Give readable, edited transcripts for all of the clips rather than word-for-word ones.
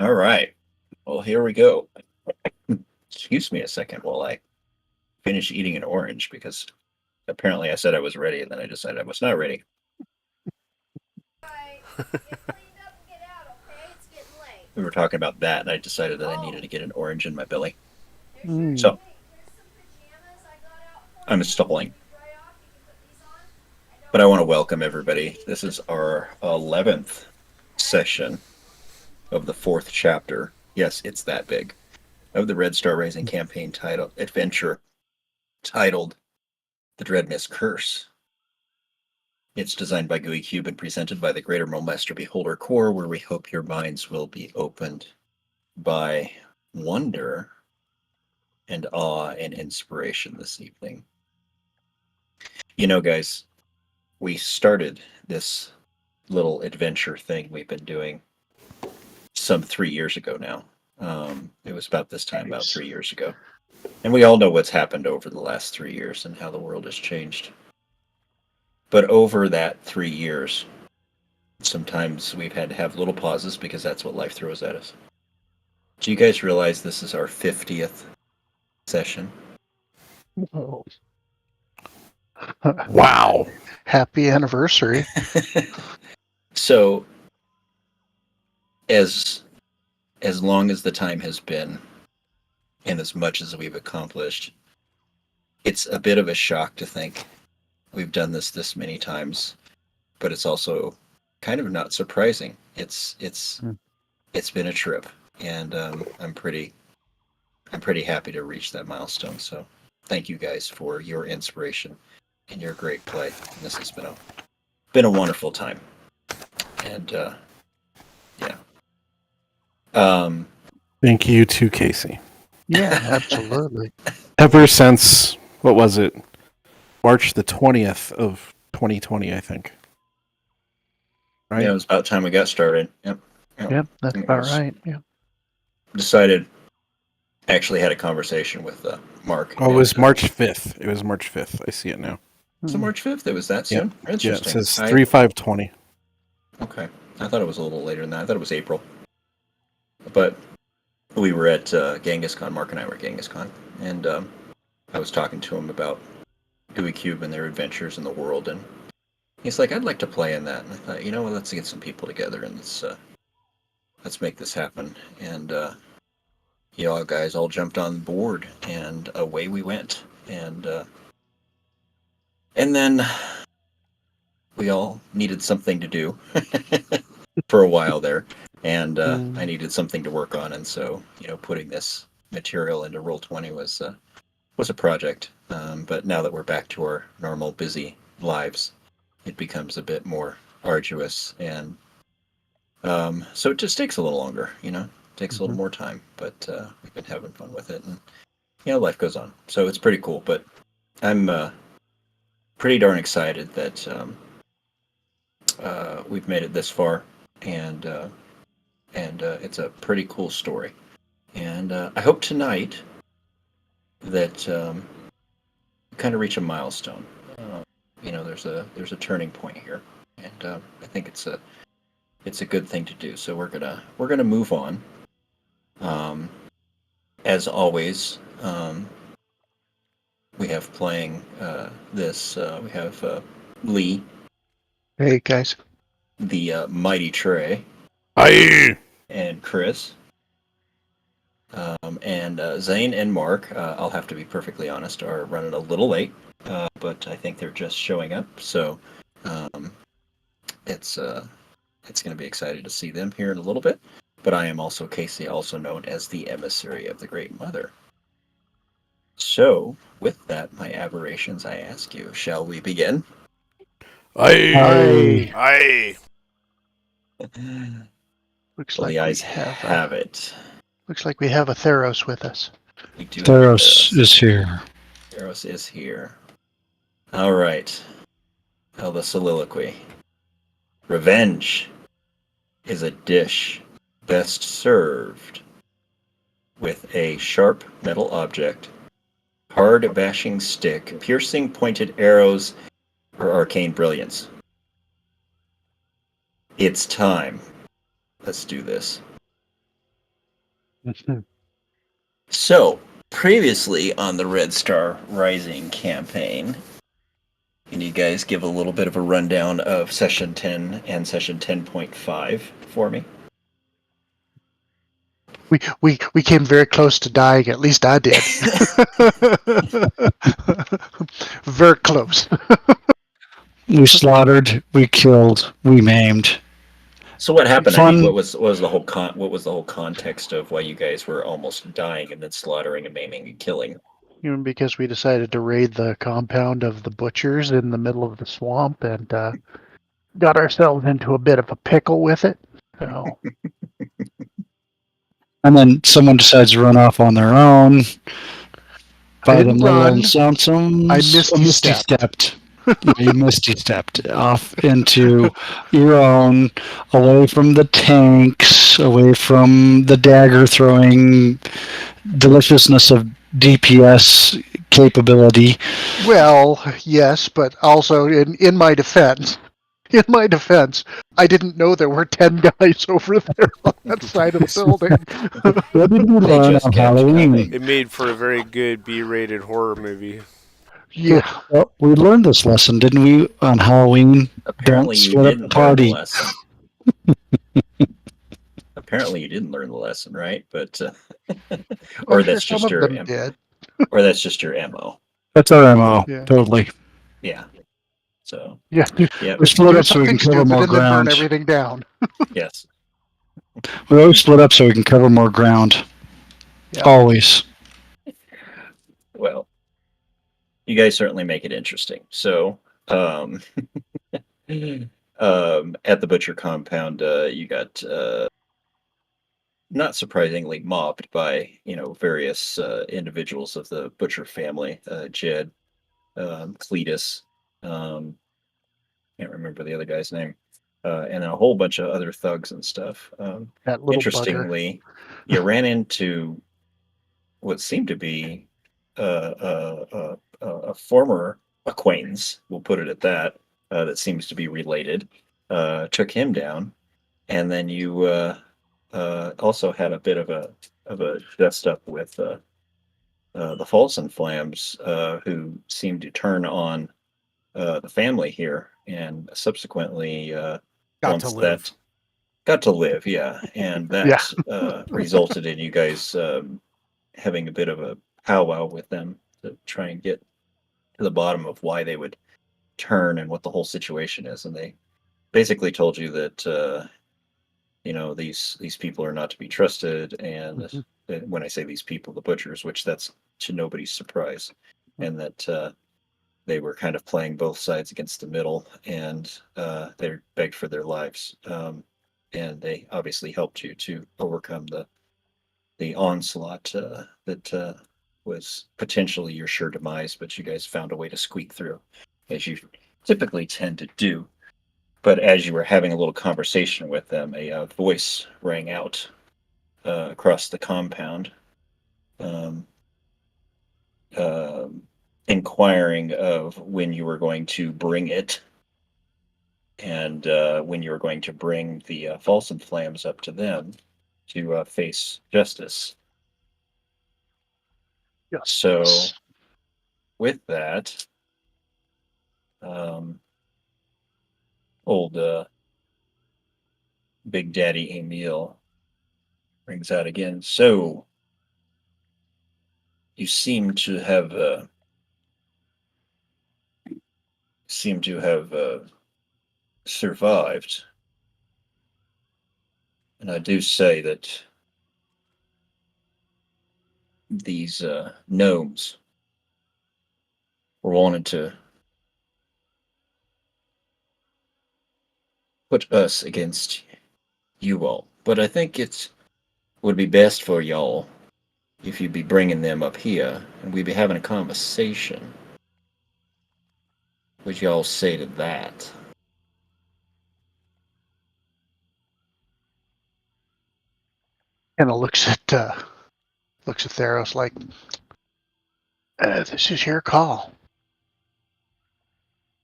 All right. Well, here we go. Excuse me a second while I finish eating an orange because apparently I said I was ready and then I decided I was not ready. We were talking about that and I decided that I needed to get an orange in my belly. So I'm stalling. But I want to welcome everybody. This is our 11th session of the 4th chapter. Yes, it's that big. Of the Red Star Rising campaign title adventure titled The Dreadmist Curse. It's designed by GUI Cube and presented by the Greater Master Beholder Core, where we hope your minds will be opened by wonder and awe and inspiration this evening. You know, guys, we started this little adventure thing we've been doing some 3 years ago now. It was about this time, about 3 years ago. And we all know what's happened over the last 3 years and how the world has changed. But over that 3 years, sometimes we've had to have little pauses because that's what life throws at us. Do you guys realize this is our 50th session? Oh. Wow. Happy anniversary. So, as long as the time has been, and as much as we've accomplished, it's a bit of a shock to think we've done this many times, but it's also kind of not surprising. It's been a trip, and I'm pretty happy to reach that milestone. So, thank you guys for your inspiration and your great play. And this has been a wonderful time, and yeah. Thank you to Casey. Yeah, absolutely. Ever since, what was it? March the 20th of 2020, I think. Right? Yeah, it was about time we got started. Yep. Yep, that's about right. Yeah. Decided, actually had a conversation with Mark. Oh, it was March 5th. It was March 5th. I see it now. Was it March 5th? It was that soon? Yeah, it Interesting. says 3/5/20. Okay. I thought it was a little later than that. I thought it was April. But we were at Genghis Khan. Mark and I were at Genghis Khan. And I was talking to him about GUI Cube and their adventures in the world. And he's like, I'd like to play in that. And I thought, you know what, let's get some people together and let's make this happen. And you all guys all jumped on board and away we went. And then we all needed something to do for a while there. And I needed something to work on. And so, putting this material into Roll20 was a project. But now that we're back to our normal busy lives, it becomes a bit more arduous. And so it just takes a little longer, It takes a little more time. But we've been having fun with it. And, life goes on. So it's pretty cool. But I'm pretty darn excited that we've made it this far. And it's a pretty cool story. And I hope tonight that we kind of reach a milestone. There's a turning point here, and I think it's a good thing to do. So we're gonna move on. As always, we have playing this. We have Lee. Hey guys. The mighty Trey. Aye. And Chris. And Zane and Mark, I'll have to be perfectly honest, are running a little late, but I think they're just showing up. So it's going to be exciting to see them here in a little bit. But I am also Casey, also known as the Emissary of the Great Mother. So with that, my aberrations, I ask you, shall we begin? Aye. Aye. Looks Well, like the eyes we have it. Looks like we have a Theros with us. We do. Theros is here. Theros is here. All right. Tell the soliloquy. Revenge is a dish best served with a sharp metal object, hard bashing stick, piercing pointed arrows, or arcane brilliance. It's time. Let's do this. So, previously on the Red Star Rising campaign, can you guys give a little bit of a rundown of Session 10 and Session 10.5 for me? We came very close to dying. At least I did. Very close. We slaughtered, we killed, we maimed. So what happened? I Fun. mean, what was the whole context of why you guys were almost dying and then slaughtering and maiming and killing? Even because we decided to raid the compound of the butchers in the middle of the swamp and got ourselves into a bit of a pickle with it. So And then someone decides to run off on their own. I By the didn't little run. Samsons. I misty stepped. You misty stepped off into your own, away from the tanks, away from the dagger throwing deliciousness of DPS capability. Well, yes, but also in my defense, I didn't know there were 10 guys over there on that side of the building. What did we They learn just on kept Halloween? coming. It made for a very good B-rated horror movie. Yeah. Well, we learned this lesson, didn't we, on Halloween? Apparently, Don't you split up didn't the learn the party. lesson. Apparently, you didn't learn the lesson, right? But or Oh, that's sure, just some your of them did. or that's just your MO. That's our MO. Yeah. Totally. Yeah. So Yeah. yeah, We split Do up so we something can cover stupid more and then burn ground. everything down. yes. We always split up so we can cover more ground. Yeah. Always. Well, you guys certainly make it interesting. So, at the butcher compound, you got not surprisingly mobbed by various individuals of the butcher family, Jed, Cletus, can't remember the other guy's name, and a whole bunch of other thugs and stuff. That little bugger. Interestingly, you ran into what seemed to be a former acquaintance, we'll put it at that, that seems to be related, took him down, and then you also had a bit of a dust up with the Folsom Flams, who seemed to turn on the family here, and subsequently Got once to live. that got to live, yeah, and that resulted in you guys having a bit of a powwow with them to try and get to the bottom of why they would turn and what the whole situation is, and they basically told you that these people are not to be trusted, and when I say these people, the butchers, which that's to nobody's surprise, and that they were kind of playing both sides against the middle, and they begged for their lives, and they obviously helped you to overcome the onslaught that was potentially your sure demise, but you guys found a way to squeak through, as you typically tend to do. But as you were having a little conversation with them, a voice rang out across the compound, um, inquiring of when you were going to bring it, and when you were going to bring the Folsom Flams up to them to face justice. Yes. So, with that, old Big Daddy Emil brings out again. So, you seem to have survived, and I do say that these gnomes were wanted to put us against you all, but I think it would be best for y'all if you'd be bringing them up here and we'd be having a conversation. What y'all say to that? Kind of looks at Theros like, this is your call.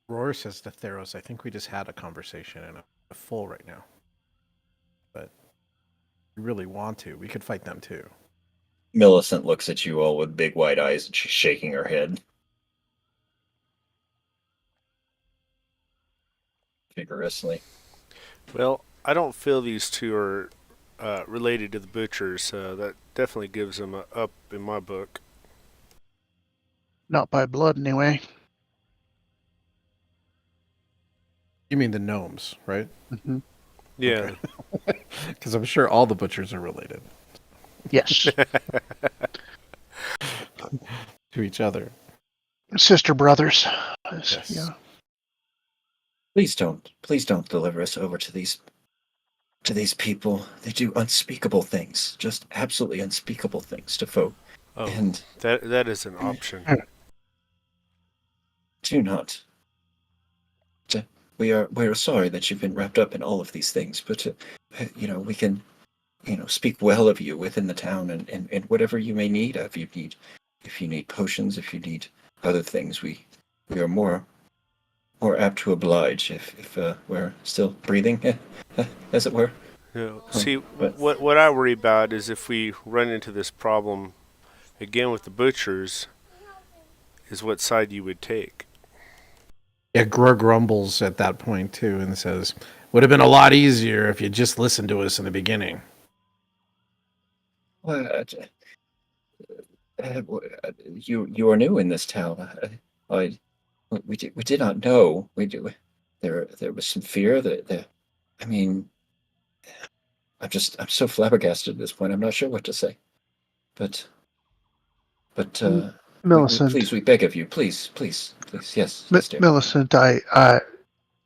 Roar says to Theros, I think we just had a conversation and a full right now. But We really want to. We could fight them too. Millicent looks at you all with big wide eyes and she's shaking her head vigorously. Well, I don't feel these two are related to the butchers. That definitely gives them a up in my book. Not by blood, anyway. You mean the gnomes, right? Hmm. Yeah. Because I'm sure all the butchers are related Yes. to each other. Sister brothers. Yes. Yeah. Please don't deliver us over to these people. They do unspeakable things, just absolutely unspeakable things to folk. Oh, And that is an option. do not. We're sorry that you've been wrapped up in all of these things, but we can, speak well of you within the town and whatever you may need. If you need potions, if you need other things, we are more apt to oblige if we're still breathing, as it were. See, but- what I worry about is if we run into this problem again with the butchers, is what side you would take. Yeah, Grur grumbles at that point too and says, "Would have been a lot easier if you just listened to us in the beginning." What? You are new in this town. We did not know. There was some fear that I mean, I'm so flabbergasted at this point. I'm not sure what to say. But Millicent. please, we beg of you, please, yes, dear. Millicent,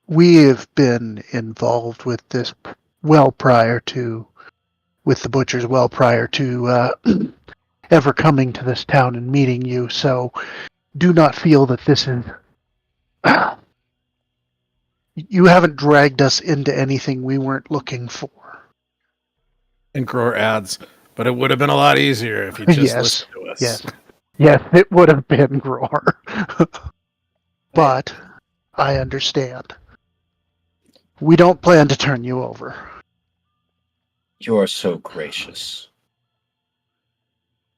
we have been involved with this with the butchers well prior to ever coming to this town and meeting you, so do not feel that this is... You haven't dragged us into anything we weren't looking for. And Grur adds, "But it would have been a lot easier if you just Yes, listened to us." yes. Yes, it would have been Gror. But I understand. We don't plan to turn you over. You are so gracious.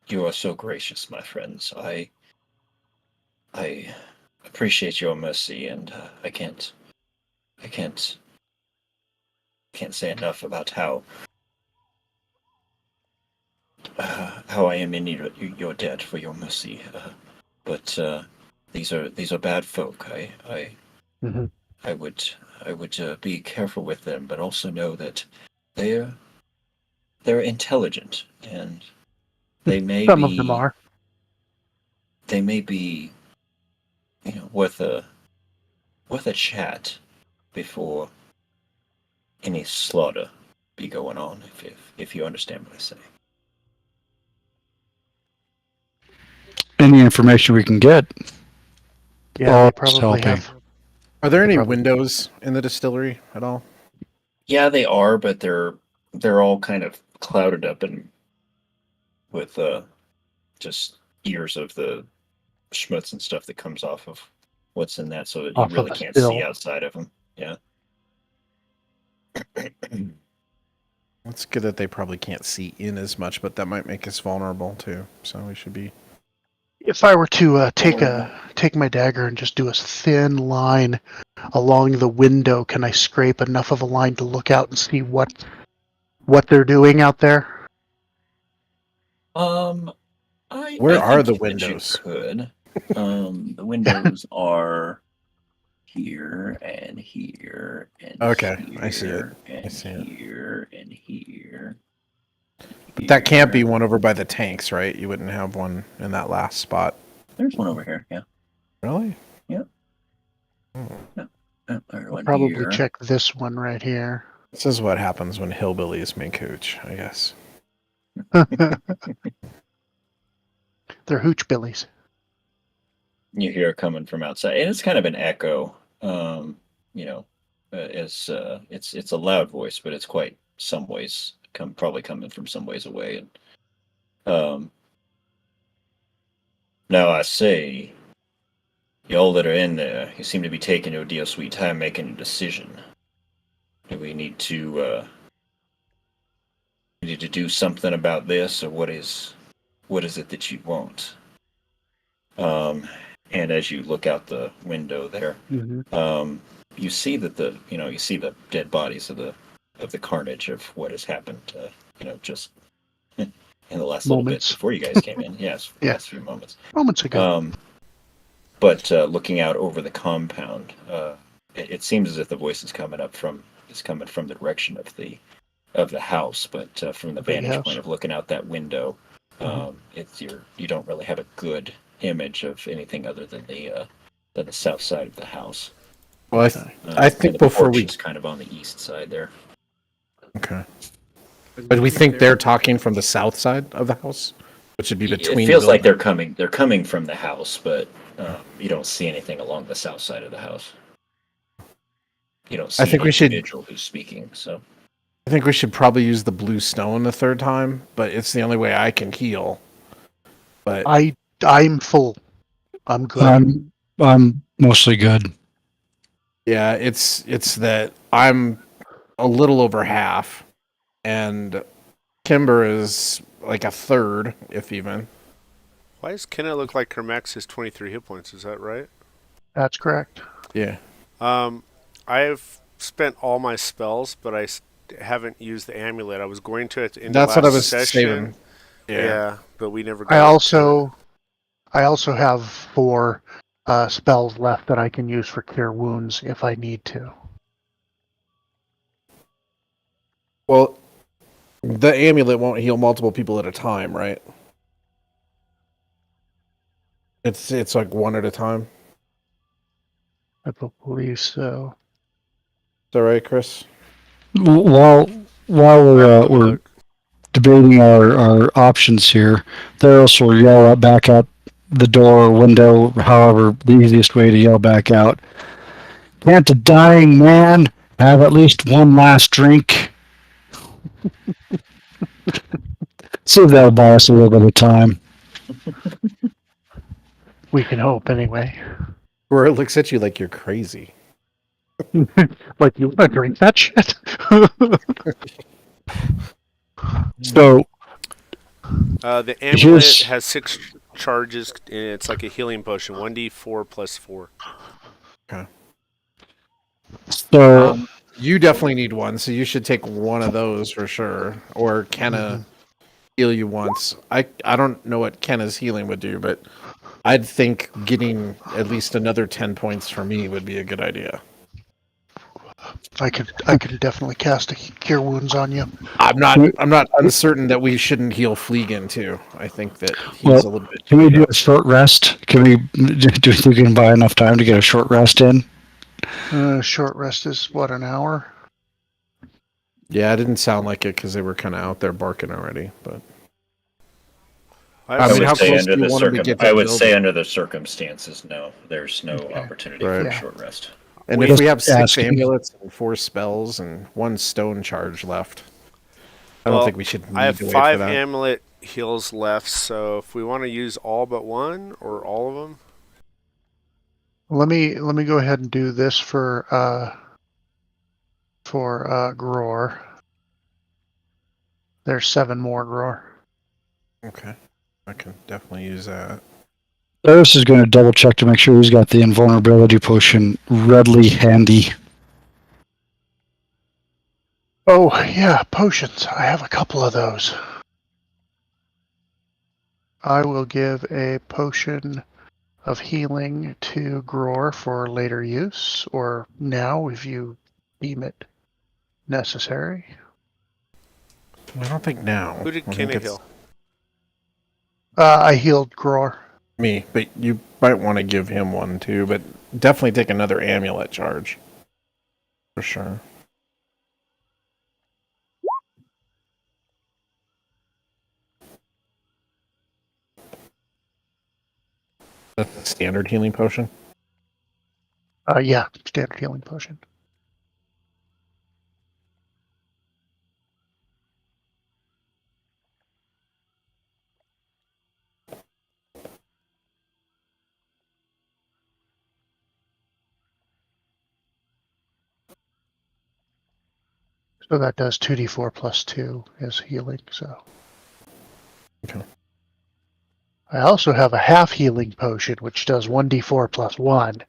You are so gracious, my friends. I appreciate your mercy, and I can't say enough about how I am in your debt for your mercy. But these are bad folk. Mhm. I would be careful with them, but also know that they're intelligent, and they may Some be of them are. they may be worth a chat before any slaughter be going on, if you understand what I say. Any information we can get. Yeah, they Just probably helping. have. Are there any Probably. windows in the distillery at all? Yeah, they are, but they're all kind of clouded up and with just ears of the schmutz and stuff that comes off of what's in that, so that you Off of really the can't still. see outside of them. Yeah. It's good that they probably can't see in as much, but that might make us vulnerable too. So we should be. If I were to take my dagger and just do a thin line along the window, can I scrape enough of a line to look out and see what they're doing out there? Where I are think the that windows? you could. The windows are here and here and Okay, here I see it. and I see it. here and here. But that can't be here. one over by the tanks, right? You wouldn't have one in that last spot. There's one over here. Yeah. Really? Yep. Oh. There's I'll one probably here. check this one right here. This is what happens when hillbillies make hooch, I guess. They're hoochbillies. You hear it coming from outside, and it's kind of an echo. It's a loud voice, but it's quite some ways probably coming from some ways away. And now I say, y'all that are in there, you seem to be taking your dear sweet time making a decision. Do we need to You need to do something about this, or what is it that you want? And as you look out the window there, you see that you see the dead bodies of the carnage of what has happened. Just in the last little bit Moments. before you guys came in. Yes, the Yeah. last few moments. Moments ago. But looking out over the compound, it seems as if the voice is coming from the direction of the house, but from the Big vantage house. point of looking out that window, you don't really have a good image of anything other than the south side of the house. Well, I And think the before porch we is kind of on the east side there. okay, but we think they're talking from the south side of the house, which would be between. It feels like they're coming from the house, but you don't see anything along the south side of the house. You don't see I think an we should. individual who's speaking. So I think we should probably use the blue stone the third time, but it's the only way I can heal. But I'm full. I'm good. I'm mostly good. yeah, it's that I'm a little over half, and Kimber is like a third, if even. Why does Kenna look like her max is 23 hit points? Is that right? That's correct. Yeah. I've spent all my spells, but haven't used the amulet. I was going to at the end That's of what I last was session. saving. Yeah, but we never I got to it. also have 4 spells left that I can use for cure wounds if I need to. Well, the amulet won't heal multiple people at a time, right? It's like one at a time. I believe so. Is that right, Chris? While we're debating our options here, Theros will yell out back out the door, window, however the easiest way to yell back out. Can't a dying man have at least one last drink? See if that'll buy us a little bit of time. We can hope anyway. Or it looks at you like you're crazy. Like, you want to drink that shit? So the amulet has 6 charges, and it's like a healing potion. 1d4 plus 4. Okay. So You definitely need one, so you should take one of those for sure. Or Kenna heal you once. I don't know what Kenna's healing would do, but I'd think getting at least another 10 points for me would be a good idea. I could definitely cast a cure wounds on you. I'm not uncertain that we shouldn't heal Fleegan too. I think that he's a little bit. Can we do a short rest? Can we do you think we can buy enough time to get a short rest in? Short rest is what, an hour? Yeah, it didn't sound like it because they were kind of out there barking already. But I mean, would how say close do you want him to get to I the would say building? under the circumstances, no. There's no opportunity for a Yeah. short rest. And if we have 6 amulets and 4 spells and 1 stone charge left, I don't think we should need I have to wait 5 for that. amulet heals left, so if we want to use all but one or all of them. Let me go ahead and do this for Gror. There's 7 more Gror. Okay, I can definitely use that. Theros is going to double check to make sure he's got the invulnerability potion readily handy. Oh, yeah, potions. I have a couple of those. I will give a potion of healing to Gror for later use, or now if you deem it necessary. I don't think now. Who did I think Kenna it's heal? I healed Gror. me, but you might want to give him one too. But definitely take another amulet charge for sure. That's a standard healing potion. Yeah, standard healing potion. So that does 2d4 plus 2 as healing, so. Okay. I also have a half healing potion, which does 1d4 plus 1.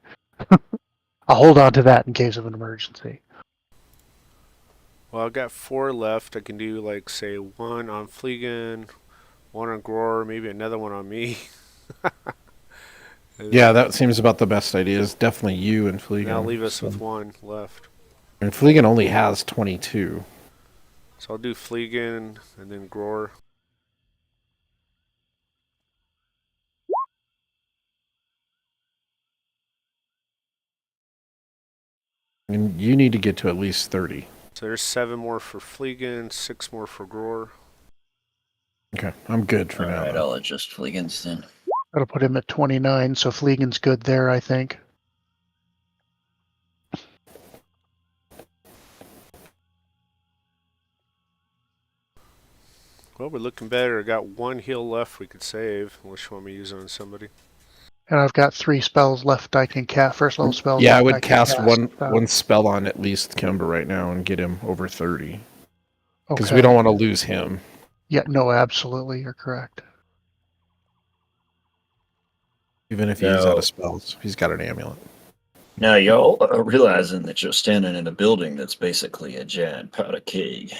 I'll hold on to that in case of an emergency. Well, I've got 4 left. I can do, like, say, 1 on Fleegan, 1 on Grower, maybe another one on me. Yeah, that seems about the best idea. Is definitely you and Fleegan. That'll leave us so. with 1 left. And Fleegan only has 22. So I'll do Fleegan and then Grower. And you need to get to at least 30. So there's 7 more for Fleegan, 6 more for Grower. Okay, I'm good for now. Alright, I'll adjust Fleegan's then. That'll put him at 29, so Fleegan's good there, I think. Well, we're looking better. I got 1 heal left we could save, unless you want me to use it on somebody. And I've got 3 spells left I can cast, first level spells. Yeah, I left would can cast one so. spell on at least Kimber right now and get him over 30. Because Okay. we don't want to lose him. Yeah, no, absolutely, you're correct. Even if he's out of spells. He's got an amulet. Now, y'all are realizing that you're standing in a building that's basically a giant powder keg.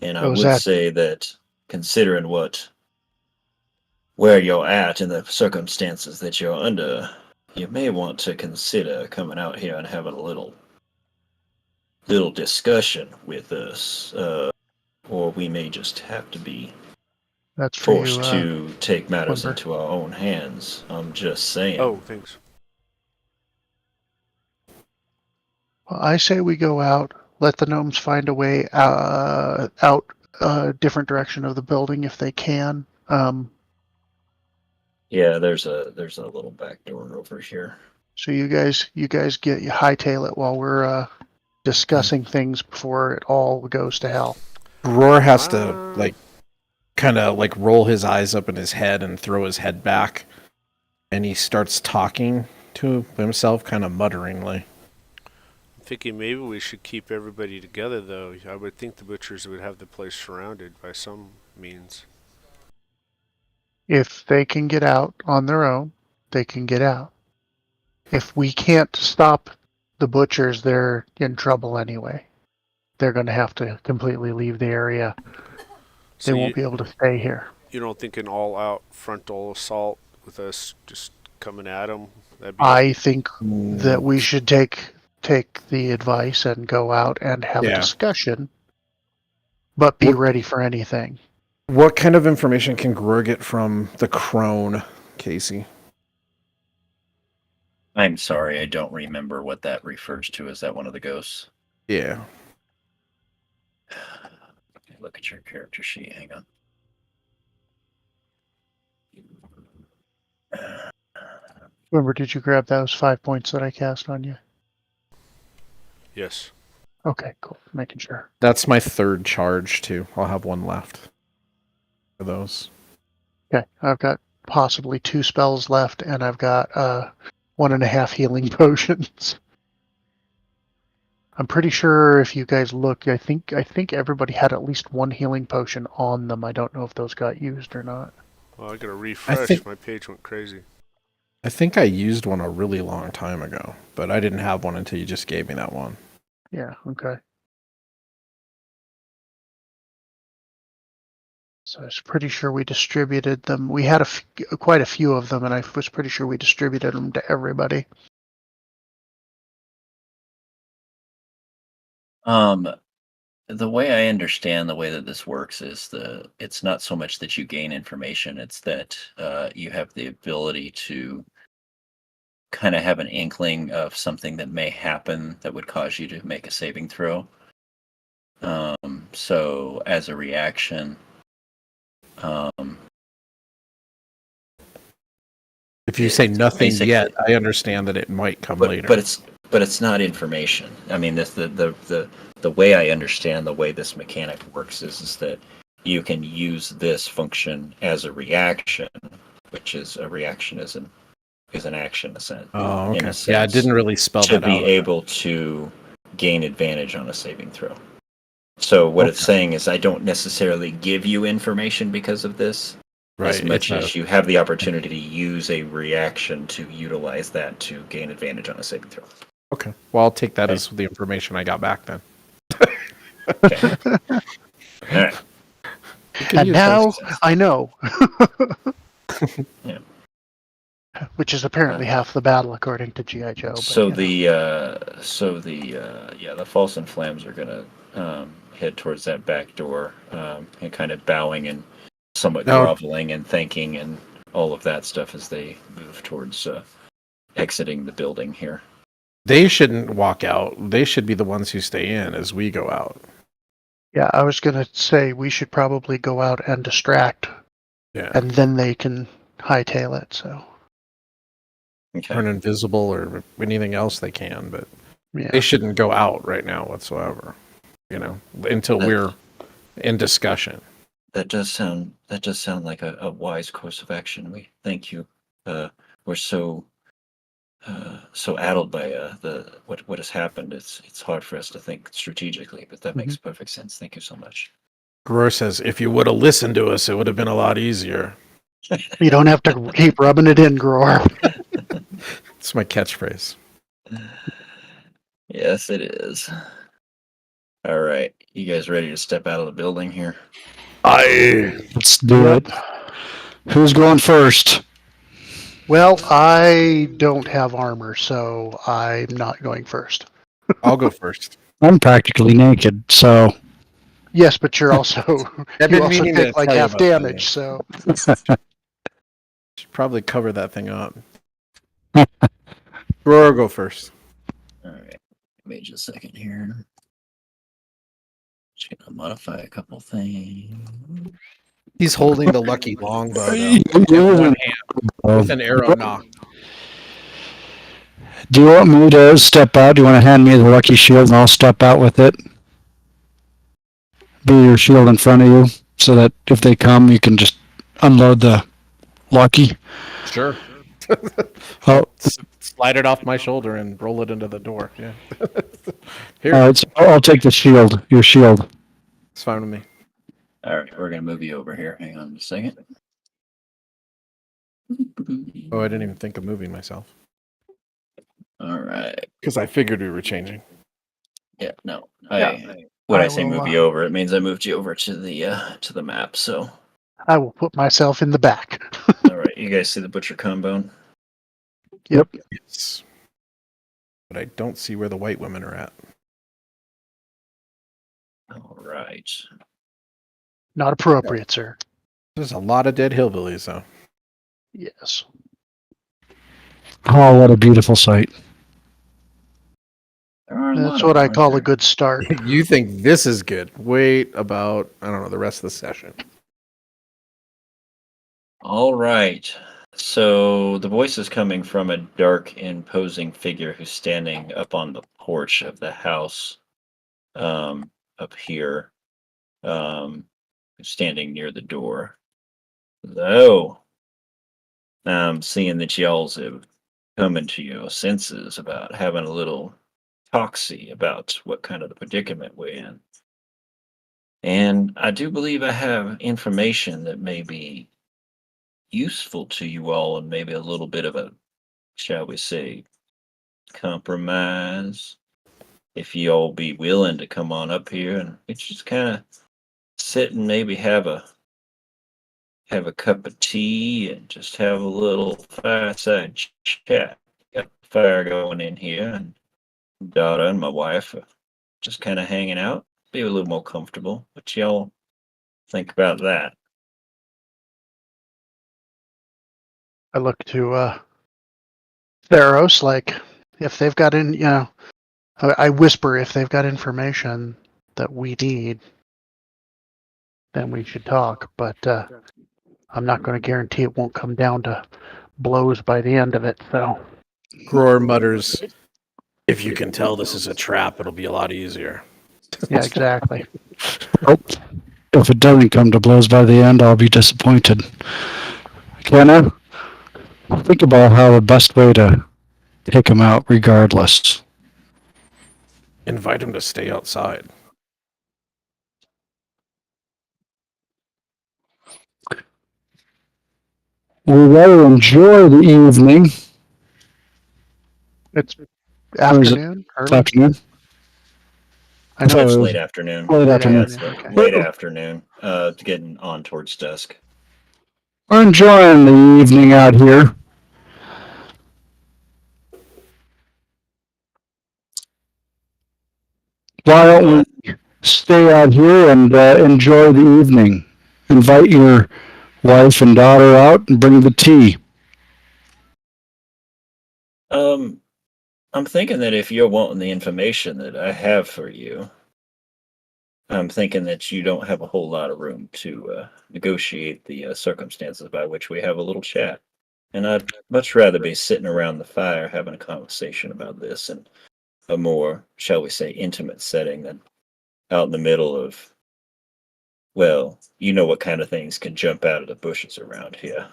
And I would say that, considering where you're at and the circumstances that you're under, you may want to consider coming out here and having a little discussion with us, or we may just have to be forced to take matters into our own hands. I'm just saying. Oh, thanks. Well, I say we go out, let the gnomes find a way out a different direction of the building if they can. Yeah, there's a little back door over here. So you guys hightail it while we're discussing things before it all goes to hell. Roar has to kind of roll his eyes up in his head and throw his head back, and he starts talking to himself, kind of mutteringly. I'm thinking maybe we should keep everybody together, though. I would think the butchers would have the place surrounded by some means. If they can get out on their own, they can get out. If we can't stop the butchers, they're in trouble anyway. They're going to have to completely leave the area. They won't be able to stay here. You don't think an all-out frontal assault with us just coming at them? I think that we should take the advice and go out and have a discussion, but be ready for anything. What kind of information can Gror get from the crone, Casey? I'm sorry, I don't remember what that refers to. Is that one of the ghosts? Yeah. Look at your character sheet. Hang on. Remember, did you grab those 5 points that I cast on you? Yes. Okay, cool. Making sure. That's my third charge, too. I'll have 1 left for those. Okay, I've got possibly 2 spells left, and I've got 1.5 healing potions. I'm pretty sure if you guys look, I think everybody had at least 1 healing potion on them. I don't know if those got used or not. Well, I gotta refresh. My page went crazy. I think I used one a really long time ago, but I didn't have one until you just gave me that one. Yeah, okay. So I was pretty sure we distributed them. We had quite a few of them, and I was pretty sure we distributed them to everybody. The way I understand the way that this works is it's not so much that you gain information, it's that you have the ability to kind of have an inkling of something that may happen that would cause you to make a saving throw. So as a reaction, if you say nothing yet, I understand that it might come later. But it's not information. I mean, the way I understand the way this mechanic works is that you can use this function as a reaction, which is a reaction is an action, Oh, okay. Yeah, I didn't really spell that out. To be able to gain advantage on a saving throw. So what it's saying is I don't necessarily give you information because of this, as much as you have the opportunity to use a reaction to utilize that to gain advantage on a saving throw. Okay. Well, I'll take that as the information I got back then. Okay. All right. And now I know. Yeah. Which is apparently half the battle, according to G.I. Joe. But, So the false and flams are gonna head towards that back door and kind of bowing and somewhat groveling and thanking and all of that stuff as they move towards exiting the building here. They shouldn't walk out. They should be the ones who stay in as we go out. Yeah, I was going to say we should probably go out and distract. Yeah. And then they can hightail it, so. Okay. Turn invisible or anything else they can, but Yeah. they shouldn't go out right now whatsoever, until we're in discussion. That does sound like a wise course of action. We thank you. We're so addled by what has happened. It's hard for us to think strategically, but that makes perfect sense. Thank you so much. Gror says, if you would have listened to us, it would have been a lot easier. You don't have to keep rubbing it in, Gror. It's my catchphrase. Yes, it is. All right, you guys ready to step out of the building here? Let's do it. Who's going first? Well, I don't have armor, so I'm not going first. I'll go first. I'm practically naked, so. Yes, but you're also you also take like half damage, so. Should probably cover that thing up. Gror, go first. All right, give me just a second here. Just gonna modify a couple things. He's holding the lucky longbow though, in one hand with an arrow knocked. Do you want me to step out? Do you want to hand me the lucky shield and I'll step out with it? Be your shield in front of you so that if they come, you can just unload the lucky. Sure. Oh. Slide it off my shoulder and roll it into the door. Yeah. Here. All right, so I'll take the shield. Your shield. It's fine with me. All right, we're gonna move you over here. Hang on a second. Oh, I didn't even think of moving myself. All right. Because I figured we were changing. Yeah. No. When I say move you over, it means I moved you over to the map. So. I will put myself in the back. All right, you guys see the butcher combo? Yep. Yes. But I don't see where the white women are at. All right. Not appropriate, sir. There's a lot of dead hillbillies, though. Yes. Oh, what a beautiful sight. That's what I call a good start. You think this is good. Wait about, I don't know, the rest of the session. All right. So the voice is coming from a dark, imposing figure who's standing up on the porch of the house up here, standing near the door. So, seeing that y'all's have come into your senses about having a little talksy about what kind of the predicament we're in. And I do believe I have information that may be useful to you all and maybe a little bit of a, shall we say, compromise. If you all be willing to come on up here and we just kind of sit and maybe have a cup of tea and just have a little fireside chat. Got a fire going in here and daughter and my wife are just kind of hanging out, be a little more comfortable. What y'all think about that? I look to Theros, like, if they've got I whisper if they've got information that we need, then we should talk. But I'm not going to guarantee it won't come down to blows by the end of it. So Gror mutters, if you can tell this is a trap, it'll be a lot easier. yeah, exactly. Oh, if it doesn't come to blows by the end, I'll be disappointed. Kenna, think about how the best way to take him out regardless. invite him to stay outside. We rather enjoy the evening. It's Or is it afternoon, early. afternoon? I know thought It's it was late afternoon. late late afternoon. It's afternoon. Okay. late afternoon. Getting on towards dusk. We're enjoying the evening out here. Why don't we stay out here and enjoy the evening? Invite your wife and daughter out and bring the tea. I'm thinking that if you're wanting the information that I have for you, I'm thinking that you don't have a whole lot of room to negotiate the circumstances by which we have a little chat. And I'd much rather be sitting around the fire having a conversation about this in a more, shall we say, intimate setting than out in the middle of, well, you know what kind of things can jump out of the bushes around here.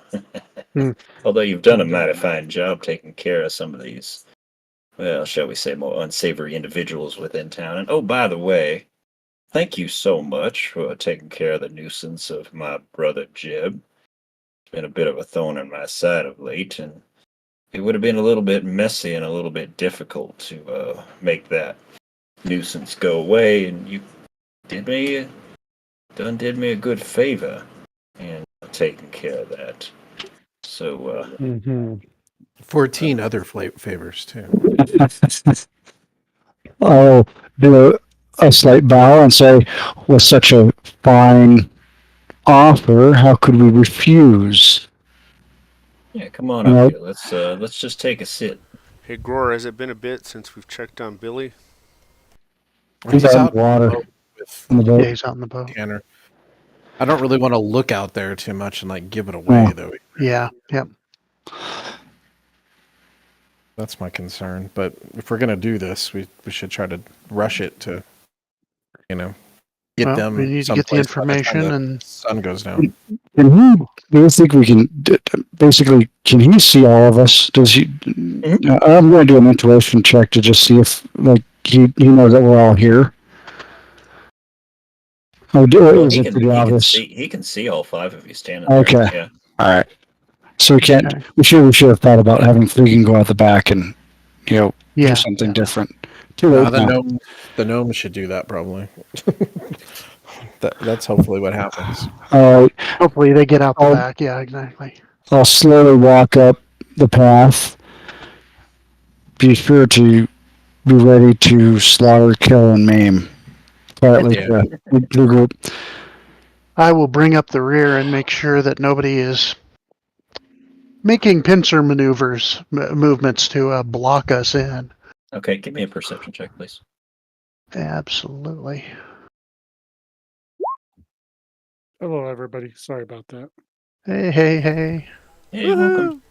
Although you've done a mighty fine job taking care of some of these, well, shall we say, more unsavory individuals within town. And oh, by the way, thank you so much for taking care of the nuisance of my brother Jib. It's been a bit of a thorn in my side of late, and it would have been a little bit messy and a little bit difficult to make that nuisance go away. And you did me a good favor in taking care of that. So 14 other favors, too. I'll do a slight bow and say, with such a fine offer, how could we refuse? yeah, come on up here. Let's just take a sit. Hey, Gror, has it been a bit since we've checked on Billy? He's out in the water. With In the boat. Yeah, he's out in the boat. Tanner. I don't really want to look out there too much and like give it away, Yeah. though. Yeah. Yep. That's my concern. But if we're gonna do this, we should try to rush it to, get Well, them. we need to get the someplace by time information the and sun goes down. Can he? Do you think we can? Basically, can he see all of us? Does he? I'm going to do an intuition check to just see if, like, he knows that we're all here. Oh, Well, is it pretty obvious? he can see all five of you standing there. Okay. Yeah. All right. So we can't. Okay. We should have thought about having Fleegan go out the back and do yeah. something Yeah. different. Too late now. The gnomes should do that probably. That's hopefully what happens. All right. Hopefully they get out the back. Yeah, exactly. I'll slowly walk up the path. Be sure to be ready to slaughter, kill, and maim. Quietly, the group. I will bring up the rear and make sure that nobody is making pincer movements to block us in. Okay, give me a perception check, please. Absolutely. Hello, everybody. Sorry about that. Hey, hey, hey. Hey, you're welcome.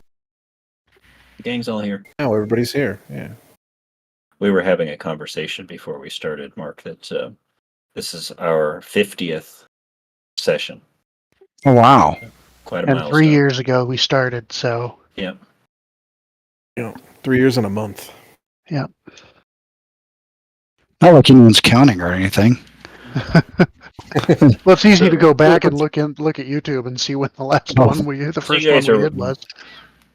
The gang's all here. Oh, everybody's here. Yeah. We were having a conversation before we started, Mark, that this is our 50th session. Oh, wow. Quite a And milestone. 3 years ago we started, so. Yeah. 3 years and a month. Yeah. Not like anyone's counting or anything. Well, it's easy to go back and look at YouTube and see when the last one the first one we did was.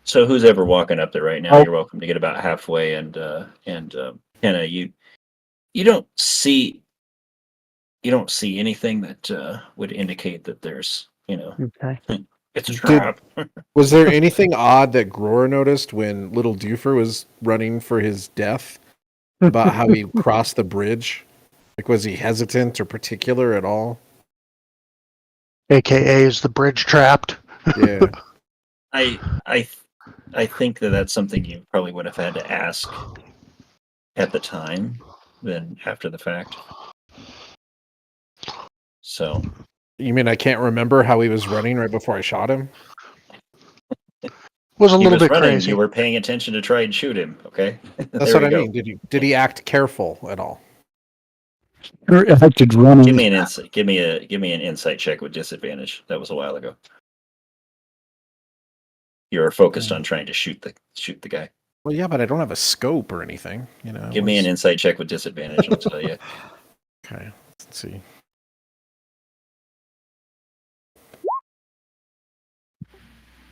So who's ever walking up there right now? Oh. You're welcome to get about halfway, and Kenna, you don't see anything that would indicate that there's Okay. it's a trap. Was there anything odd that Gror noticed when little Doofer was running for his death about how he crossed the bridge? Like, was he hesitant or particular at all? AKA is the bridge trapped. Yeah. I think that that's something you probably would have had to ask at the time than after the fact. So. You mean I can't remember how he was running right before I shot him? Was a He little was bit running. crazy. You were paying attention to try and shoot him. Okay, That's what I mean. Did he act careful at all? If I could run. Give me an insight. Give me an insight check with disadvantage. That was a while ago. You were focused on trying to shoot the guy. Well, yeah, but I don't have a scope or anything. You know. Give me an insight check with disadvantage. I'll tell you. Okay, let's see.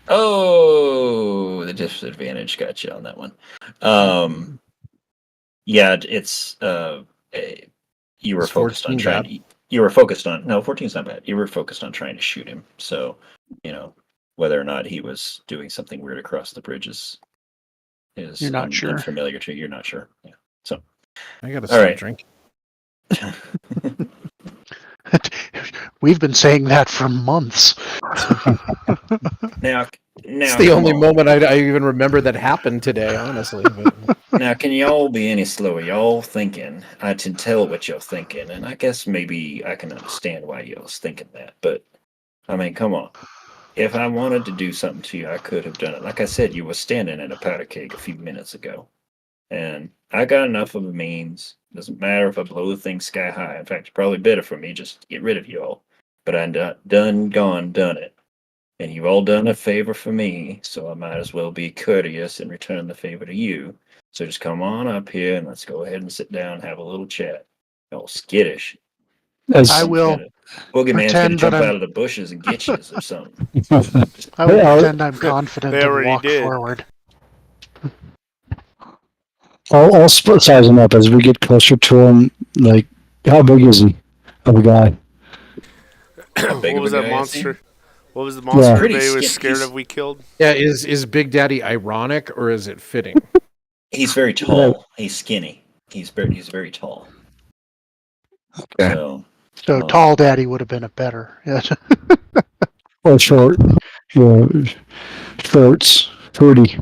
Oh, the disadvantage got you on that one. Yeah, it's you were Is focused on 14 trying. bad? You were focused on 14's not bad. You were focused on trying to shoot him. So, whether or not he was doing something weird across the bridge is You're not sure. unfamiliar to you. You're not sure. Yeah. So, I gotta all stop right. drinking. We've been saying that for months. Now, It's the come only on. moment I even remember that happened today, honestly. But Now, can y'all be any slower? Y'all thinking? I can tell what y'all thinking, and I guess maybe I can understand why y'all's thinking that. But I mean, come on. If I wanted to do something to you, I could have done it. Like I said, you were standing in a powder keg a few minutes ago, and I got enough of a means. Doesn't matter if I blow the thing sky high. In fact, it's probably better for me just to get rid of you all. But I done it. And you've all done a favor for me, so I might as well be courteous and return the favor to you. So just come on up here and let's go ahead and sit down and have a little chat. Y'all skittish. As, I will Boogeyman's gonna pretend that jump I'm. out of the bushes and get you or something. I will Hey, pretend I'm confident They and already walk did. forward. I'll split size him up as we get closer to him. Like, how big is he of a guy? How big What of a was that guy is he? monster? What was the Yeah. monster Pretty everybody was skin- scared he's- of we killed? yeah, is Big Daddy ironic or is it fitting? He's very tall. He's skinny. He's very tall. Okay. So So Tall Daddy would have been a better. Yes. Or short. Yeah. Shorts. 40.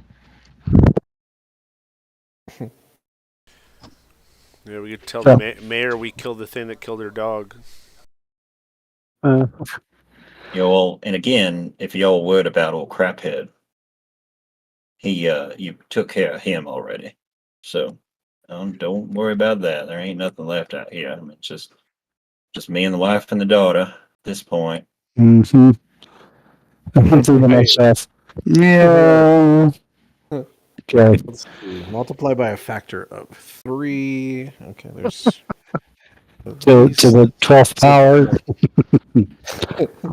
Yeah, we could tell Yeah. the mayor we killed the thing that killed her dog. well, and again, if y'all worried about old craphead, you took care of him already. So don't worry about that. There ain't nothing left out here. I mean, it's just me and the wife and the daughter at this point. Mm-hmm. I'm thinking to Right. myself, yeah. Okay. Let's see. Multiply by a factor of 3. Okay, there's To the 12th power.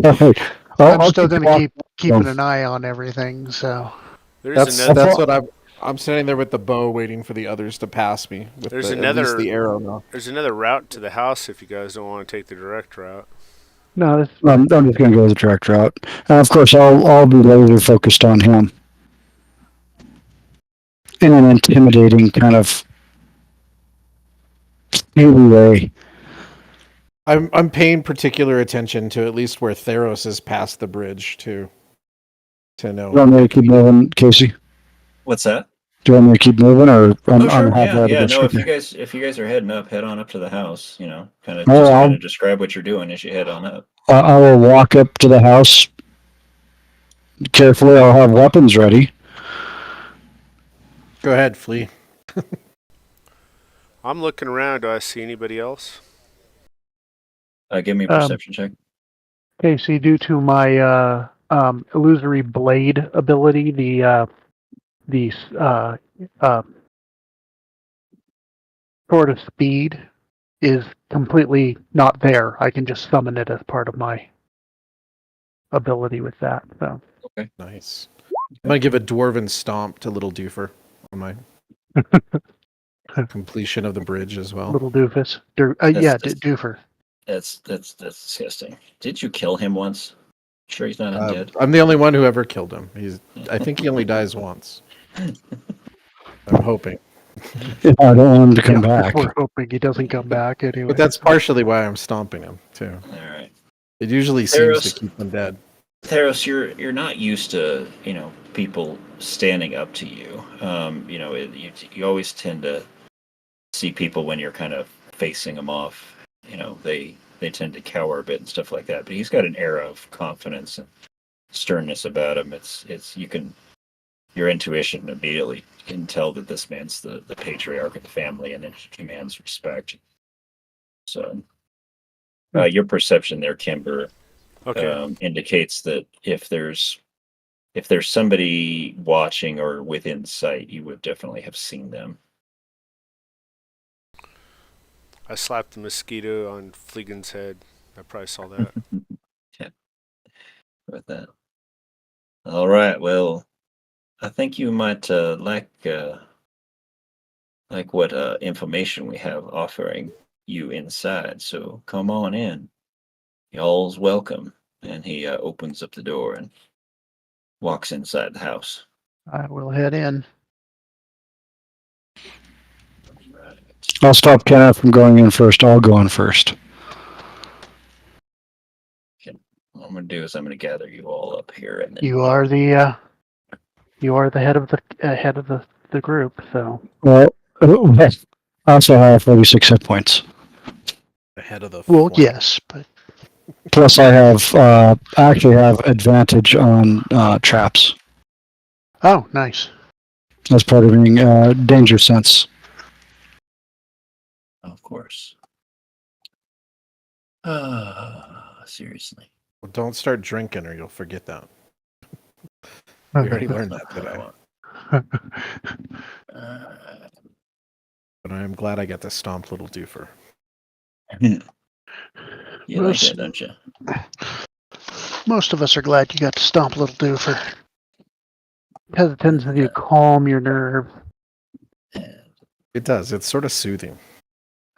All right. I'm I'll still keep going to walking. keep keeping an eye on everything. So There's That's what I'm standing there with the bow, waiting for the others to pass me. With There's at least another- the arrow now. There's another route to the house if you guys don't want to take the direct route. no, this, I'm just going to go the direct route. And of course, I'll be laser focused on him in an intimidating kind of way. I'm paying particular attention to at least where Theros is past the bridge to know. Do you want me to keep moving, Casey? What's that? Do you want me to keep moving, or Oh, sure. half Yeah. No, if okay. you guys are heading up, head on up to the house. Kind Oh, of describe what you're doing as you head on up. I will walk up to the house carefully. I'll have weapons ready. Go ahead, Flea. I'm looking around. Do I see anybody else? Give me a perception check. Casey, due to my illusory blade ability, the sort of speed is completely not there. I can just summon it as part of my ability with that. So Nice. I'm gonna give a dwarven stomp to Little Doofer on my completion of the bridge as well. little doofus. Doofer. That's disgusting. Did you kill him once? Sure, he's not undead. I'm the only one who ever killed him. I think he only dies once. I'm hoping. Yeah, I don't want him to come back. We're hoping he doesn't come back anyway. But that's partially why I'm stomping him too. All right, It usually seems to Theros- keep them dead. Theros, you're not used to people standing up to you. You always tend to see people when you're kind of facing them off. They tend to cower a bit and stuff like that. But he's got an air of confidence and sternness about him. Your intuition immediately can tell that this man's the patriarch of the family and it commands respect. So your perception there, Kimber, Okay. indicates that if there's if there's somebody watching or within sight, you would definitely have seen them. I slapped the mosquito on Fleegan's head. I probably saw that. Yeah, with that. All right. Well, I think you might like what information we have offering you inside. So come on in. Y'all's welcome. And he opens up the door and walks inside the house. I will head in. Right. I'll stop Kenneth from going in first. I'll go in first. What I'm gonna do is I'm gonna gather you all up here, and then You are the head of the group. So Well, I also have 46 hit points. Ahead of the well, flank. yes, but Plus, I actually have advantage on traps. oh, nice. That's part of being danger sense. of course. Seriously. Well, don't start drinking or you'll forget that. We already learned that today. But I am glad I got to stomp little doofer. You like that, don't you? Most of us are glad you got to stomp little doofer. It has a tendency to calm your nerves. It does. It's sort of soothing.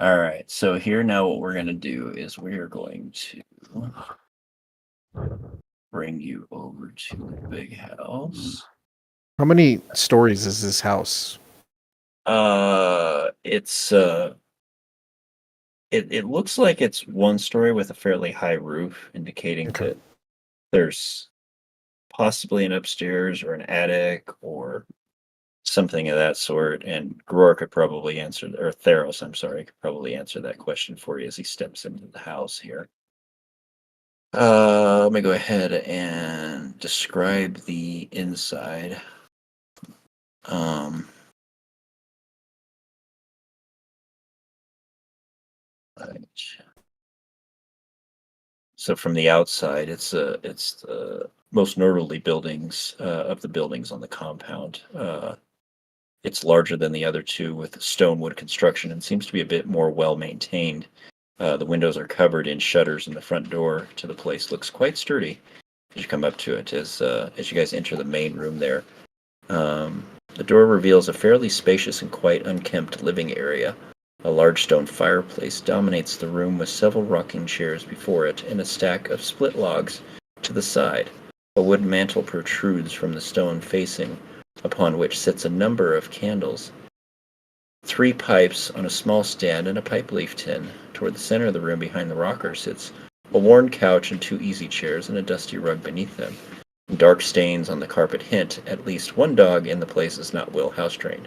All right. So here now, what we're gonna do is we are going to bring you over to the big house. How many stories is this house? It's it looks like it's one story with a fairly high roof, indicating Okay. that there's possibly an upstairs or an attic or something of that sort. And Gror could probably answer, or Theros, I'm sorry, could probably answer that question for you as he steps into the house here. Let me go ahead and describe the inside. Right. So from the outside, it's the most northerly buildings of the buildings on the compound. It's larger than the other two with stone wood construction and seems to be a bit more well maintained. The windows are covered in shutters, and the front door to the place looks quite sturdy as you come up to it. As you guys enter the main room there, the door reveals a fairly spacious and quite unkempt living area. A large stone fireplace dominates the room with several rocking chairs before it and a stack of split logs to the side. A wood mantel protrudes from the stone facing, upon which sits a number of candles. 3 pipes on a small stand and a pipe leaf tin. Toward the center of the room behind the rocker sits a worn couch and 2 easy chairs and a dusty rug beneath them. Dark stains on the carpet hint at least one dog in the place is not well house-trained.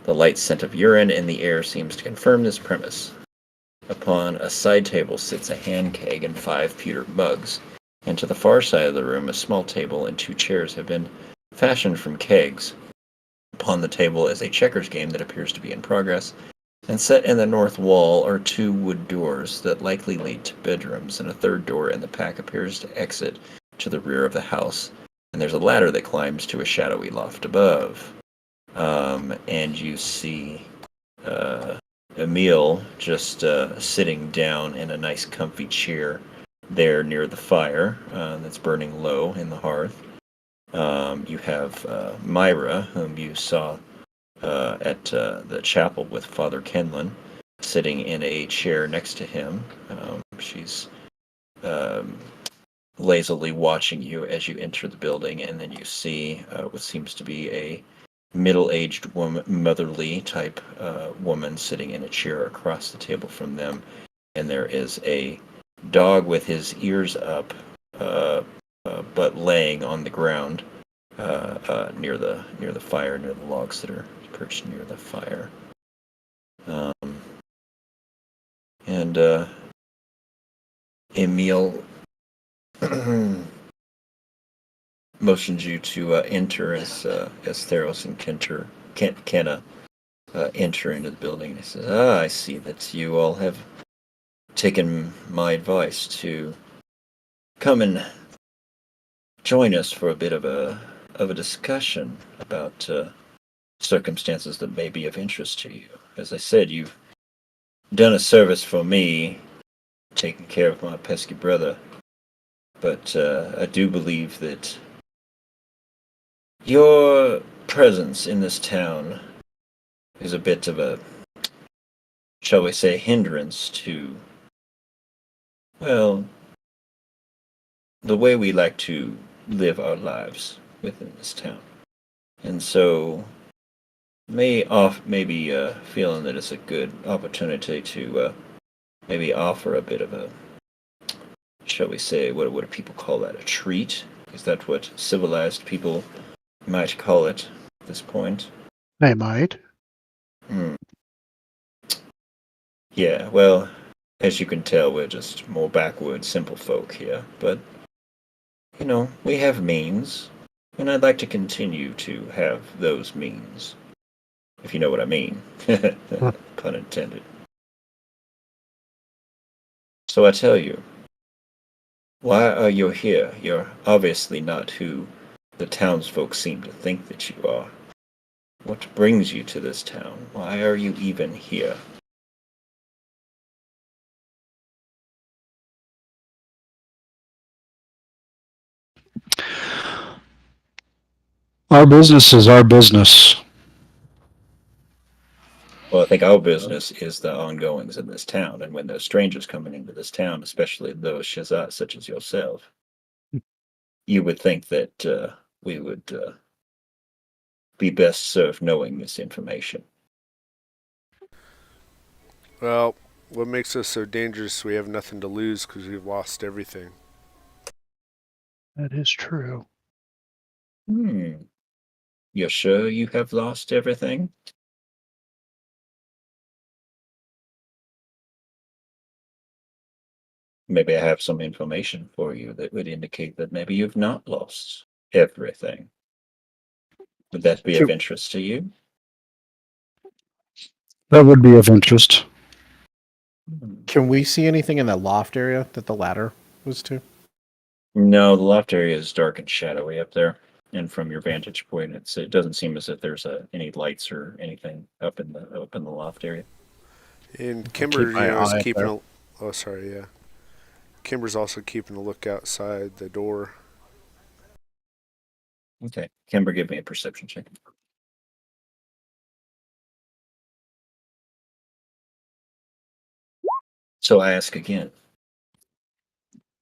The light scent of urine in the air seems to confirm this premise. Upon a side table sits a hand keg and 5 pewter mugs, and to the far side of the room a small table and 2 chairs have been fashioned from kegs. Upon the table is a checkers game that appears to be in progress, and set in the north wall are 2 wood doors that likely lead to bedrooms, and a third door in the pack appears to exit to the rear of the house, and there's a ladder that climbs to a shadowy loft above. And you see Emil just sitting down in a nice comfy chair there near the fire that's burning low in the hearth. You have Myra, whom you saw at the chapel with Father Kenlin, sitting in a chair next to him. She's lazily watching you as you enter the building, and then you see what seems to be a middle-aged woman, motherly type woman sitting in a chair across the table from them, and there is a dog with his ears up but laying on the ground near the fire, near the logs that are perched near the fire. And Emil motions you to enter as Theros and Kenna enter into the building. And he says, I see that you all have taken my advice to come and join us for a bit of a discussion about circumstances that may be of interest to you. As I said, you've done a service for me, taking care of my pesky brother, but I do believe that your presence in this town is a bit of a, shall we say, hindrance to, well, the way we like to live our lives within this town. And so, maybe feeling that it's a good opportunity to maybe offer a bit of a, shall we say, what do people call that? A treat? Is that what civilized people might call it at this point? They might. Hmm. Yeah, well, as you can tell, we're just more backward, simple folk here. But, we have means, and I'd like to continue to have those means. If you know what I mean. Pun intended. So I tell you, why are you here? You're obviously not who the townsfolk seem to think that you are. What brings you to this town? Why are you even here? Our business is our business. Well, I think our business is the ongoings in this town, and when there's strangers coming into this town, especially those Shazat such as yourself, you would think that we would be best served knowing this information. Well, what makes us so dangerous? We have nothing to lose because we've lost everything. That is true. You're sure you have lost everything? Maybe I have some information for you that would indicate that maybe you've not lost everything. Would that be of interest to you? That would be of interest. Can we see anything in that loft area that the ladder was to? No, the loft area is dark and shadowy up there, and from your vantage point, it doesn't seem as if there's any lights or anything up in the loft area. And Kimber, keep my is eye keeping there. a. Oh, sorry, yeah. Kimber's also keeping a look outside the door. Okay, Kimber, give me a perception check. So I ask again.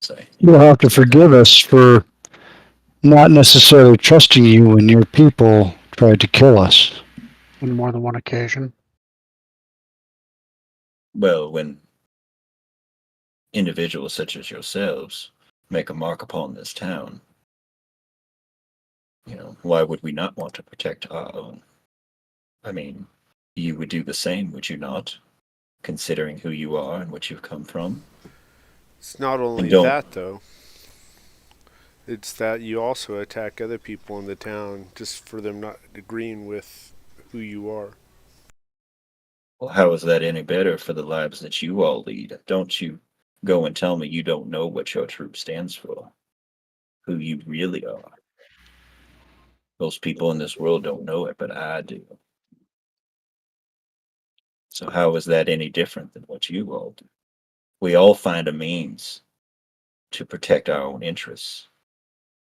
Say, You'll have to forgive us for not necessarily trusting you when your people tried to kill us. On more than one occasion. well, when individuals such as yourselves make a mark upon this town, why would we not want to protect our own? I mean, you would do the same, would you not? Considering who you are and what you've come from. It's not only don't- that, though. It's that you also attack other people in the town just for them not agreeing with who you are. Well, how is that any better for the lives that you all lead? Don't you go and tell me you don't know what your troop stands for, who you really are. Most people in this world don't know it, but I do. So how is that any different than what you all do? We all find a means to protect our own interests.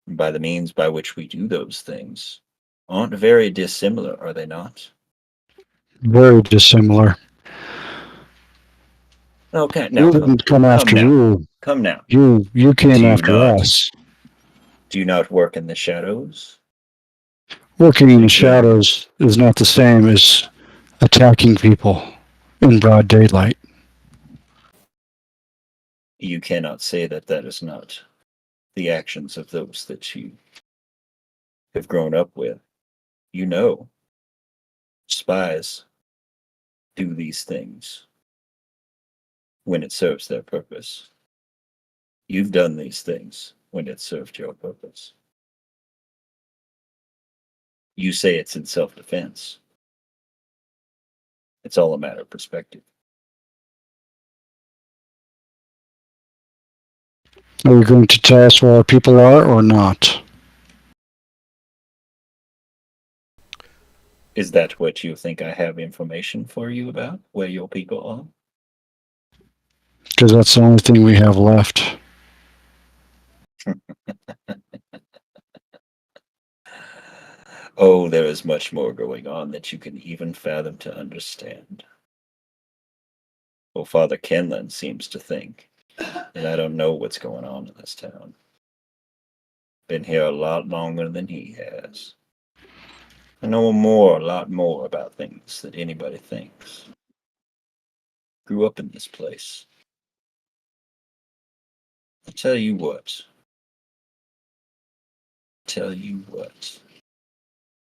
And by the means by which we do those things aren't very dissimilar, are they not? Very dissimilar. Okay, We now didn't come after now. you. Come now. You came Do you after not? us. Do you not work in the shadows? Working in the Did you- shadows is not the same as attacking people in broad daylight. You cannot say that that is not the actions of those that you have grown up with. Spies do these things when it serves their purpose. You've done these things when it served your purpose. You say it's in self-defense. It's all a matter of perspective. Are you going to tell us where our people are or not? Is that what you think I have information for you about? Where your people are? Because that's the only thing we have left. Oh, there is much more going on that you can even fathom to understand. Well, Father Kenlin seems to think that I don't know what's going on in this town. Been here a lot longer than he has. I know a lot more about things than anybody thinks. Grew up in this place. I tell you what.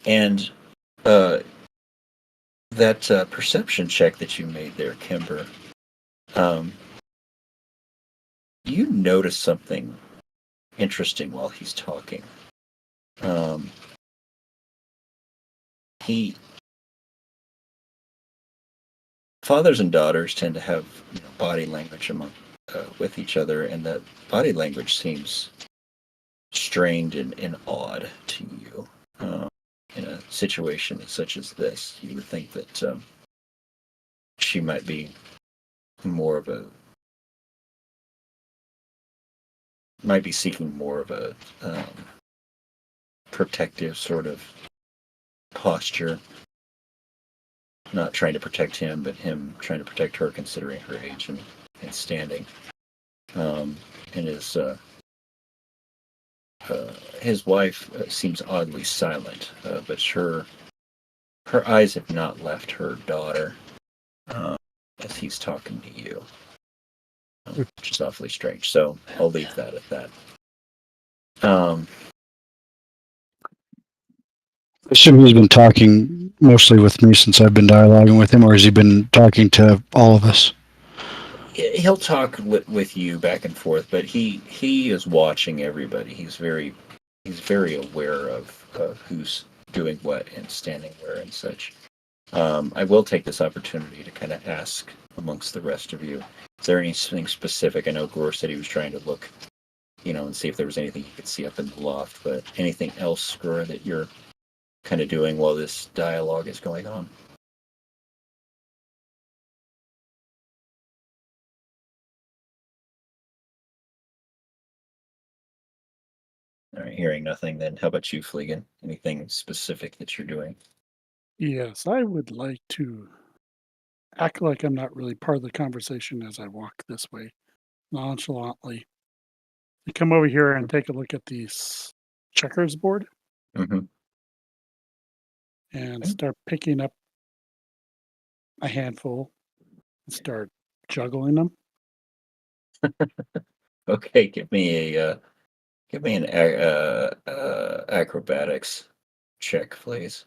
And that perception check that you made there, Kimber, um, you notice something interesting while he's talking. Um, he fathers and daughters tend to have body language among with each other, and that body language seems strained and odd to you. In a situation such as this, you would think that she might be more of a might be seeking more of a protective sort of posture, not trying to protect him, but him trying to protect her, considering her age and standing. And his wife seems oddly silent, but her eyes have not left her daughter as he's talking to you, which is awfully strange. So I'll leave that at that. I assume he's been talking mostly with me since I've been dialoguing with him, or has he been talking to all of us? He'll talk with you back and forth, but he is watching everybody. He's very aware of who's doing what and standing where and such. I will take this opportunity to kind of ask amongst the rest of you, is there anything specific? I know Gore said he was trying to look, and see if there was anything he could see up in the loft, but anything else, Gore, that you're kind of doing while this dialogue is going on? All right, hearing nothing, then how about you, Fleegan? Anything specific that you're doing? Yes, I would like to act like I'm not really part of the conversation as I walk this way, nonchalantly. I come over here and take a look at this checkers board Mm-hmm. and start picking up a handful and start juggling them. Okay, give me an acrobatics check, please.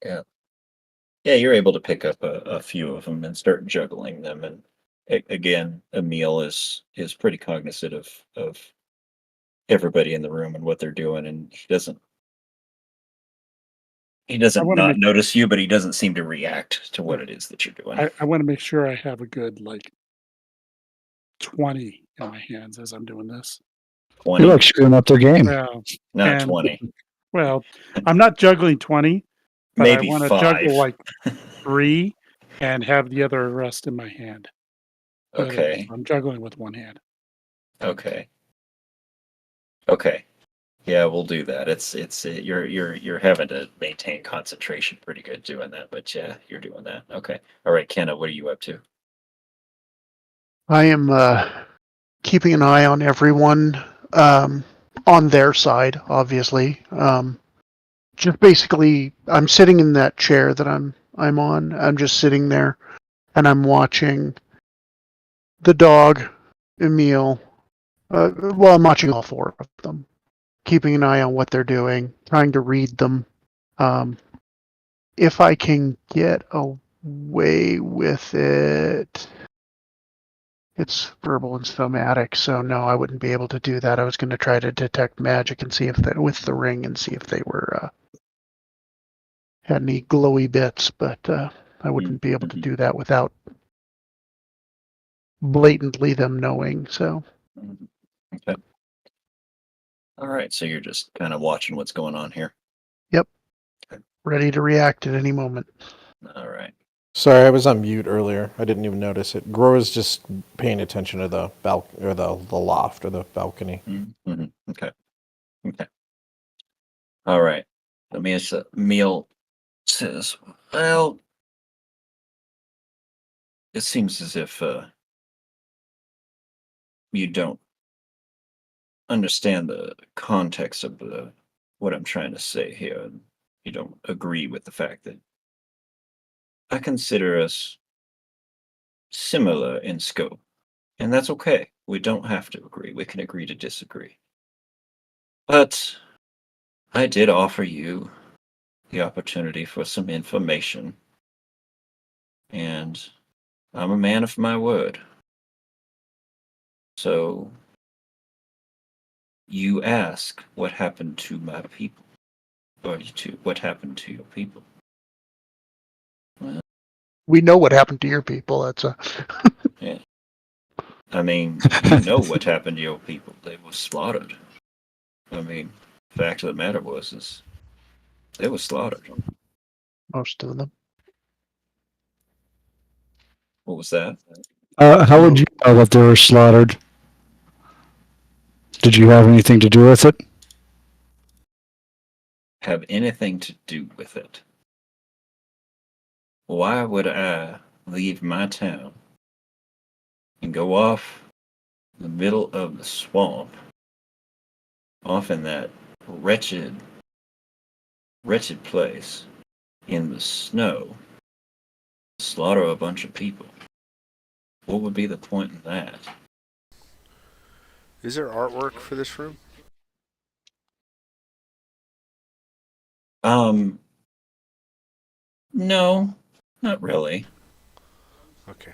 Yeah. Yeah, you're able to pick up a few of them and start juggling them. And again, Emil is pretty cognizant of everybody in the room and what they're doing, and he I doesn't want to not make notice you, but he doesn't seem to react to what it is that you're doing. I want to make sure I have a good 20 in my hands as I'm doing this. You're 20, like screwing up their game. Well, not and 20, well, I'm not juggling 20, but I maybe want to 5. juggle 3 and have the other rest in my hand. Okay, I'm juggling with one hand. okay, okay. Yeah, we'll do that. You're having to maintain concentration pretty good doing that, but yeah, you're doing that. Okay. All right, Kenna, what are you up to? I am keeping an eye on everyone on their side, obviously. Just basically, I'm sitting in that chair that I'm on. I'm just sitting there, and I'm watching the dog, Emil. Well, I'm watching all 4 of them, keeping an eye on what they're doing, trying to read them. If I can get away with it, it's verbal and somatic, so no, I wouldn't be able to do that. I was going to try to detect magic and see if they, with the ring, and see if they were had any glowy bits, but I wouldn't be able to Mhm. do that without blatantly them knowing. So Okay. All right, so you're just kind of watching what's going on here. ready to react at any moment. All right. Sorry, I was on mute earlier. I didn't even notice it. Grora's just paying attention to the or the loft or the balcony. Mm-hmm. Okay. Okay. All right. Meal says, well, it seems as if you don't understand the context of what I'm trying to say here. And you don't agree with the fact that I consider us similar in scope. And that's okay. We don't have to agree. We can agree to disagree. But I did offer you the opportunity for some information. And I'm a man of my word. So you ask what happened to my people, or to what happened to your people. Well, We know what happened to your people. That's a yeah. I mean, you know what happened to your people. They were slaughtered. I mean, fact of the matter is they were slaughtered. most of them. What was that? How would you know that they were slaughtered? Did you have anything to do with it? Have anything to do with it? Why would I leave my town and go off in the middle of the swamp, off in that wretched, wretched place in the snow, slaughter a bunch of people? What would be the point in that? Is there artwork for this room? No, not really. Okay.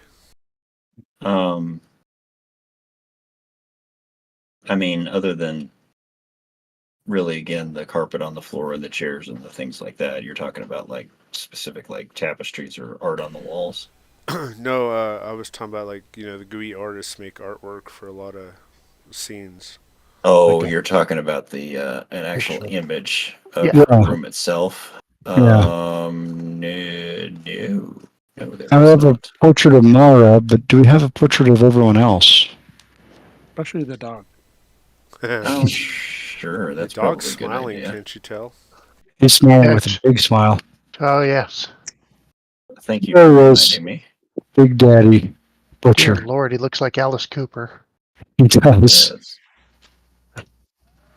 I mean, other than really, again, the carpet on the floor and the chairs and the things like that, you're talking about like specific like tapestries or art on the walls. No, I was talking about like the GUI artists make artwork for a lot of scenes. Oh, Like you're talking about the an actual picture. image of Yeah. the room itself. Yeah. No, there I is have a not. portrait of Mara, but do we have a portrait of everyone else? Especially the dog. Oh, sure, Your that's dog's probably a good smiling, idea. can't you tell? He's smiling with a Yes. big smile. Oh yes. Thank you There for he is, reminding me. Big Daddy Dear Butcher. Lord, he looks like Alice Cooper. He does. Yes.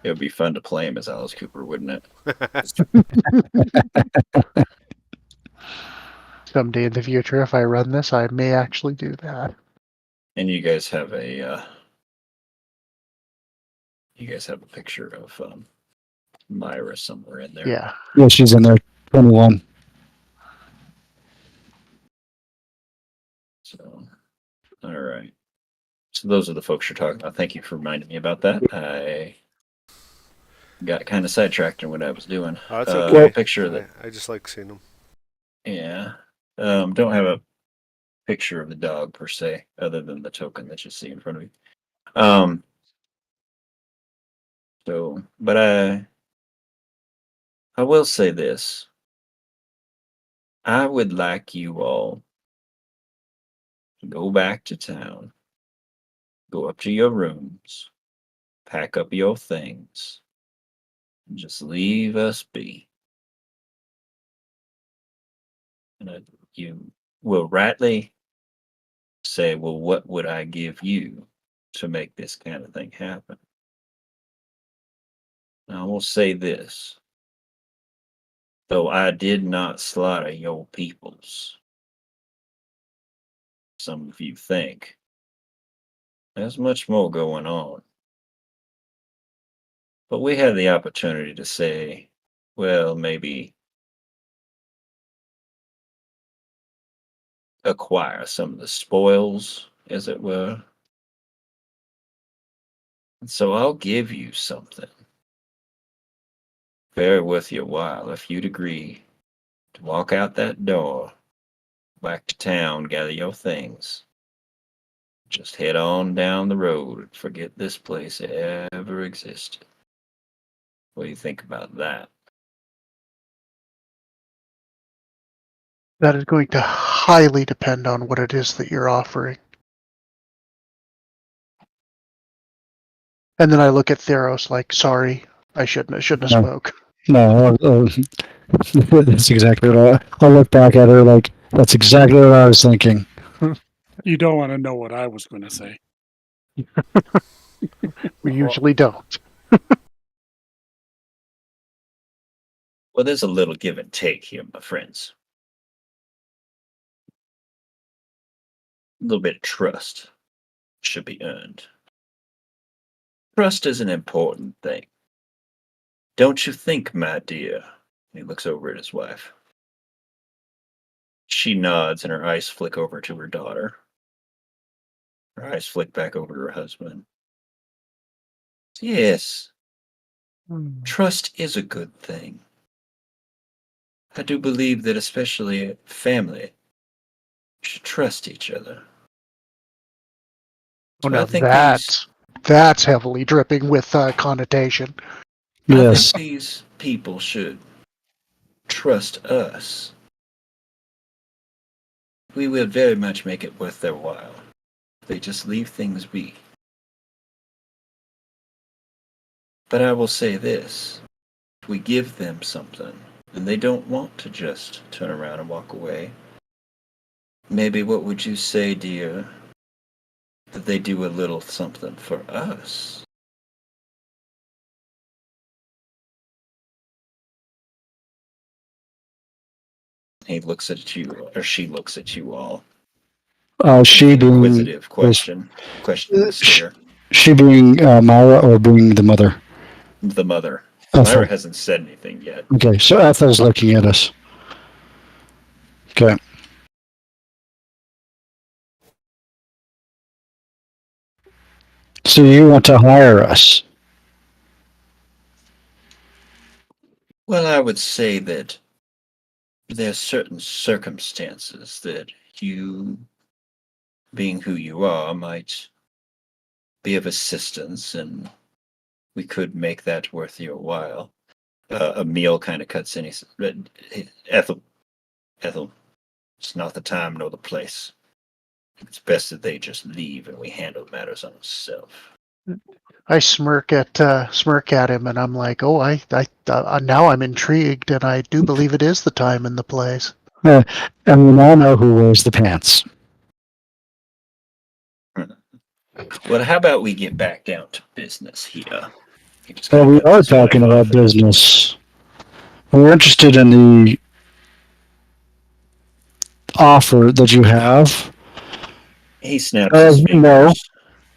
It would be fun to play him as Alice Cooper, wouldn't it? Someday in the future, if I run this, I may actually do that. And you guys have a picture of Myra somewhere in there. Yeah. Yeah, she's in there. 21. So, all right. So those are the folks you're talking about. Thank you for reminding me about that. I got kind of sidetracked in what I was doing. Oh, that's okay. Picture that. I just like seeing them. Yeah. Don't have a picture of the dog per se, other than the token that you see in front of you. But I will say this. I would like you all to go back to town, go up to your rooms, pack up your things, and just leave us be. And you will rightly say, well, what would I give you to make this kind of thing happen? I will say this. Though I did not slaughter your peoples, some of you think, there's much more going on. But we had the opportunity to say, well, maybe acquire some of the spoils, as it were. And so I'll give you something very worth your while if you'd agree to walk out that door, back to town, gather your things, Just head on down the road and forget this place ever existed. What do you think about that? That is going to highly depend on what it is that you're offering. And then I look at Theros like, sorry, I shouldn't have No. spoke. No, that's exactly what I'll look back at her like, that's exactly what I was thinking. You don't want to know what I was going to say. We usually don't. Well, there's a little give and take here, my friends. A little bit of trust should be earned. Trust is an important thing. Don't you think, my dear? He looks over at his wife. She nods and her eyes flick over to her daughter. Her eyes flick back over to her husband. Yes, trust is a good thing. I do believe that especially family should trust each other. Oh, So now I think that's heavily dripping with connotation. I Yes. think these people should trust us. We will very much make it worth their while. They just leave things be. But I will say this. If we give them something, and they don't want to just turn around and walk away, maybe what would you say, dear, that they do a little something for us? He looks at you, or she looks at you all. She being Inquisitive questioning stare. she being Myra or being the mother? The mother. Ethel. Myra hasn't said anything yet. Okay, so Ethel's looking at us. Okay. So you want to hire us? Well, I would say that there are certain circumstances that you, being who you are, might be of assistance, and we could make that worth your while. Emil kind of cuts in. He says, Ethel, it's not the time nor the place. It's best that they just leave and we handle matters on ourselves. I smirk at him, and I'm like, oh, now I'm intrigued, and I do believe it is the time and the place. And we now know who wears the pants. Well, how about we get back down to business here? Well, we are talking about business. We're interested in the offer that you have. He snaps his fingers. No.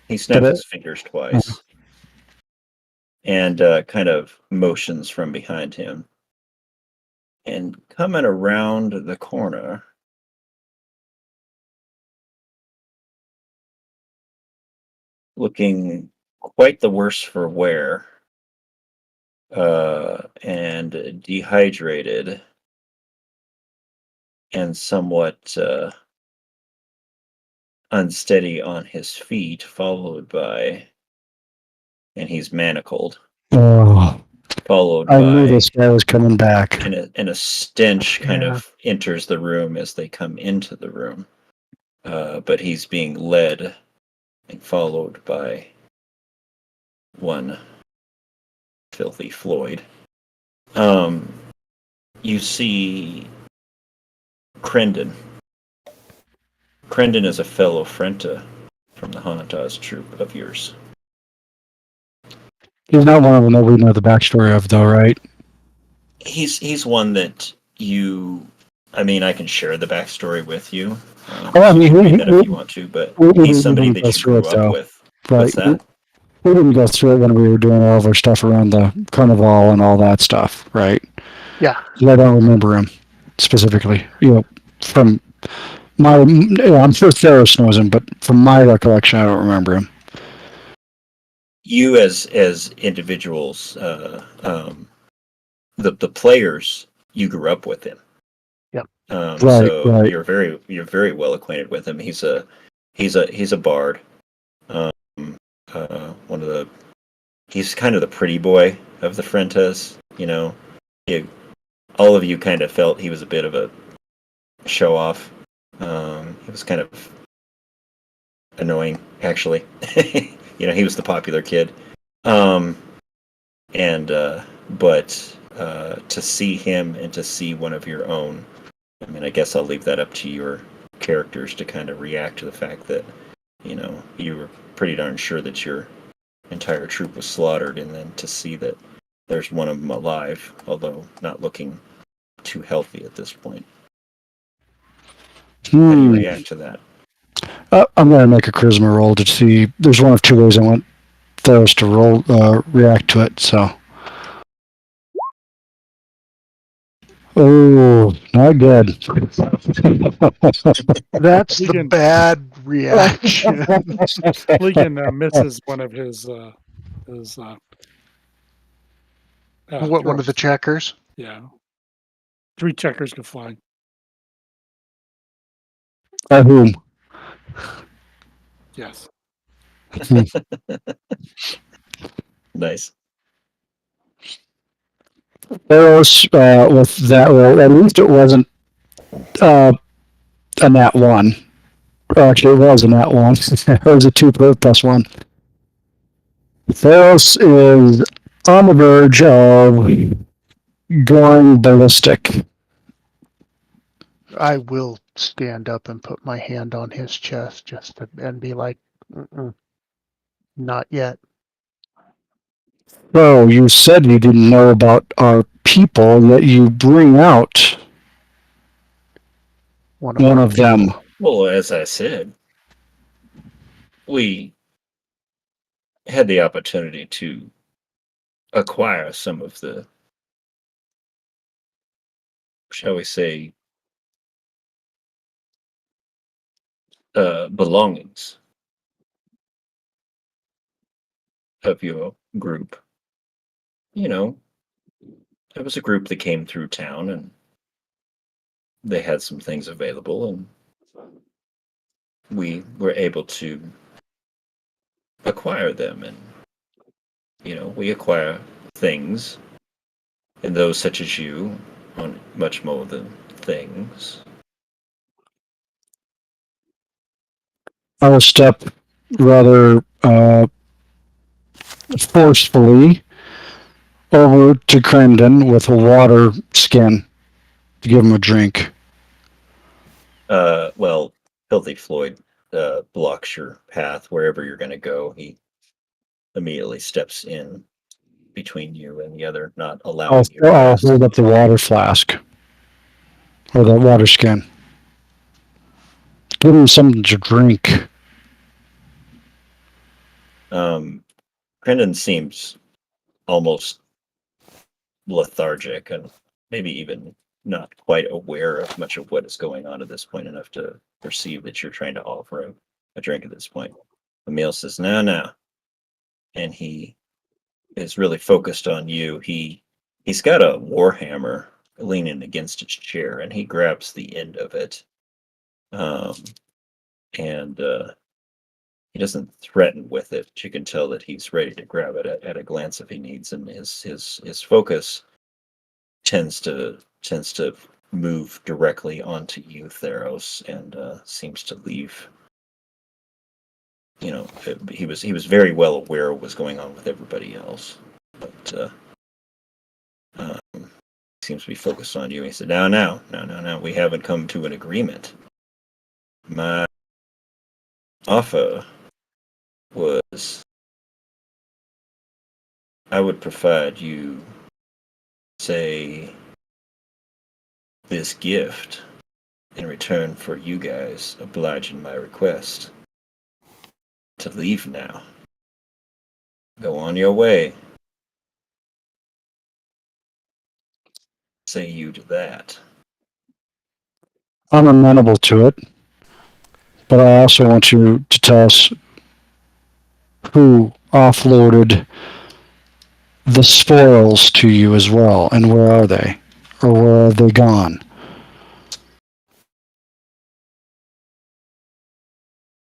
He snaps his fingers twice. And kind of motions from behind him. And coming around the corner, looking quite the worse for wear, and dehydrated, and somewhat unsteady on his feet, followed by, and he's manacled. Oh, followed I by, knew this guy was coming back. And a stench kind Yeah. of enters the room as they come into the room. But he's being led and followed by one filthy Floyd. You see Crendon. Crendon is a fellow Frenta from the Hanataz troop of yours. He's not one of them that we know the backstory of, though, right? He's one that you. I mean, I can share the backstory with you. I mean, if you want to, but he's somebody that you grew up with. Right. What's that? We didn't go through it when we were doing all of our stuff around the carnival and all that stuff, right? Yeah. I don't remember him specifically. From my, I'm sure Theros knows him, but from my recollection, I don't remember him. You as individuals, the players, you grew up with him. Yep. So Right. you're very well acquainted with him. He's He's a bard. One of the he's kind of the pretty boy of the Frentas. All of you kind of felt he was a bit of a show off. He was kind of annoying, actually. He was the popular kid. But to see him and to see one of your own, I mean, I guess I'll leave that up to your characters to kind of react to the fact that, you were pretty darn sure that your entire troop was slaughtered, and then to see that there's one of them alive, although not looking too healthy at this point. How do you react to that? I'm going to make a charisma roll to see. There's one of two ways I want Theros to react to it. So, oh, not good. That's the Legan- bad reaction. Legan misses one of his One of the checkers? yeah. 3 checkers go flying. At whom? Yes. Nice. Theros, with that roll, at least it wasn't a nat 1. Or actually, it was a nat 1. It was a 2 plus 1. Theros is on the verge of going ballistic. I will stand up and put my hand on his chest and be like, not yet. So you said you didn't know about our people, yet you bring out one of them. Well, as I said, we had the opportunity to acquire some of the, shall we say, belongings of your group. It was a group that came through town, and they had some things available, and we were able to acquire them. And we acquire things, and those such as you on much more than things. I will step rather forcefully over to Crendon with a water skin to give him a drink. Well, Filthy Floyd blocks your path wherever you're going to go. He immediately steps in between you and the other, not allowing you to I'll pass. hold up the water flask or the water skin. Give him something to drink. Crendon seems almost lethargic and maybe even not quite aware of much of what is going on at this point, enough to perceive that you're trying to offer him a drink at this point. Emil says, no. And he is really focused on you. He's got a warhammer leaning against his chair, and he grabs the end of it. He doesn't threaten with it, but you can tell that he's ready to grab it at a glance if he needs, and his focus tends to move directly onto you, Theros, and seems to leave. He was very well aware of what was going on with everybody else, but seems to be focused on you. And he said, "No, we haven't come to an agreement. My offer was I would provide you, say, this gift in return for you guys obliging my request to leave now. Go on your way. Say you to that." I'm amenable to it, but I also want you to tell us who offloaded the spoils to you as well, and where are they? Or where are they gone?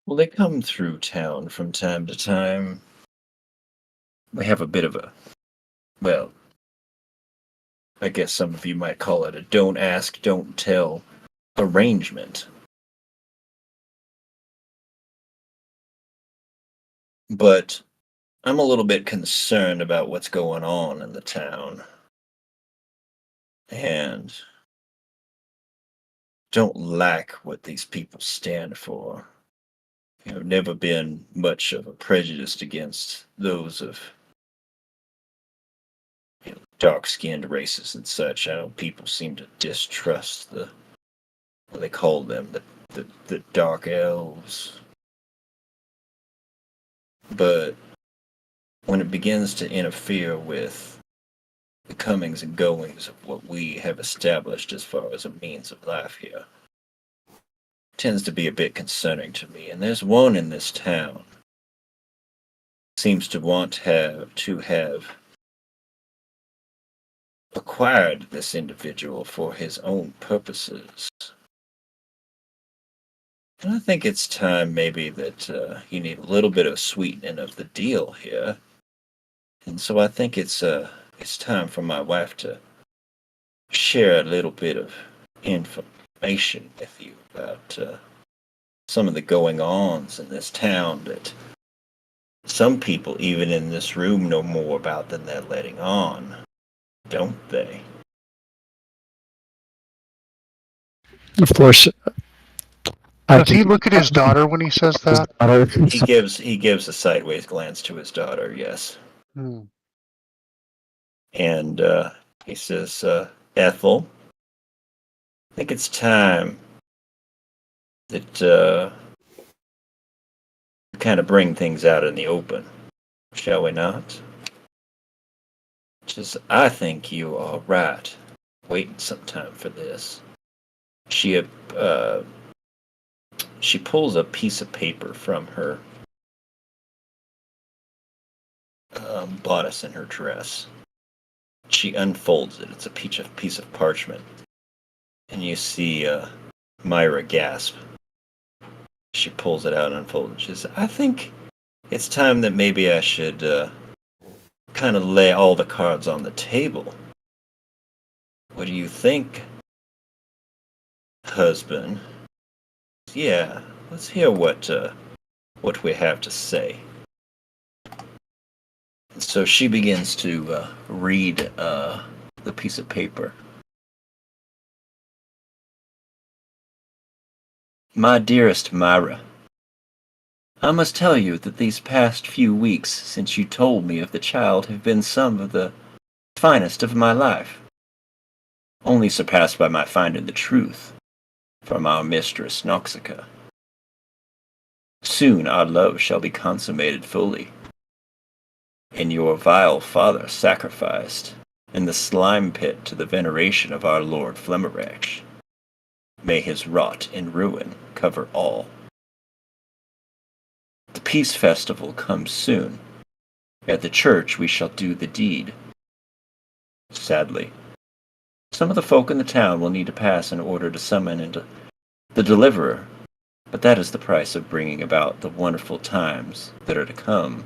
Well, they come through town from time to time. We have a bit of a, well, I guess some of you might call it a don't ask, don't tell arrangement. But I'm a little bit concerned about what's going on in the town. And don't like what these people stand for. I've never been much of a prejudice against those of dark-skinned races and such. I know people seem to distrust what they call them, the dark elves. But when it begins to interfere with the comings and goings of what we have established as far as a means of life here, tends to be a bit concerning to me. And there's one in this town seems to want to have acquired this individual for his own purposes. And I think it's time maybe that you need a little bit of sweetening of the deal here. And so I think it's time for my wife to share a little bit of information with you about some of the going-ons in this town that some people, even in this room, know more about than they're letting on, don't they? Of course, I Does he look at his daughter when he says that? He gives a sideways glance to his daughter, yes. Hmm. And he says, Ethel, I think it's time that we kind of bring things out in the open, shall we not? Just, I think you are right. Waiting some time for this. She pulls a piece of paper from her bodice in her dress. She unfolds it. It's a piece of parchment. And you see Myra gasp. She pulls it out and unfolds it. She says, I think it's time that maybe I should kind of lay all the cards on the table. What do you think, husband? Yeah, let's hear what we have to say. So she begins to read the piece of paper. My dearest Myra, I must tell you that these past few weeks since you told me of the child have been some of the finest of my life, only surpassed by my finding the truth from our mistress Noxica. Soon our love shall be consummated fully, and your vile father sacrificed in the slime pit to the veneration of our Lord Flemmerach. May his rot and ruin cover all. The peace festival comes soon. At the church we shall do the deed. Sadly, some of the folk in the town will need to pass in order to summon into the deliverer, but that is the price of bringing about the wonderful times that are to come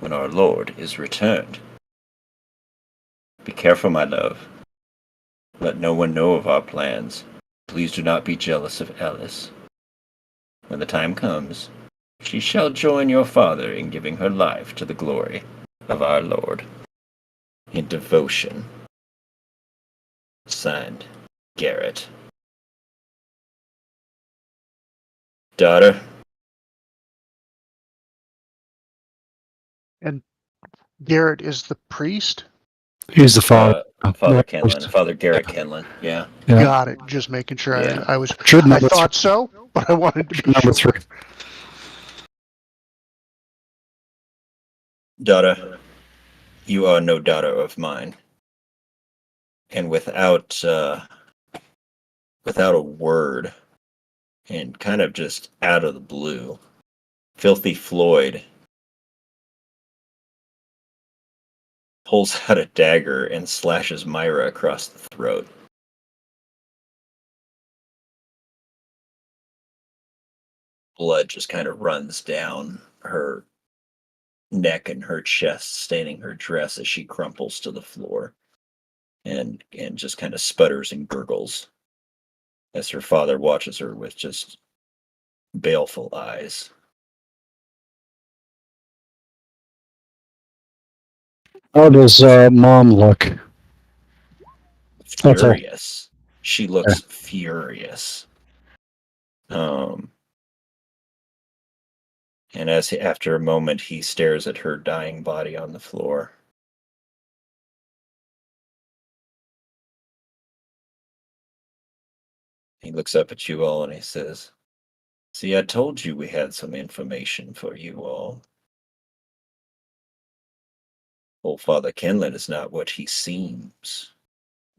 when our Lord is returned. Be careful, my love. Let no one know of our plans. Please do not be jealous of Alice. When the time comes, she shall join your father in giving her life to the glory of our Lord. In devotion. Signed, Garrett. Daughter. And Garrett is the priest? He's the father. Father Kenlin. Father Garrett Kenlin. Yeah. Yeah. Got it. Just making sure. Yeah. I Number thought so, but I wanted to be Number sure. 3. Daughter, you are no daughter of mine. And without a word, and kind of just out of the blue, Filthy Floyd pulls out a dagger and slashes Myra across the throat. blood just kind of runs down her neck and her chest, staining her dress as she crumples to the floor and just kind of sputters and gurgles as her father watches her with just baleful eyes. How does mom look? Okay. Furious. She looks furious. And after a moment, he stares at her dying body on the floor. He looks up at you all and he says, "See, I told you we had some information for you all. Old Father Kenlin is not what he seems.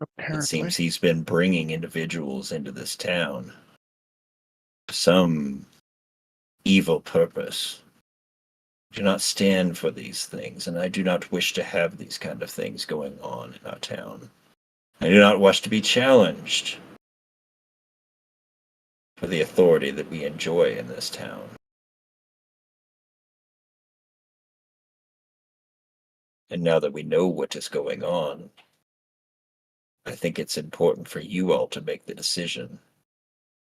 It Apparently. seems he's been bringing individuals into this town for some evil purpose. I do not stand for these things, and I do not wish to have these kind of things going on in our town. I do not wish to be challenged for the authority that we enjoy in this town. And now that we know what is going on, I think it's important for you all to make the decision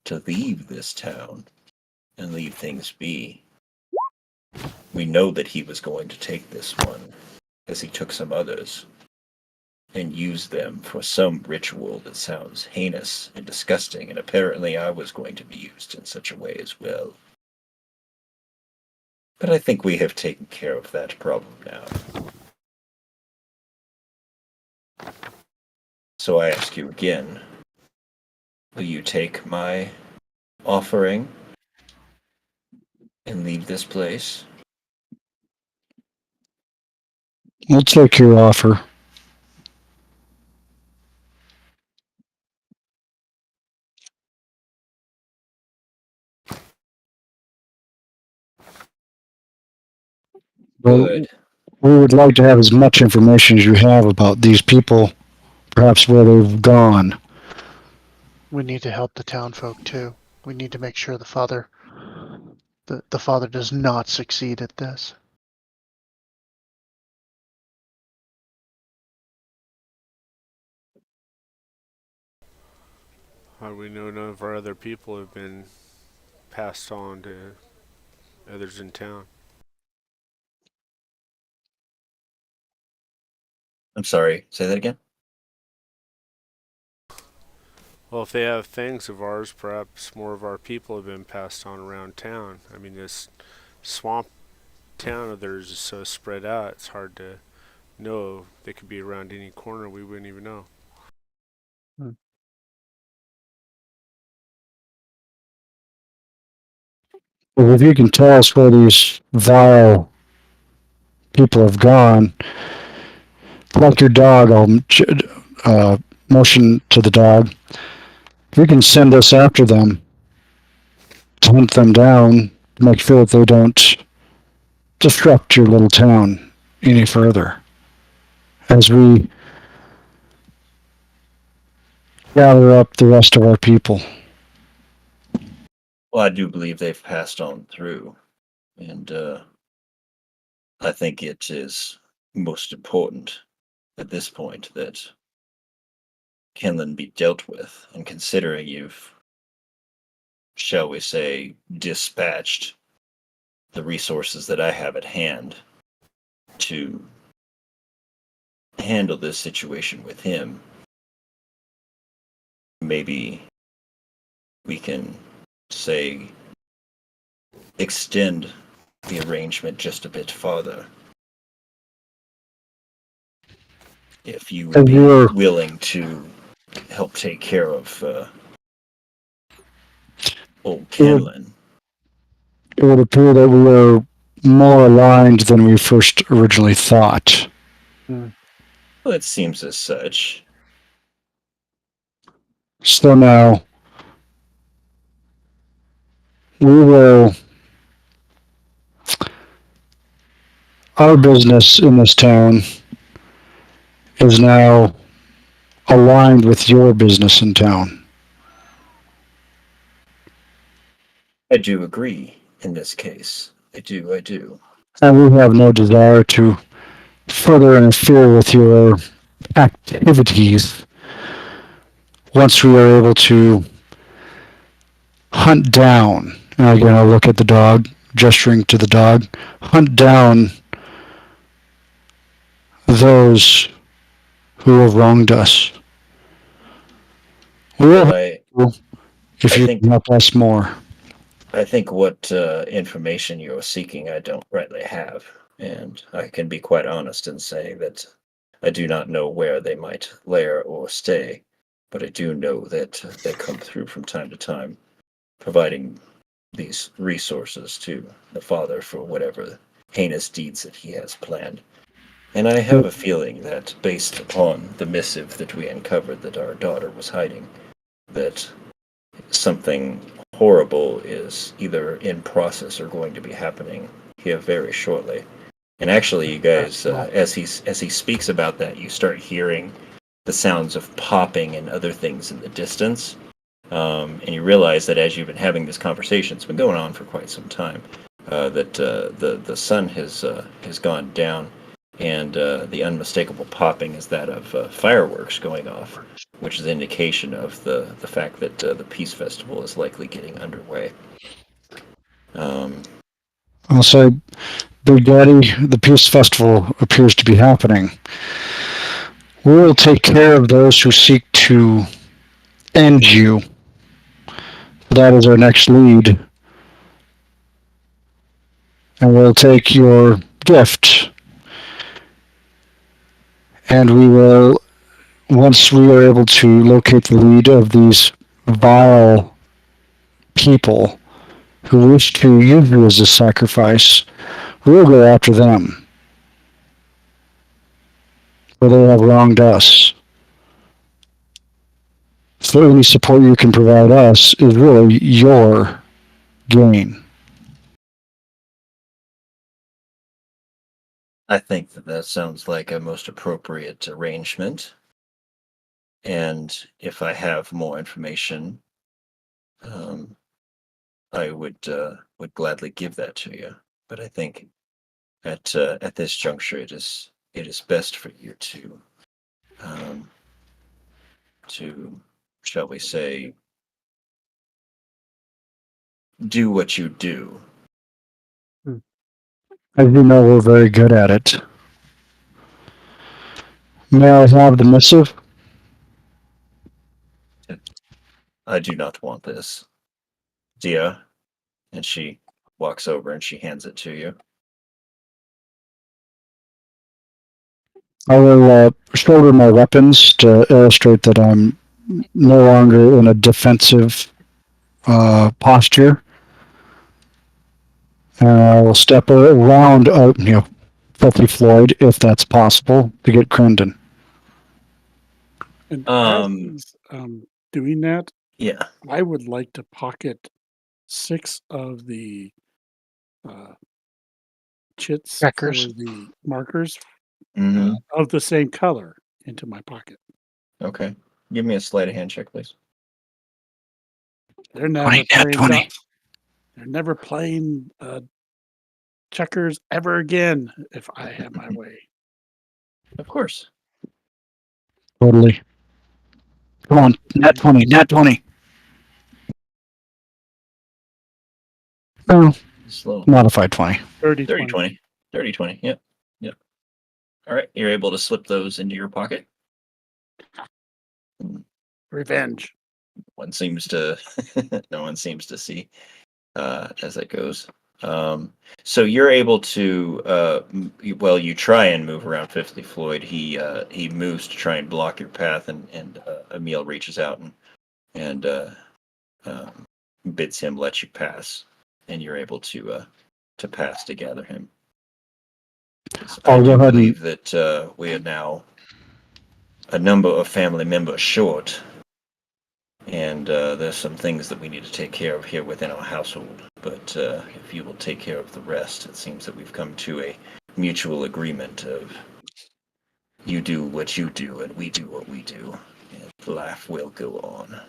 to leave this town and leave things be. We know that he was going to take this one, as he took some others, and use them for some ritual that sounds heinous and disgusting, and apparently I was going to be used in such a way as well. But I think we have taken care of that problem now. So I ask you again, will you take my offering and leave this place?" We'll take your offer. Good. We would like to have as much information as you have about these people, perhaps where they've gone. We need to help the town folk too. We need to make sure the father does not succeed at this. How do we know none of our other people have been passed on to others in town? I'm sorry, say that again? Well, if they have things of ours, perhaps more of our people have been passed on around town. I mean, this swamp town of theirs is so spread out, it's hard to know. They could be around any corner, we wouldn't even know. Well, if you can tell us where these vile people have gone, like your dog, I'll motion to the dog. If you can send us after them, to hunt them down, make sure that they don't disrupt your little town any further. As we gather up the rest of our people. Well, I do believe they've passed on through, and I think it is most important at this point that Kenlin be dealt with, and considering you've, shall we say, dispatched the resources that I have at hand to handle this situation with him, maybe we can, say, extend the arrangement just a bit farther. If you would be willing to help take care of old Kenlin. It would appear that we are more aligned than we first originally thought. Well, it seems as such. So now, we will. Our business in this town is now aligned with your business in town. I do agree in this case. I do. And we have no desire to further interfere with your activities once we are able to hunt down, and again I'll look at the dog, gesturing to the dog, hunt down those who have wronged us. We will Well, help you if I you think can help us more. I think what information you're seeking I don't rightly have, and I can be quite honest in saying that I do not know where they might lair or stay, but I do know that they come through from time to time, providing these resources to the father for whatever heinous deeds that he has planned. And I have a feeling that, based upon the missive that we uncovered that our daughter was hiding, that something horrible is either in process or going to be happening here very shortly. And actually, you guys, as he speaks about that, you start hearing the sounds of popping and other things in the distance, and you realize that as you've been having this conversation, it's been going on for quite some time. That the sun has gone down, and the unmistakable popping is that of fireworks going off, which is an indication of the fact that the Peace Festival is likely getting underway. I'll say, Big Daddy, the Peace Festival appears to be happening. We will take care of those who seek to end you. That is our next lead. And we'll take your gift. And we will, once we are able to locate the lead of these vile people who wish to use you as a sacrifice, we'll go after them. For they have wronged us. So any support you can provide us is really your gain. I think that sounds like a most appropriate arrangement. And if I have more information, I would gladly give that to you. But I think at this juncture, it is best for you to shall we say do what you do. As you know, we're very good at it. May I have the missive? I do not want this, dear. And she walks over and she hands it to you. I will shoulder my weapons to illustrate that I'm no longer in a defensive posture. And I will step around, Filthy Floyd, if that's possible, to get Crendon. And as he's doing that, Yeah. I would like to pocket 6 of the chits Checkers. for the markers Mm-hmm. of the same color into my pocket. Okay. Give me a sleight of hand check, please. They're never 20, playing. 20. They're never playing checkers ever again if I have my way. Of course. Totally. Come on, nat 20, nat 20. No, Slow. modified 20. 30, 30 20. 20. 30 20. Yep. Yep. All right. You're able to slip those into your pocket. Revenge. One seems to, no one seems to see as it goes. So you're able to, you try and move around Fifthly Floyd. He moves to try and block your path, and Emil reaches out and bids him let you pass, and you're able to pass to gather him. I I'll go do ahead believe that we are now a number of family members short, and there's some things that we need to take care of here within our household. But if you will take care of the rest, it seems that we've come to a mutual agreement of you do what you do and we do what we do, and life will go on.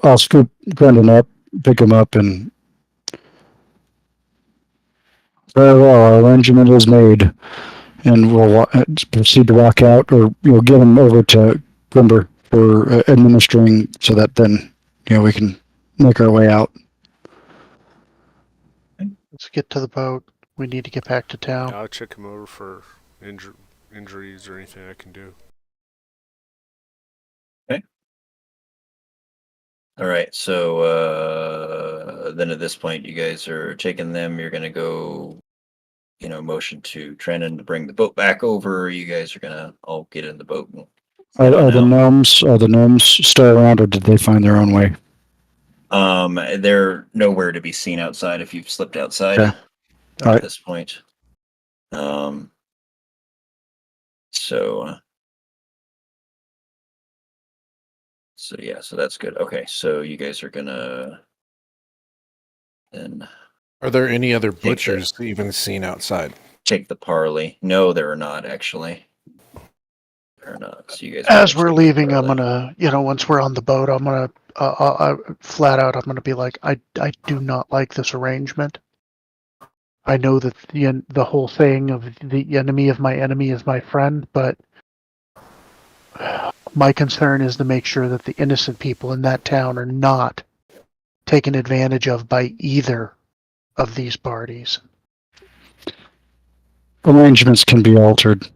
I'll scoop Brendan up pick him up and very well. Our arrangement is made, and we'll proceed to walk out, or you'll get him over to Grimber for administering, so that then we can make our way out. Let's get to the boat. We need to get back to town. I'll check him over for injuries or anything I can do. All right, so then at this point, you guys are taking them. You're gonna go, motion to Trenton to bring the boat back over. You guys are gonna all get in the boat. And Are the gnomes still around, or did they find their own way? They're nowhere to be seen outside. If you've slipped outside Okay. All at right. this point, so yeah, so that's good. Okay, so you guys are gonna then Are there any other butchers even seen outside? take the parley. No, there are not actually. There are not. So you guys. As we're leaving, I'm gonna, once we're on the boat, I'm gonna, flat out, I'm gonna be like, I do not like this arrangement. I know that the whole saying of the enemy of my enemy is my friend, but my concern is to make sure that the innocent people in that town are not taken advantage of by either of these parties. Arrangements can be altered.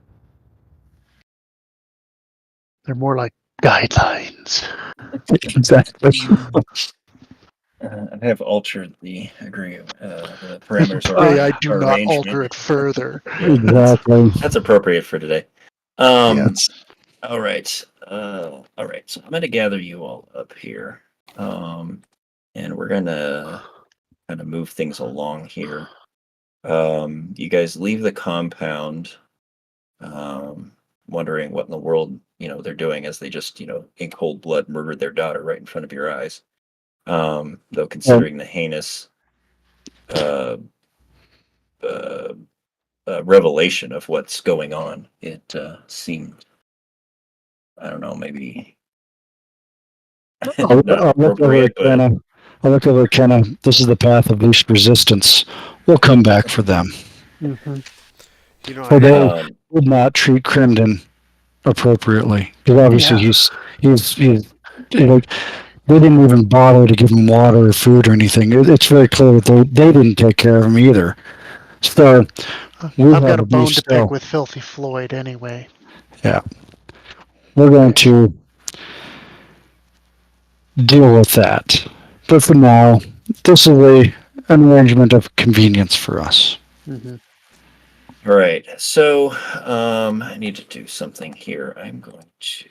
They're more like guidelines. Exactly. I have altered the the parameters of Pray I do not arrangement. alter it further. Yeah, Exactly. that's appropriate for today. Yes. All right. All right. So I'm going to gather you all up here, and we're going to kind of move things along here. You guys leave the compound, wondering what in the world they're doing, as they just in cold blood murdered their daughter right in front of your eyes. Though considering the heinous revelation of what's going on, it seemed, I don't know, maybe I'll not look over appropriate, at but Kenna. I'll look over at Kenna. This is the path of least resistance. We'll come back for them. Mm-hmm. For they um, would not treat Crimden appropriately, because obviously he's they didn't even bother to give him water or food or anything. It's very clear that they didn't take care of him either. So I've got a bone to pick with Filthy Floyd anyway. Yeah, we're going to deal with that. But for now, this is an arrangement of convenience for us. Mm-hmm. all right. So I need to do something here. I'm going to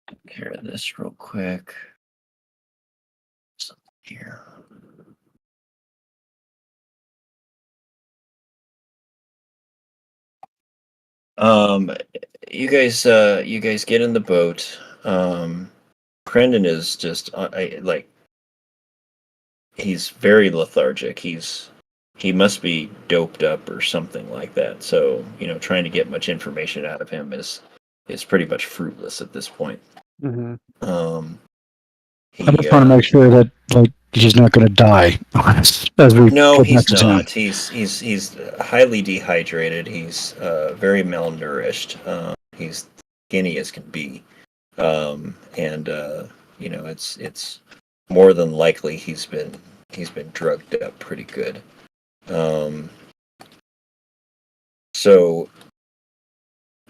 take care of this real quick. Something here. You guys get in the boat. Crendon is just he's very lethargic. He must be doped up or something like that. So trying to get much information out of him is pretty much fruitless at this point. Mm-hmm. I just want to make sure that he's not going to die. No, he's not. He's highly dehydrated. He's very malnourished. He's skinny as can be, and it's more than likely he's been drugged up pretty good. So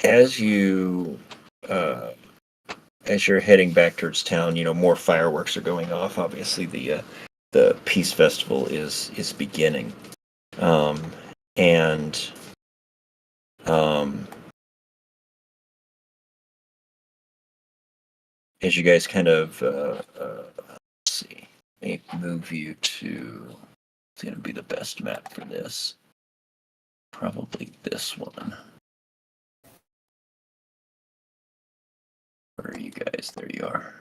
as you're heading back towards town, more fireworks are going off. Obviously, the Peace Festival is beginning, and as you guys kind of let's see, let me move you to. It's going to be the best map for this. Probably this one. Where are you guys? There you are.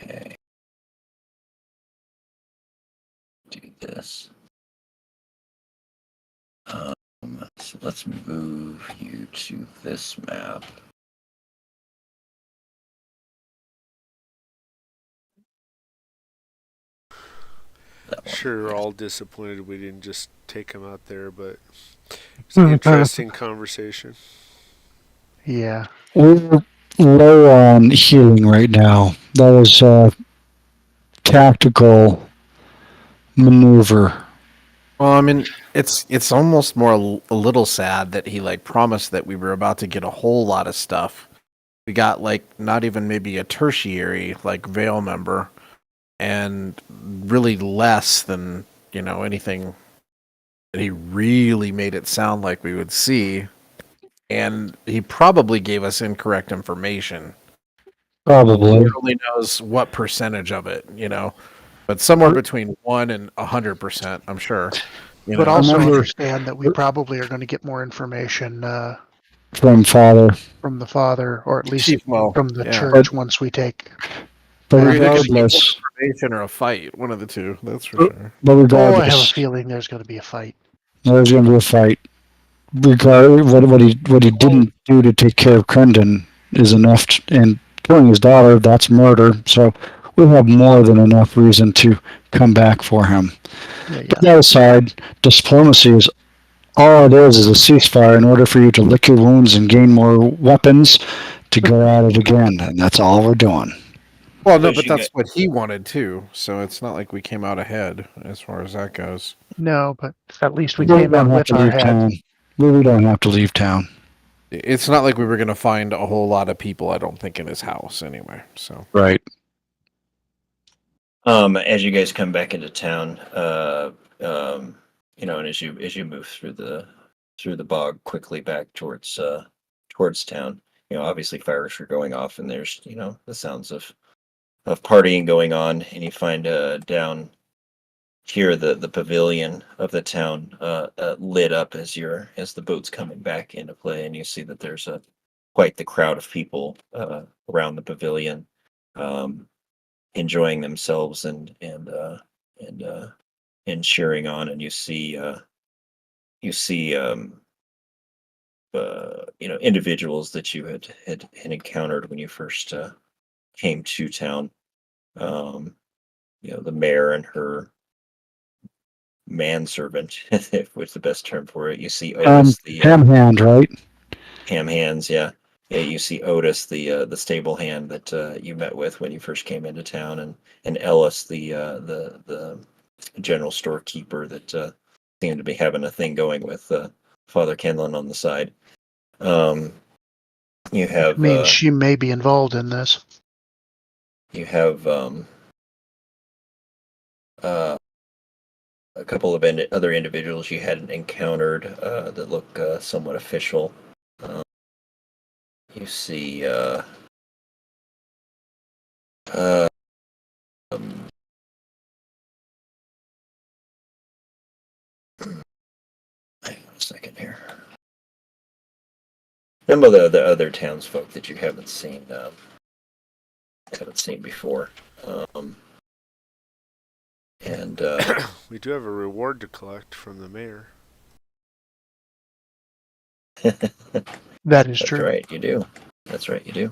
Okay. Do this. So let's move you to this map. that one. Sure, we're all disappointed we didn't just take him out there, but it's an interesting conversation. Yeah. We're low on healing right now. That was a tactical maneuver. Well, I mean, it's almost more a little sad that he like promised that we were about to get a whole lot of stuff. We got like not even maybe a tertiary like Veil member, and really less than anything that he really made it sound like we would see. And he probably gave us incorrect information. Probably. Lord only knows what percentage of it, but somewhere between 1 and 100%, I'm sure. But also Remember- understand that we probably are going to get more information From father. from the father, or at least Chief Mo, from the yeah. church once we take. But We're either gonna get more regardless, information or a fight, one of the two. That's for sure. but Oh, I have a regardless, feeling there's going to be a fight. there's going to be a fight. What he didn't do to take care of Crendon is enough, and killing his daughter, that's murder. So we have more than enough reason to come back for him. Yeah, But that aside, diplomacy is all it is a ceasefire in order for you to lick your wounds and gain more weapons to go at it again, and that's all we're doing. Well, no, Those but you that's get- what he wanted too. So it's not like we came out ahead as far as that goes. No, but at least we We came out don't have with to our leave head. town. We don't have to leave town. It's not like we were going to find a whole lot of people, I don't think, in his house anyway. So Right. As you guys come back into town, and as you move through the bog quickly back towards town, obviously fires are going off, and there's the sounds of partying going on, and you find down here the pavilion of the town lit up as the boat's coming back into play, and you see that there's quite the crowd of people around the pavilion, enjoying themselves and cheering on, and you see individuals that you had encountered when you first came to town. The mayor and her manservant, if was the best term for it. You see Otis, the Ham hand, right? ham hands, yeah. Yeah, you see Otis, the stable hand that you met with when you first came into town, and Ellis, the general storekeeper that seemed to be having a thing going with Father Kenlon on the side. You have I mean, she may be involved in this. you have a couple of other individuals you hadn't encountered that look somewhat official. You see hang on a second here. Some of the other townsfolk that you haven't seen before. And We do have a reward to collect from the mayor. That is That's true. right, you do. That's right, you do.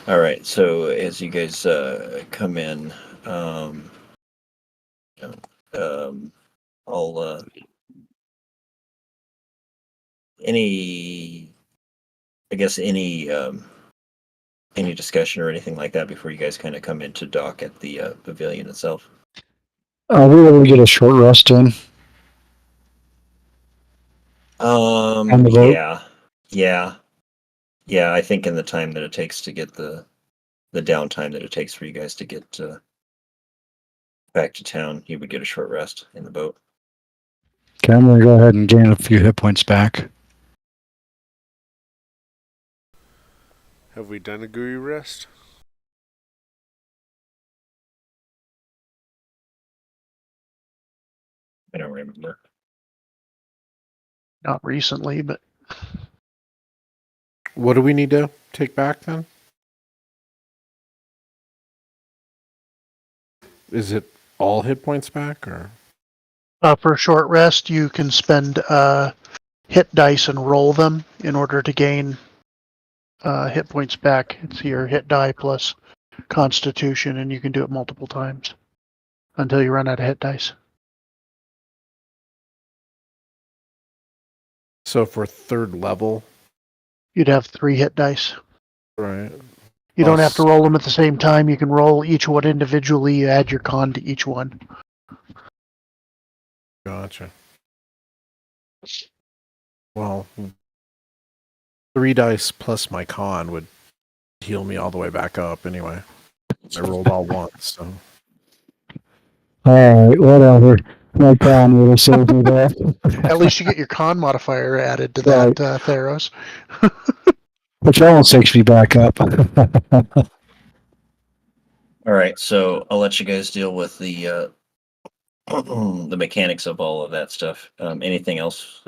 All right, so as you guys come in, I'll any discussion or anything like that before you guys kind of come into dock at the pavilion itself. Are we able to get a short rest in? On the boat? Yeah. I think in the time that it takes to get the downtime that it takes for you guys to get back to town, you would get a short rest in the boat. Okay, I'm going to go ahead and gain a few hit points back. Have we done a GUI rest? I don't remember. Not recently, but what do we need to take back then? Is it all hit points back or? for a short rest, you can spend hit dice and roll them in order to gain hit points back. It's your hit die plus Constitution, and you can do it multiple times until you run out of hit dice. So for third level, You'd have 3 hit dice. right? You don't have to Plus- roll them at the same time. You can roll each one individually. You add your con to each one. Gotcha. Well, 3 dice plus my con would heal me all the way back up anyway. I rolled all once, so. All right, whatever. My con would have saved me there. At least you get your con modifier added to Right. that, Theros. Which almost takes me back up. All right, so I'll let you guys deal with the the mechanics of all of that stuff. Anything else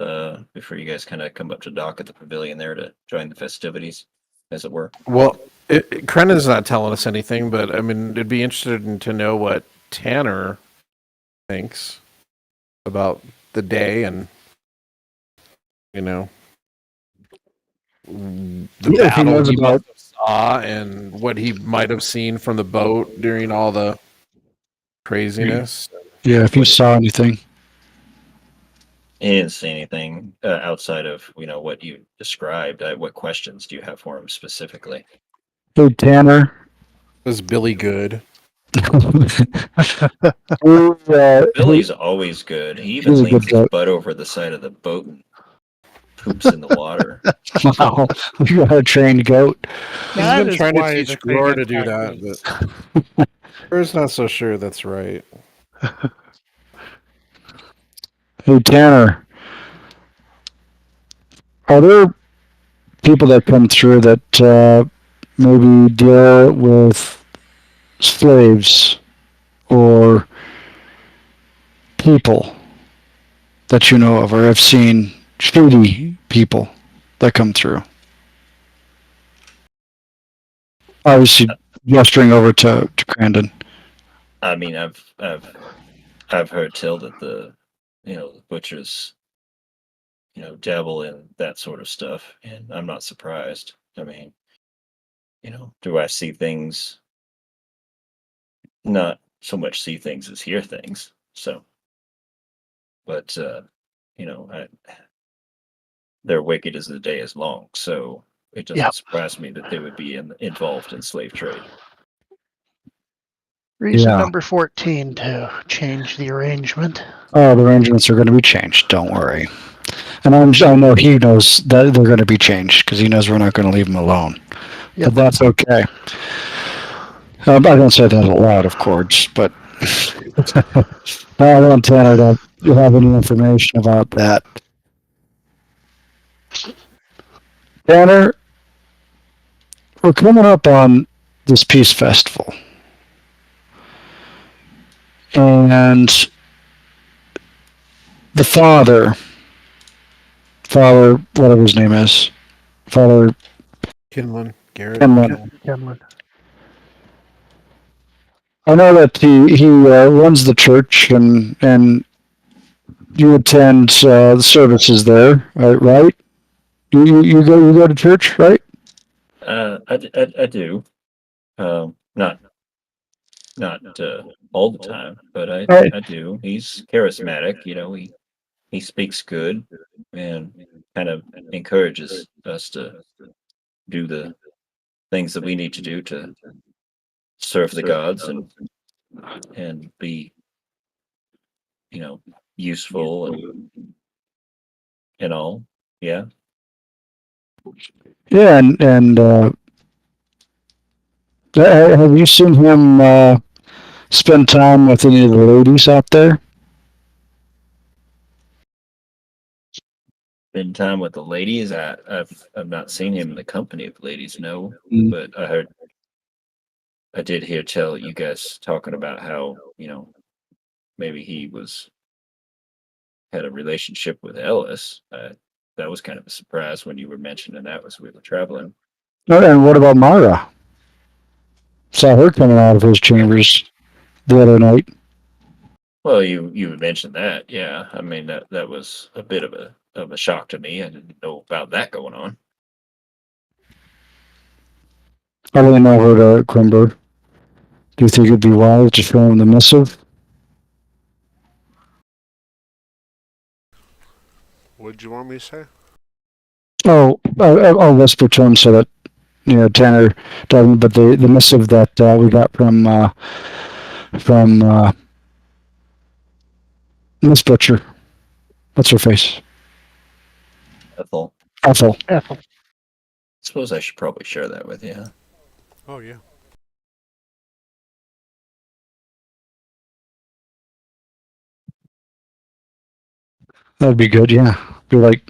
before you guys kind of come up to dock at the pavilion there to join the festivities, as it were? Well, Krenna's not telling us anything, but I mean, it'd be interesting to know what Tanner thinks about the day and, you know, the Yeah, if he battle knows he about- must have saw and what he might have seen from the boat during all the craziness. Yeah, if you saw anything. He didn't see anything outside of what you described. What questions do you have for him specifically? Hey, Tanner. Was Billy good? Billy's always good. He even He's a leans good his goat. butt over the side of the boat and poops in the water. Wow, we got a trained goat. He's That been is trying to why teach the thing Glor to do attacked that, us. but Glor's not so sure that's right. Hey, Tanner. Are there people that come through that maybe deal with slaves or people that you know of or have seen shady people that come through? Obviously, gesturing over to Crandon. I mean, I've heard tell that the butchers dabble in that sort of stuff, and I'm not surprised. I mean, do I see things? Not so much see things as hear things. So, but they're wicked as the day is long. So it doesn't Yep. surprise me that they would be involved in slave trade. Reason Yeah. number 14 to change the arrangement. Oh, the arrangements are going to be changed. Don't worry. And I know he knows that they're going to be changed because he knows we're not going to leave him alone. Yep. But that's okay. I don't say that out loud, of course, but I want Tanner to have any information about that. Tanner, we're coming up on this Peace Festival. And the father, whatever his name is, Father Kinlan, Garrett. Kinlan. Kenlin. I know that he runs the church and you attend the services there, right? You go to church, right? I do. Not all the time, but Right. I do. He's charismatic. He speaks good and kind of encourages us to do the things that we need to do to serve the gods and be useful and all. Yeah. Yeah, and have you seen him spend time with any of the ladies out there? Spend time with the ladies. I've not seen him in the company of ladies, no. Mm. But I did hear tell you guys talking about how maybe he had a relationship with Ellis. That was kind of a surprise when you were mentioning that as we were traveling. And what about Mara? Saw her coming out of his chambers the other night. Well, you mentioned that, yeah. I mean that was a bit of a shock to me. I didn't know about that going on. I really know her to Quimber. Do you think it'd be wise to show him the missive? What'd you want me to say? I'll whisper to him so that Tanner doesn't. But the missive that we got from Miss Butcher, what's her face? Ethel. Ethel. Ethel. Suppose I should probably share that with you. Huh? Oh yeah. That'd be good. Yeah. Be like,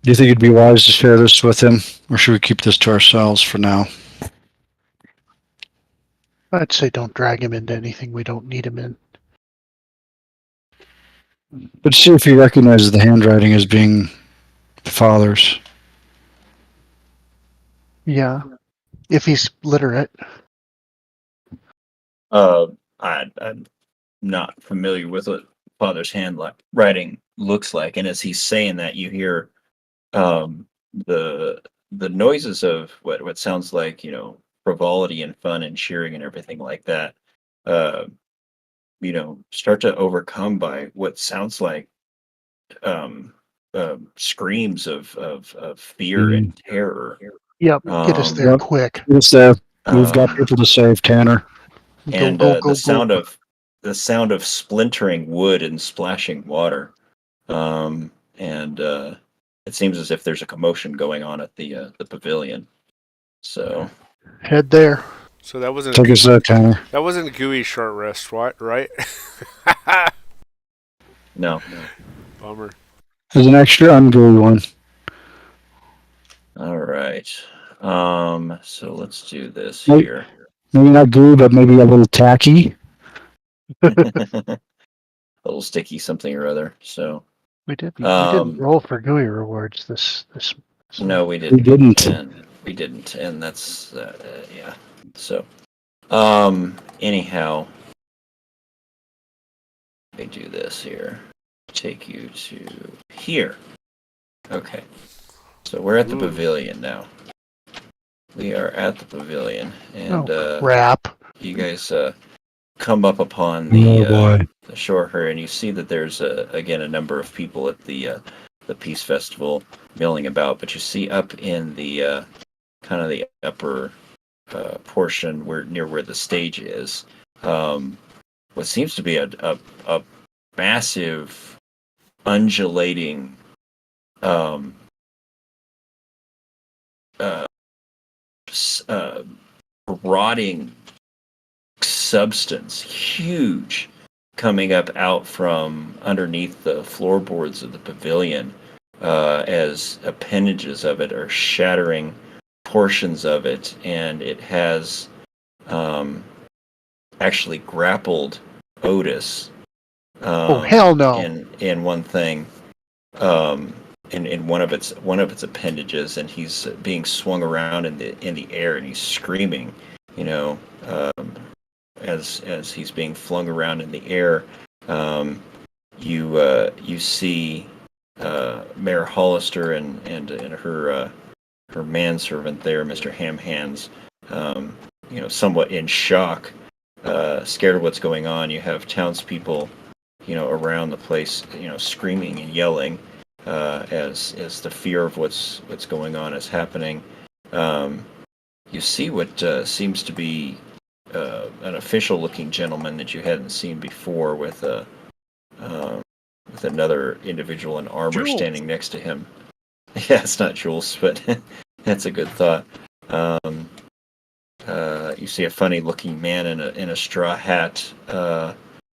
do you think it'd be wise to share this with him, or should we keep this to ourselves for now? I'd say don't drag him into anything we don't need him in. But see if he recognizes the handwriting as being the father's. Yeah. If he's literate. I'm not familiar with what father's handwriting looks like, and as he's saying that, you hear the noises of what sounds like frivolity and fun and cheering and everything like that. Start to overcome by what sounds like screams of fear and terror. Yep. Get us there Yep. quick. We've got people to save, Tanner. And Go, the sound of splintering wood and splashing water, and it seems as if there's a commotion going on at the pavilion. So Head there. So that wasn't Take us there, Tanner. that wasn't Gooey short rest, what? Right? no. Bummer. There's an extra ungooey one. All right. So let's do this Wait. here. Maybe not gooey, but maybe a little tacky. A little sticky something or other. So We didn't roll for GUI rewards this no, we didn't. We didn't. And we didn't, and that's yeah. So anyhow, let me do this here. Take you to here. Okay. So we're at the pavilion now. We are at the pavilion, and crap. you guys come up upon boy. the shore here, and you see that there's again a number of people at the Peace Festival milling about. But you see up in the kind of the upper portion near where the stage is, what seems to be a massive undulating rotting substance, huge, coming up out from underneath the floorboards of the pavilion, as appendages of it are shattering portions of it, and it has actually grappled Otis. Oh hell no! In one thing, in one of its appendages, and he's being swung around in the air, and he's screaming, as he's being flung around in the air. You see Mayor Hollister and her manservant there, Mr. Ham Hands, somewhat in shock, scared of what's going on. You have townspeople, around the place, screaming and yelling, as the fear of what's going on is happening. You see what seems to be an official-looking gentleman that you hadn't seen before, with another individual in armor Jules. standing next to him. Yeah, it's not Jules, but that's a good thought. You see a funny-looking man in a straw hat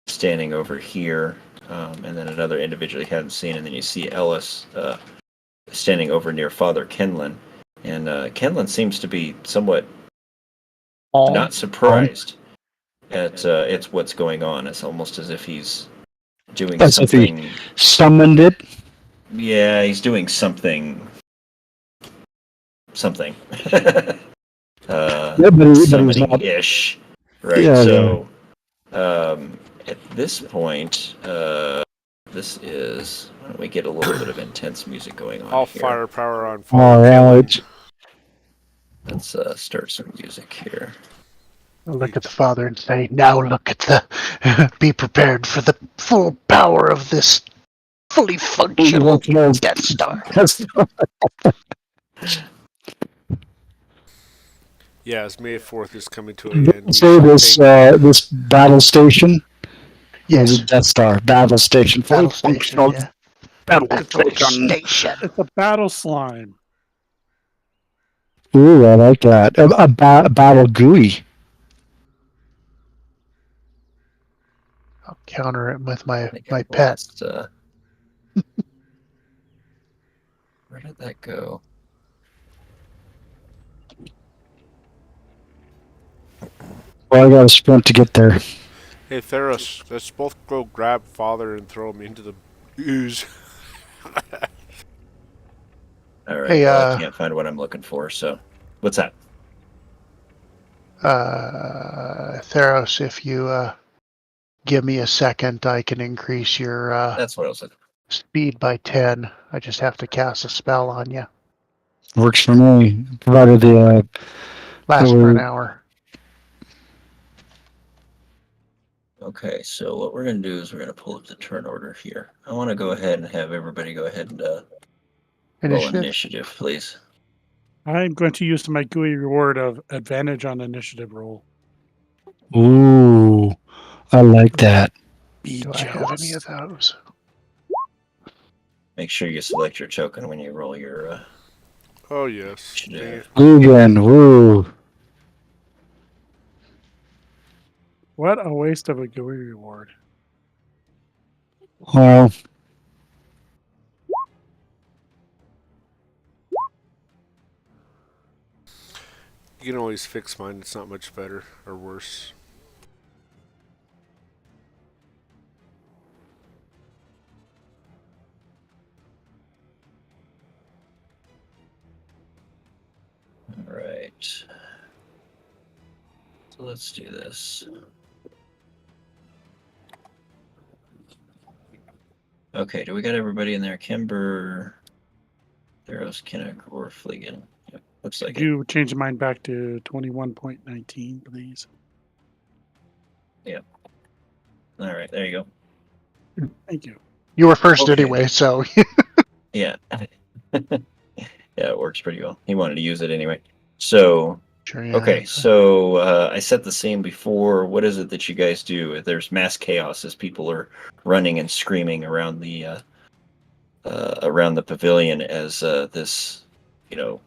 standing over here, and then another individual you hadn't seen, and then you see Ellis standing over near Father Kenlin, and Kenlin seems to be somewhat not surprised at what's going on. It's almost as if he's doing something. If he summoned it. Yeah, he's doing something. Yeah, but he's not. Summoning-ish. Right, Yeah, so at this point, this is... Why don't we get a little bit of intense music going on All here? firepower on Oh, fire. yeah, Let's start some music here. I'll look at the father and say, "Now look at the. Be prepared for the full power of this fully functional Death Star." Yeah, as May 4th is coming to an end, we So should this take. this battle station, or Yes. the Death Star battle station, fully Battle station, functional yeah. battle Battle station. station. It's a battle slime. Ooh, I like that. A battle GUI. I'll counter it with I my think I pet. lost, where did that go? Well, I got to sprint to get there. Hey, Theros, let's both go grab Father and throw him into the ooze. All right. Hey, Well, I can't find what I'm looking for. So, what's that? Theros, if you give me a second, I can increase your That's what I was looking speed by 10. I just have to cast a spell on you. Works for me. Provided the Lasts for an hour. for. Okay. So what we're gonna do is we're gonna pull up the turn order here. I want to go ahead and have everybody go ahead and roll Initiative? initiative, please. I'm going to use my GUI reward of advantage on initiative roll. ooh, I like that. Be Do I have any of those? Make sure you select your token when you roll your Oh, yes. initiative. Lugan, woo. What a waste of a GUI reward. Well, You can always fix mine. It's not much better or worse. All right. So let's do this. Okay, do we got everybody in there? Kimber, Theros, Kinnock, or Fleegan? Yep, looks like Could you change mine back to 21.19, please? it. All right, there you go. Thank you. You were first Okay. anyway, so Yeah. Yeah, it works pretty well. He wanted to use it anyway. So, sure. Yeah. okay, so I set the scene before. What is it that you guys do? There's mass chaos as people are running and screaming around the pavilion as this, you know,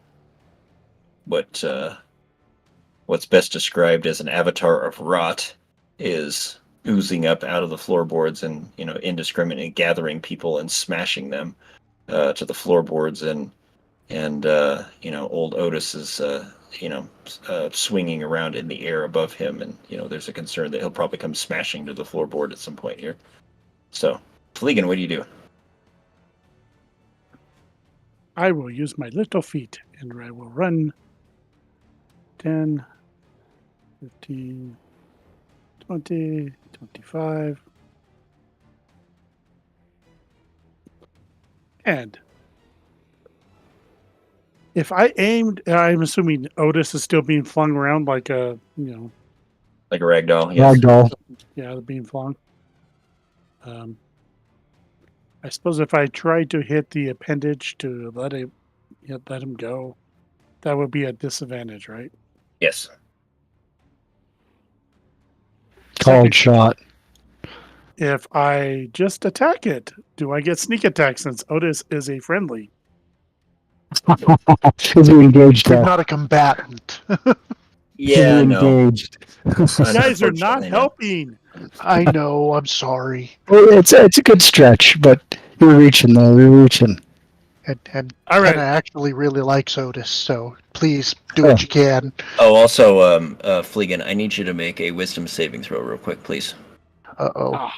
what's best described as an avatar of rot is oozing up out of the floorboards and indiscriminately gathering people and smashing them to the floorboards and old Otis is swinging around in the air above him, and there's a concern that he'll probably come smashing to the floorboard at some point here. So, Fleegan, what do you do? I will use my little feet and I will run 10, 15, 20, 25. And if I aimed, I'm assuming Otis is still being flung around like a, Like a ragdoll? Yes. Ragdoll. yeah, being flung. I suppose if I tried to hit the appendage to let him go, that would be a disadvantage, right? Yes. Called shot. If I just attack it, do I get sneak attack since Otis is a friendly? Is he engaged You're though? not a combatant. Yeah. Is he No. engaged? You guys are not Unfortunately, no. helping. I know. I'm sorry. Well, it's a good stretch, but you're reaching though. You're reaching. And All right. Kenna actually really likes Otis, so please do what you can. Oh, also, Fleegan, I need you to make a wisdom saving throw real quick, please. Uh-oh.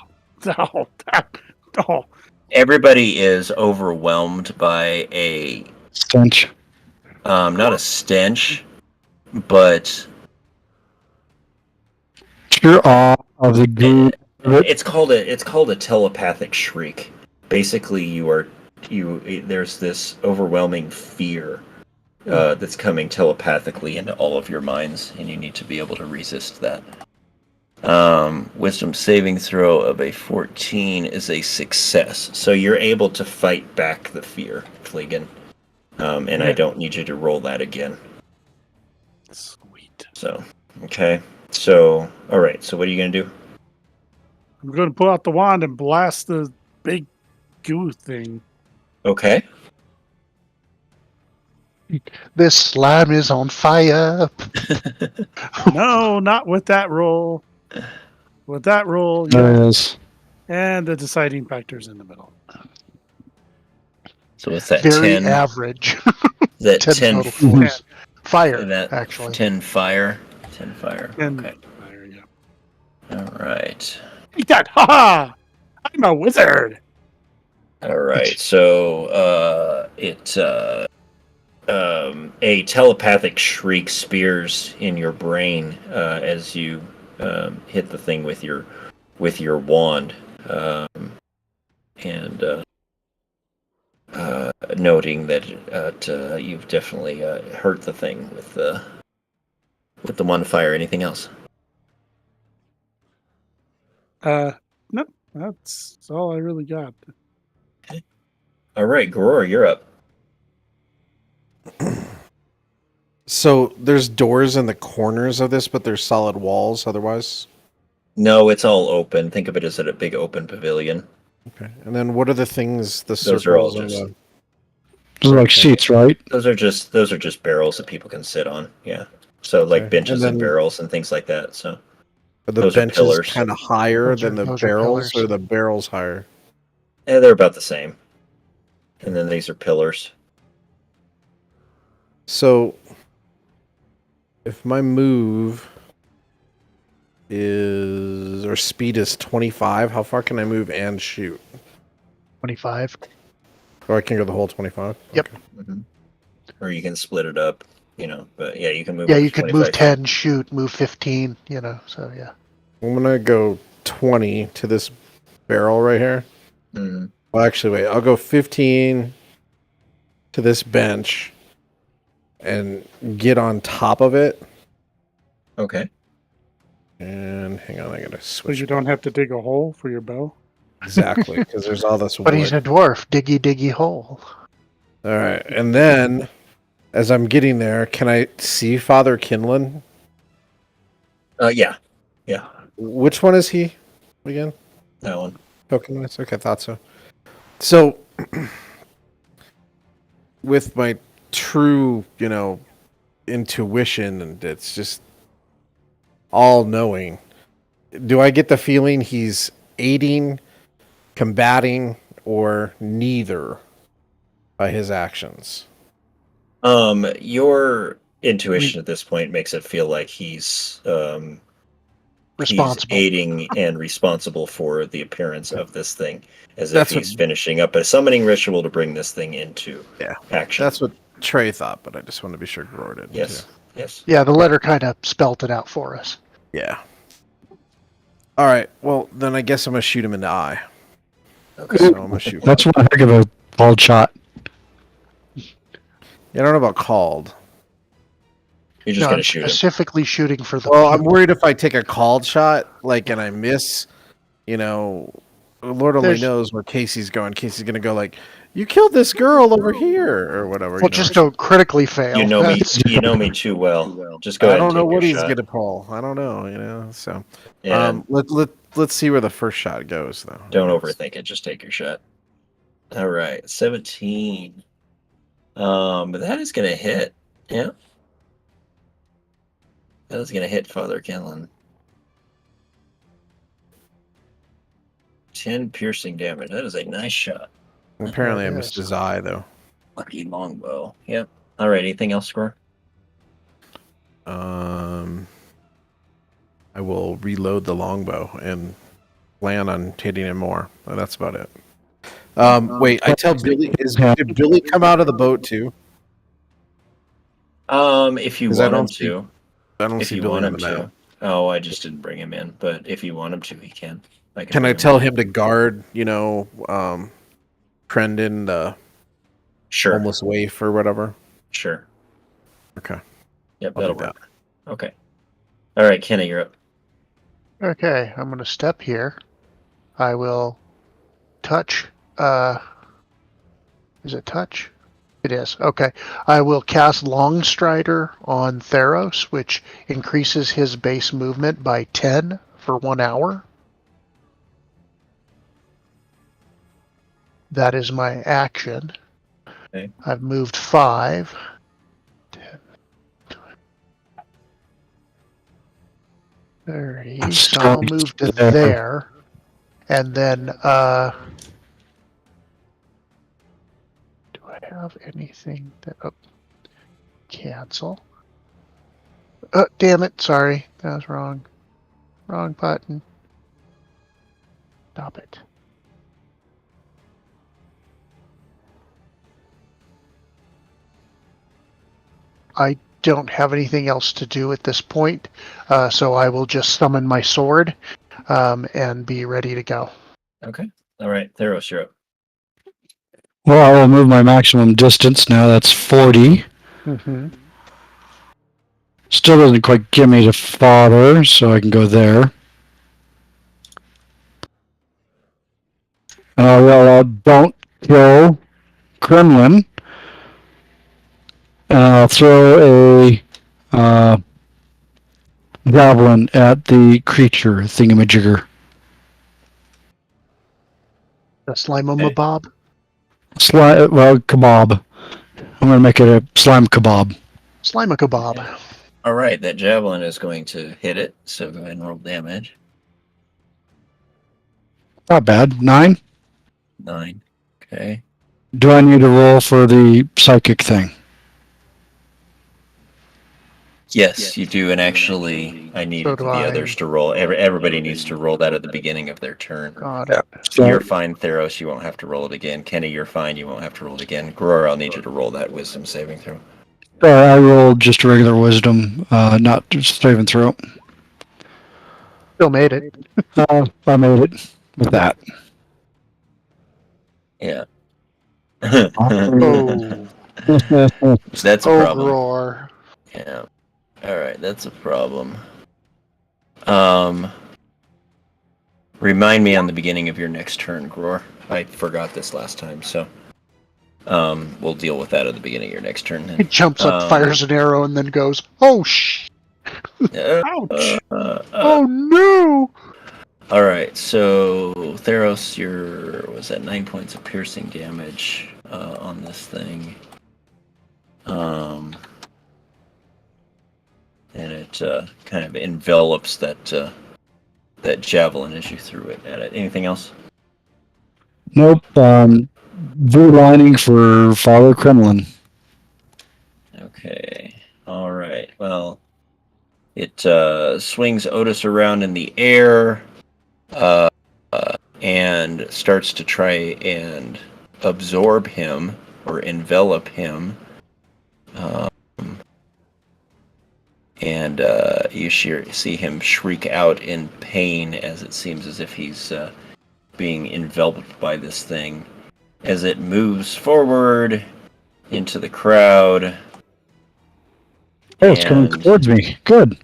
Oh, Everybody is overwhelmed by a Stench. not a stench, but You're awe of the group. it's called a telepathic shriek. Basically, there's this overwhelming fear that's coming telepathically into all of your minds, and you need to be able to resist that. Wisdom saving throw of a 14 is a success, so you're able to fight back the fear, Fleegan. And I don't need you to roll that again. Sweet. So, okay. So, all right. So, what are you going to do? I'm going to pull out the wand and blast the big goo thing. Okay. This slime is on fire. No, not with that roll. With that roll, There yeah. it is. And the deciding factor's in the middle. So, what's that? Very 10? average. Is that 10 10 total force. Fire, that actually. 10 fire? 10 fire. Okay. Fire, yeah. All right. Take that! Ha ha! I'm a wizard! All right. So, a telepathic shriek spears in your brain as you hit the thing with your wand, and noting that you've definitely hurt the thing with the one fire. Anything else? No, that's all I really got. All right, Gror, you're up. So there's doors in the corners of this, but there's solid walls otherwise. No, it's all open. Think of it as a big open pavilion. Okay. And then what are the things? The Those are all circles and just- the Those are like seats, right? Those are just barrels that people can sit on. Yeah. So like Okay. benches and And then- barrels and things like that. So are the Those are benches pillars. kind of higher than the those are barrels, pillars. or the barrels higher? they're about the same. And then these are pillars. So if my move is or speed is 25, how far can I move and shoot? 25. Or I can go the whole 25? Yep. Okay. Mm-hmm. Or you can split it up, but yeah, you can move. Yeah, up you to could 25 move 10, shoot, move 15, so yeah. I'm going to go 20 to this barrel right here. Mhm. Well, actually, wait. I'll go 15 to this bench and get on top of it. Okay. And hang on, I got to So switch. you don't have to dig a hole for your bow? Exactly, because there's all this wood. But he's a dwarf. Diggy, diggy hole. All right, and then as I'm getting there, can I see Father Kinlan? Yeah. Which one is he again? That one. Tokenized? Okay, I thought so. So, with my true, intuition, and it's just all knowing, do I get the feeling he's aiding, combating, or neither by his actions? Your intuition at this point makes it feel like he's Responsible. He's aiding and responsible for the appearance of this thing, as That's if he's what- finishing up a summoning ritual to bring this thing into Yeah, action. that's what Trey thought, but I just wanted to be sure Gror did. Yes. too. Yes. Yeah, the letter kind of spelt it out for us. Yeah. All right. Well, then I guess I'm gonna shoot him in the eye. Okay. So I'm gonna shoot. That's one heck of a bald shot. Yeah, I don't know about called. You're just No, gonna I'm shoot him. specifically shooting for the Well, I'm pupil. worried if I take a called shot, and I miss, Lord only There's- knows where Casey's going. Casey's gonna go like, "You killed this girl over here," or whatever. Well, just don't critically fail. You know me. That's- You know me too well. Just go I ahead don't and know take what your he's shot. gonna pull. I don't know. So, And let's see where the first shot goes, though. don't overthink it. Just take your shot. All right, 17. But that is gonna hit. Yeah. That is gonna hit Father Kenlin. 10 piercing damage. That is a nice shot. Apparently, I Yes. missed his eye though. Lucky longbow. Yep. All right. Anything else, Score? I will reload the longbow and plan on hitting him more. But that's about it. Wait, I tell Billy. Did Billy come out of the boat too? If you 'Cause I want him don't see- to. I don't If see you Billy want on him the map. to. Oh, I just didn't bring him in. But if you want him to, he can. Can I bring tell in. him to guard? Trendon, the Sure. homeless waif or whatever. Sure. Okay. Yep, I'll that'll do work. Okay. All right, Kenny, you're up. Okay, I'm going to step here. I will touch. Is it touch? It is. Okay. I will cast Longstrider on Theros, which increases his base movement by 10 for 1 hour. That is my action. Okay. I've moved 5. 10, 30. So I'll move to there. And then, do I have anything that, cancel? Damn it. Sorry. That was wrong. Wrong button. Stop it. I don't have anything else to do at this point, so I will just summon my sword and be ready to go. Okay. All right, Theros, you're up. Well, I will move my maximum distance now. That's 40. Mm-hmm. Still doesn't quite get me to father, so I can go there. And I'll yell out, "Don't kill Kremlin." And I'll throw a javelin at the creature thingamajigger. The Slime-o-mabob? Well, kebab. I'm going to make it a slime kebab. Slime-a-kebab. All right, that javelin is going to hit it, so go ahead and roll damage. Not bad. 9. 9. Okay. Do I need to roll for the psychic thing? Yes, you do, and actually, I needed do the I. others to roll. Everybody needs to roll that at the beginning of their turn. Got it. So, You're fine, Theros. You won't have to roll it again. Kenny, you're fine. You won't have to roll it again. Gror, I'll need you to roll that wisdom saving throw. I rolled just a regular wisdom, not just saving throw. Still made it. I made it with that. Yeah. Oh. That's a problem. Roar. Yeah. All right, that's a problem. Remind me on the beginning of your next turn, Gror. I forgot this last time, so we'll deal with that at the beginning of your next turn. Then. He jumps up, fires an arrow, and then goes, "Oh sh! Ouch! Oh no!" All right, so Theros, was at 9 points of piercing damage on this thing. And it kind of envelops that javelin as you threw it at it. Anything else? Nope. V-lining for Father Kremlin. Okay. All right. Well, it swings Otis around in the air and starts to try and absorb him or envelop him. And you see him shriek out in pain as it seems as if he's being enveloped by this thing. As it moves forward into the crowd. Oh, it's coming towards me. Good.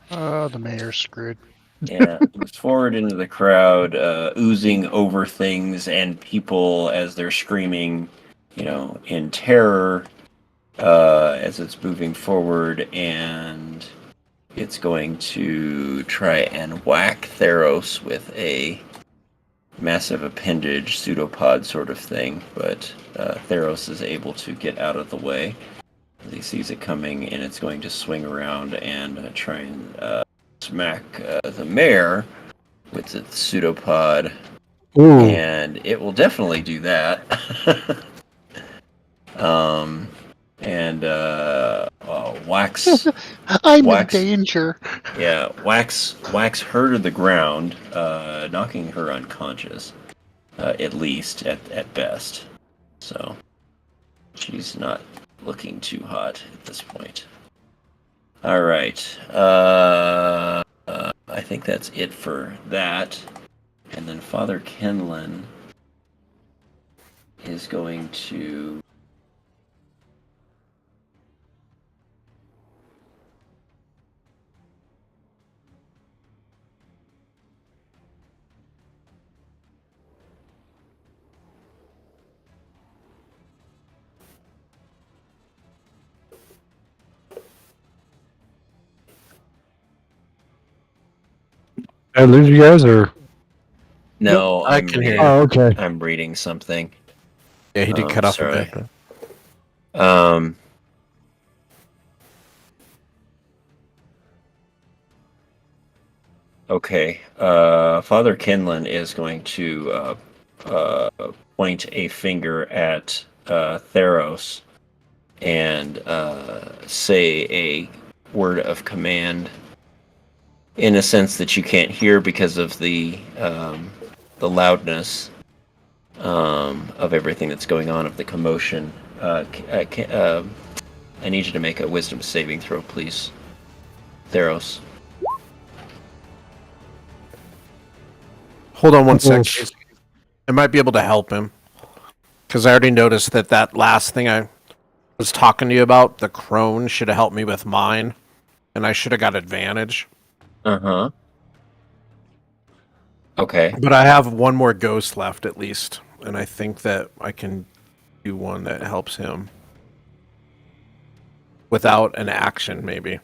The mayor's screwed. Yeah, moves forward into the crowd, oozing over things and people as they're screaming, in terror as it's moving forward, and it's going to try and whack Theros with a massive appendage pseudopod sort of thing, but Theros is able to get out of the way as he sees it coming, and it's going to swing around and try and smack the mayor with its pseudopod. Ooh. And it will definitely do that. And Wax. I'm in danger. Yeah, Wax her to the ground, knocking her unconscious, at least at best. So she's not looking too hot at this point. All right. I think that's it for that. And then Father Kenlin is going to I lose you guys, or? No, I I'm can hear reading. you. Oh, okay. I'm reading something. Yeah, he did cut off sorry. a bit. Okay. Father Kenlin is going to point a finger at Theros and say a word of command in a sense that you can't hear because of the loudness of everything that's going on, of the commotion. I need you to make a wisdom saving throw, please. Theros. Hold on one sec. Oof. Casey. I might be able to help him. Because I already noticed that last thing I was talking to you about, the crone, should have helped me with mine. And I should have got advantage. Uh-huh. Okay. But I have one more ghost left at least. And I think that I can do one that helps him. Without an action, maybe.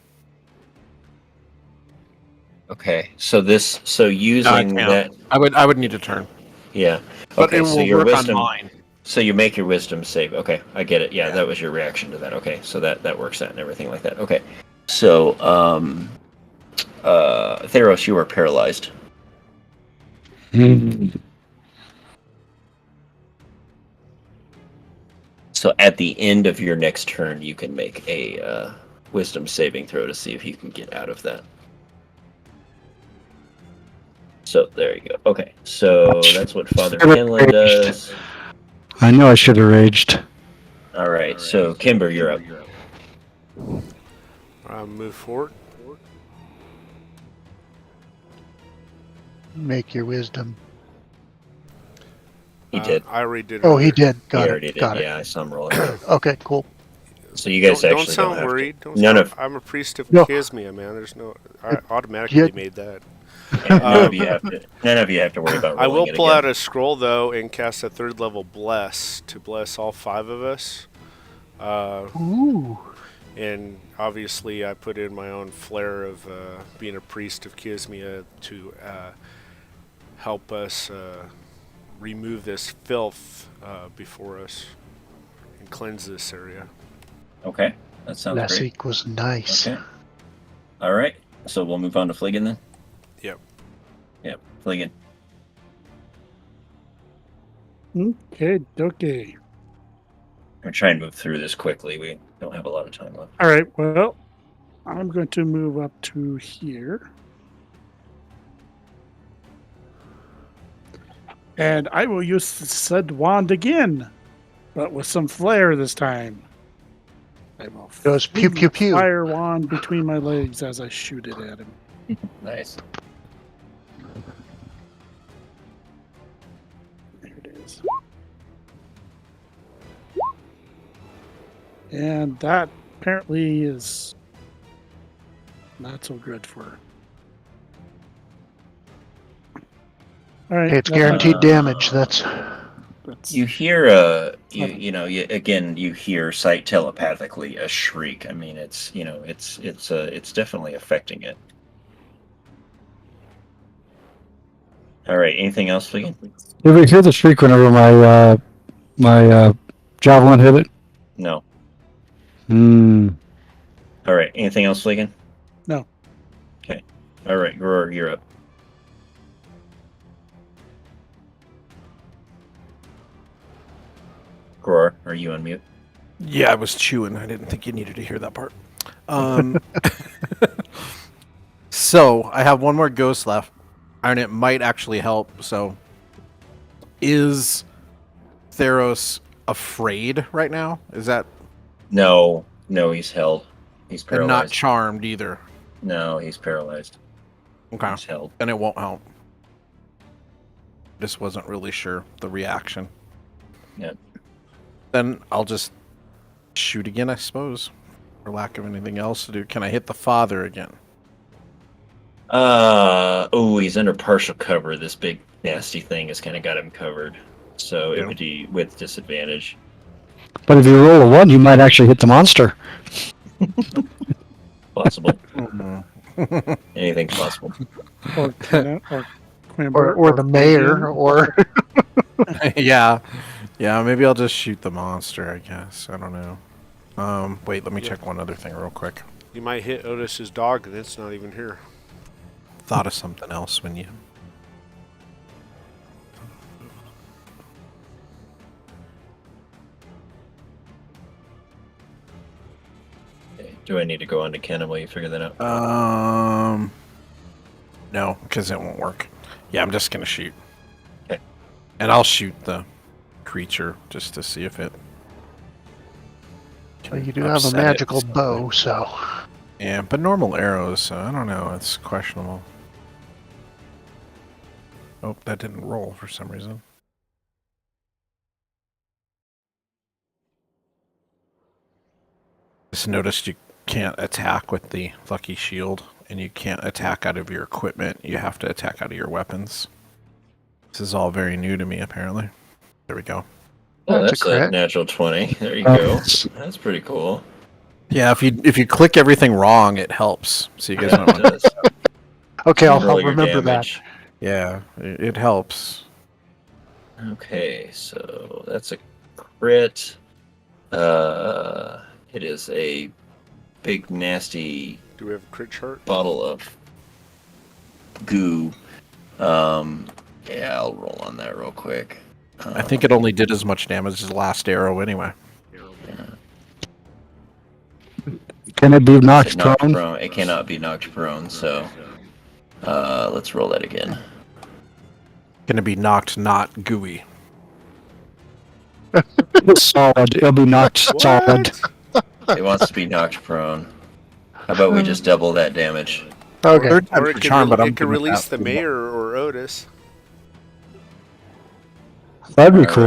Okay. So using No, I that. can't. I would need a turn. Yeah. But Okay, it so will your work wisdom. on mine. So you make your wisdom save. Okay, I get it. Yeah, Yeah. that was your reaction to that. Okay, so that works out and everything like that. Okay. So Theros, you are paralyzed. So at the end of your next turn, you can make a wisdom saving throw to see if you can get out of that. So there you go. Okay, so that's what Father Kenlin does. I know I should have raged. All right, so Kimber, you're up. Move forward. Make your wisdom. He did. I already did. Oh, he did. He Got already it. did. Got it. Yeah, I saw him rolling. Okay, cool. So you guys don't actually sound have worried. to. Don't None sound, of I'm a priest of No. Kismia, man. There's no. I automatically Yeah. made that. none of you have to. None of you have to worry about rolling I will it pull again. out a scroll though and cast a 3rd level bless to bless all 5 of us. Ooh. And obviously, I put in my own flair of being a priest of Kismia to help us remove this filth before us and cleanse this area. Okay, that sounds Less great. equals nice. Okay. All right, so we'll move on to Fliggin then. Yep. Yep, Fliggin. Okay, okay. I'm gonna try and move through this quickly. We don't have a lot of time left. All right, well, I'm going to move up to here. And I will use the said wand again, but with some flair this time. I will Goes pew, fling pew, the pew. fire wand between my legs as I shoot it at him. Nice. There it is. And that apparently is not so good for her. All right. Hey, it's that's guaranteed Uh, damage. That's You hear you hear sight telepathically a shriek. I mean, it's definitely affecting it. All right, anything else, Fliggin? Did we hear the shriek whenever my javelin hit it? No. Hmm. All right, anything else, Fliggin? No. Okay. All right, Gror, you're up. Gror, are you on mute? Yeah, I was chewing. I didn't think you needed to hear that part. So I have one more ghost left, and it might actually help. So, is Theros afraid right now? Is that No, he's held. He's and not paralyzed. charmed either? No, he's paralyzed. Okay, He's held. then it won't help. Just wasn't really sure the reaction. Yep. Then I'll just shoot again, I suppose, for lack of anything else to do. Can I hit the father again? He's under partial cover. This big nasty thing has kind of got him covered. So it would be with disadvantage. But if you roll a 1, you might actually hit the monster. Possible. Anything's possible. Or Kenna, or Quimber, or the mayor, Fabian. or Yeah. Yeah, maybe I'll just shoot the monster, I guess. I don't know. Wait, let me Yeah. check one other thing real quick. You might hit Otis's dog and it's not even here. Thought of something else when you... Okay. Do I need to go on to Ken while you figure that out? No, because it won't work. Yeah, I'm just gonna shoot. Okay. And I'll shoot the creature just to see if it... well, you do have a upset it. magical bow, so Yeah, but normal arrows, so I don't know. It's questionable. Oh, that didn't roll for some reason. Just noticed you can't attack with the lucky shield, and you can't attack out of your equipment. You have to attack out of your weapons. This is all very new to me, apparently. There we go. Oh, That's a that's a crit. natural 20. There you Oh. go. That's pretty cool. Yeah, if you click everything wrong, it helps. So you guys Yeah, might it want to... does. okay, You I'll roll your remember that. damage. Yeah, it helps. Okay, so that's a crit. It is a big, nasty Do we have a crit chart? bottle of goo. Yeah, I'll roll on that real quick. I think it only did as much damage as the last arrow anyway. Can it be knocked knocked prone? prone. It cannot be knocked prone, so let's roll that again. Gonna be knocked not gooey. Solid. It'll be knocked solid. It wants to be knocked prone. How about we just double that damage? Okay, Third Or time's it the could, charm, but I'm it could good with release that. the mayor or Otis. That'd be cool.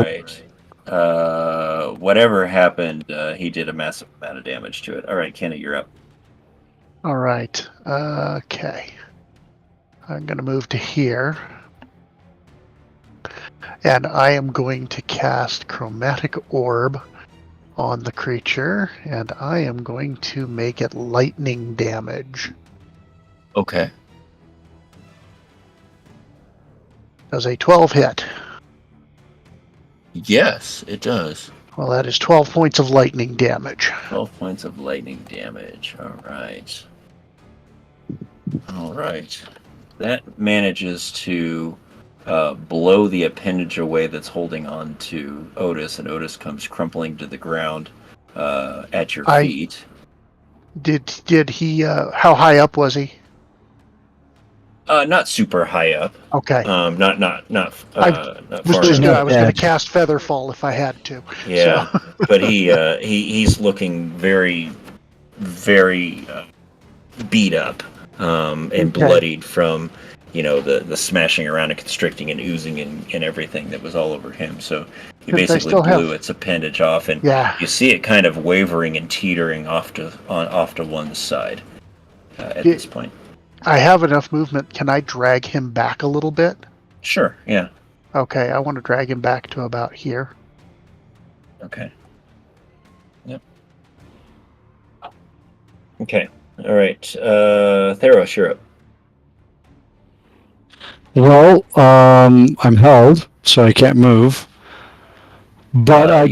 Alright. Whatever happened, he did a massive amount of damage to it. Alright, Kenny, you're up. all right. Okay, I'm going to move to here, and I am going to cast Chromatic Orb on the creature, and I am going to make it lightning damage. Okay. Does a 12 hit? Yes, it does. Well, that is 12 points of lightning damage. 12 points of lightning damage. Alright. Alright. That manages to blow the appendage away that's holding on to Otis, and Otis comes crumpling to the ground at your feet. Did he? How high up was he? Not super high up. Okay. Not Was far just enough. I was going to cast Featherfall if I had to. Yeah, So. but he's looking very, very beat up and bloodied from the smashing around and constricting and oozing and everything that was all over him. So you basically blew its appendage off, and you see it kind of wavering and teetering off to one side at this point. I have enough movement. Can I drag him back a little bit? Sure. Yeah. Okay, I want to drag him back to about here. Okay. Yep. Okay. All right. Theros, you're up. Well, I'm held, so I can't move. But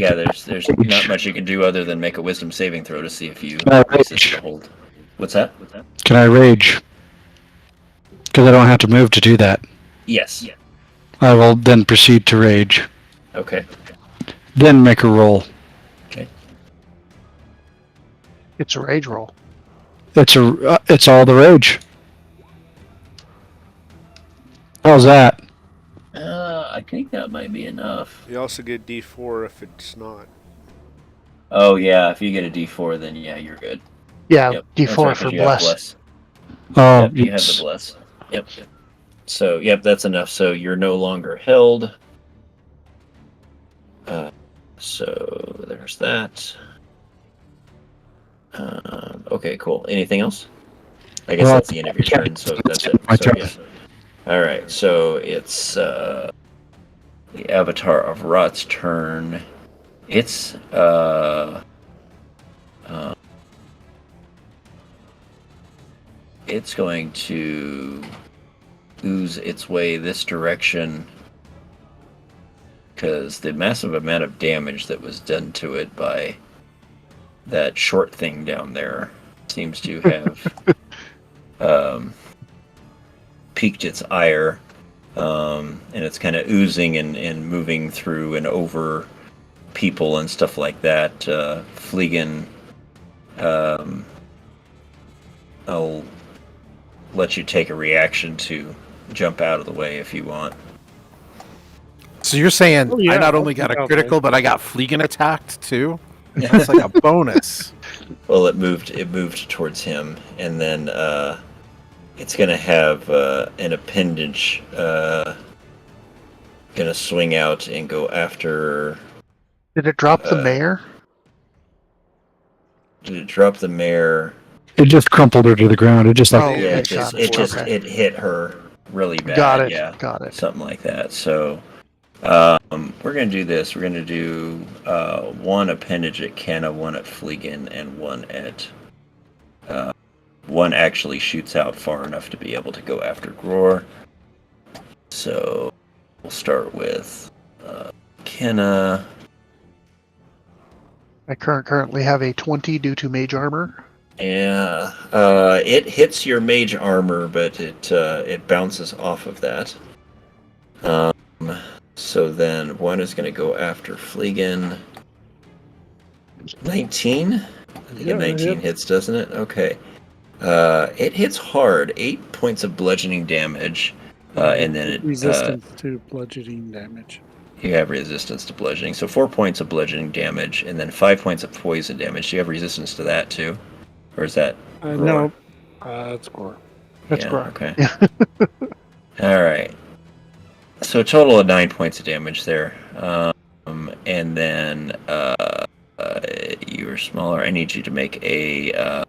there's not much you can do other than make a wisdom saving throw to see if you resist the hold. What's that? Can I rage? Because I don't have to move to do that. Yes. I will then proceed to rage. Okay. Then make a roll. Okay. It's a rage roll. It's all the rage. How's that? I think that might be enough. You also get D4 if it's not. Oh yeah, if you get a D4, then yeah, you're good. Yeah, Yep. D4 That's right, for 'cause you have bless. Oh, Yep, you have the bless. Yep. So that's enough. So you're no longer held. So there's that. Okay, cool. Anything else? I guess that's the end of your turn, so that's it. So, yeah. All right, so it's the Avatar of Rot's turn. It's it's going to ooze its way this direction because the massive amount of damage that was done to it by that short thing down there seems to have piqued its ire, and it's kind of oozing and moving through and over people and stuff like that. Fleegan, I'll let you take a reaction to jump out of the way if you want. So you're saying Oh, yeah, I not I'll only got jump a out critical, but I got Fleegan attacked too? That's like a bonus. Well, it moved towards him, and then it's gonna have an appendage gonna swing out and go after. Did it drop the mayor? Did it drop the mare? It just crumpled her to the ground. It just like Oh, Yeah, okay, okay. it hit her really bad. Got it. Yeah, Got it. something like that. So we're gonna do this. We're gonna do one appendage at Kenna, one at Fleegan, and one at one actually shoots out far enough to be able to go after Gror. So we'll start with Kenna. I currently have a 20 due to mage armor. Yeah, it hits your mage armor, but it bounces off of that. So then one is going to go after Fleegan. 19? I think Yeah, a 19 yep. hits, doesn't it? Okay. It hits hard, 8 points of bludgeoning damage, and then it Resistance to bludgeoning damage. you have resistance to bludgeoning. So 4 points of bludgeoning damage, and then 5 points of poison damage. Do you have resistance to that too? Or is that No, that's Gore. That's yeah, correct. okay. All right. So a total of 9 points of damage there. And then you're smaller. I need you to make a.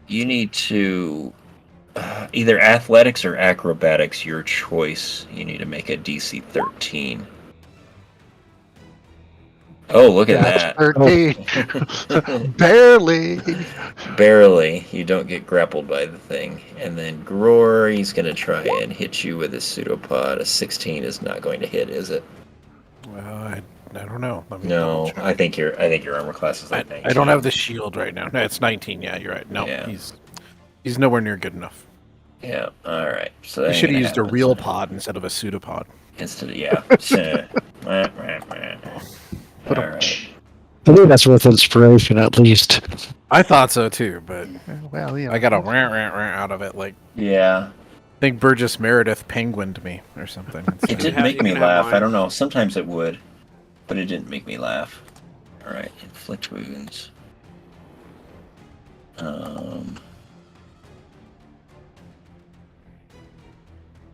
You need to either athletics or acrobatics, your choice. You need to make a DC 13. Oh, look at That's that. 13. Barely. Barely. You don't get grappled by the thing. And then Gror, he's going to try and hit you with his pseudopod. A 16 is not going to hit, is it? Well, I don't know. Let me No, double check. I think your armor class is like 19. I don't have the shield right now. No, it's 19. Yeah, you're right. No, Yeah. he's nowhere near good enough. Yeah, all right. So You that should have ain't used a gonna real happen. pod instead of a pseudopod. Instead of, yeah. All right. I think that's worth inspiration at least. I thought so too, but Well, yeah. I got a rant out of it. Like, Yeah. I think Burgess Meredith penguined me or something. It didn't have- make you me can have laugh. mine. I don't know. Sometimes it would, but it didn't make me laugh. All right. Inflict wounds.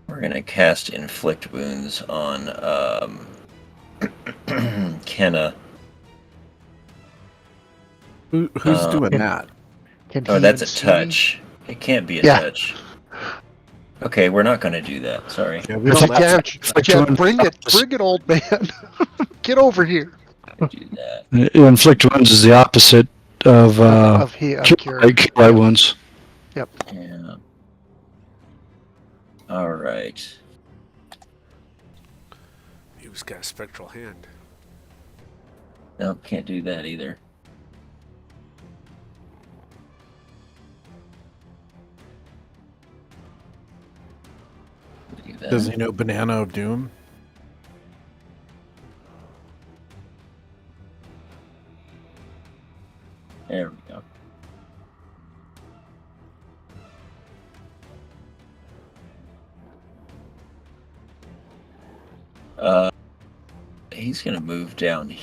We're gonna cast inflict wounds on Kenna. Who's doing Yeah. that? Can Oh, he that's a even see? touch. It can't be a Yeah. touch. Okay, we're not gonna do that. Sorry. Yeah, we It's don't like, let Jen, bring it, old man. Get over here. Do that. Inflict wounds is the opposite of Cure. cure light wounds. Yeah. All right. He's got a spectral hand. Nope, can't do that either. Do that. Does he know Banana of Doom? There we go. He's gonna move down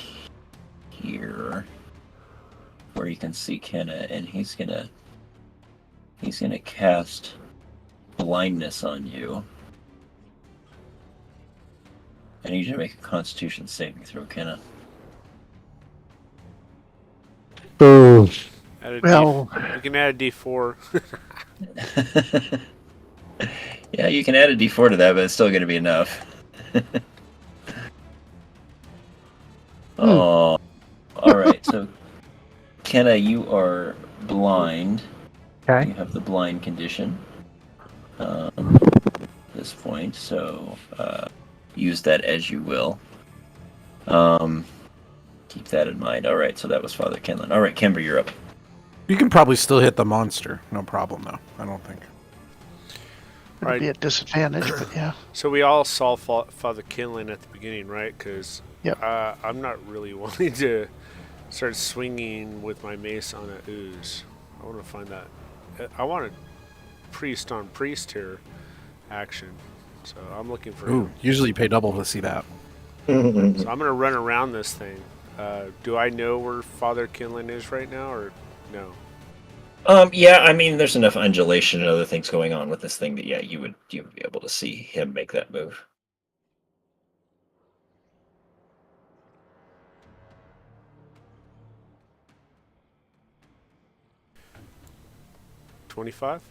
here where you can see Kenna, and he's gonna cast blindness on you. I need you to make a Constitution saving throw, Kenna. Oh, Add a Well, you can add a D4. Yeah, you can add a D4 to that, but it's still going to be enough. Oh, All right. So, Kenna, you are blind. Okay. You have the blind condition. At this point, so use that as you will. Keep that in mind. All right. So that was Father Kenlin. All right, Kimber, you're up. You can probably still hit the monster. No problem, though. I don't think. It'd Right. be a disadvantage, but yeah. So we all saw Father Kinlan at the beginning, right? Because Yep. I'm not really wanting to start swinging with my mace on a ooze. I want to find that. I want a priest on priest here action. So I'm looking for Ooh, him. usually you pay double to see that. So I'm going to run around this thing. Do I know where Father Kinlan is right now, or no? Yeah, I mean, there's enough undulation and other things going on with this thing that, yeah, you would be able to see him make that move. $25?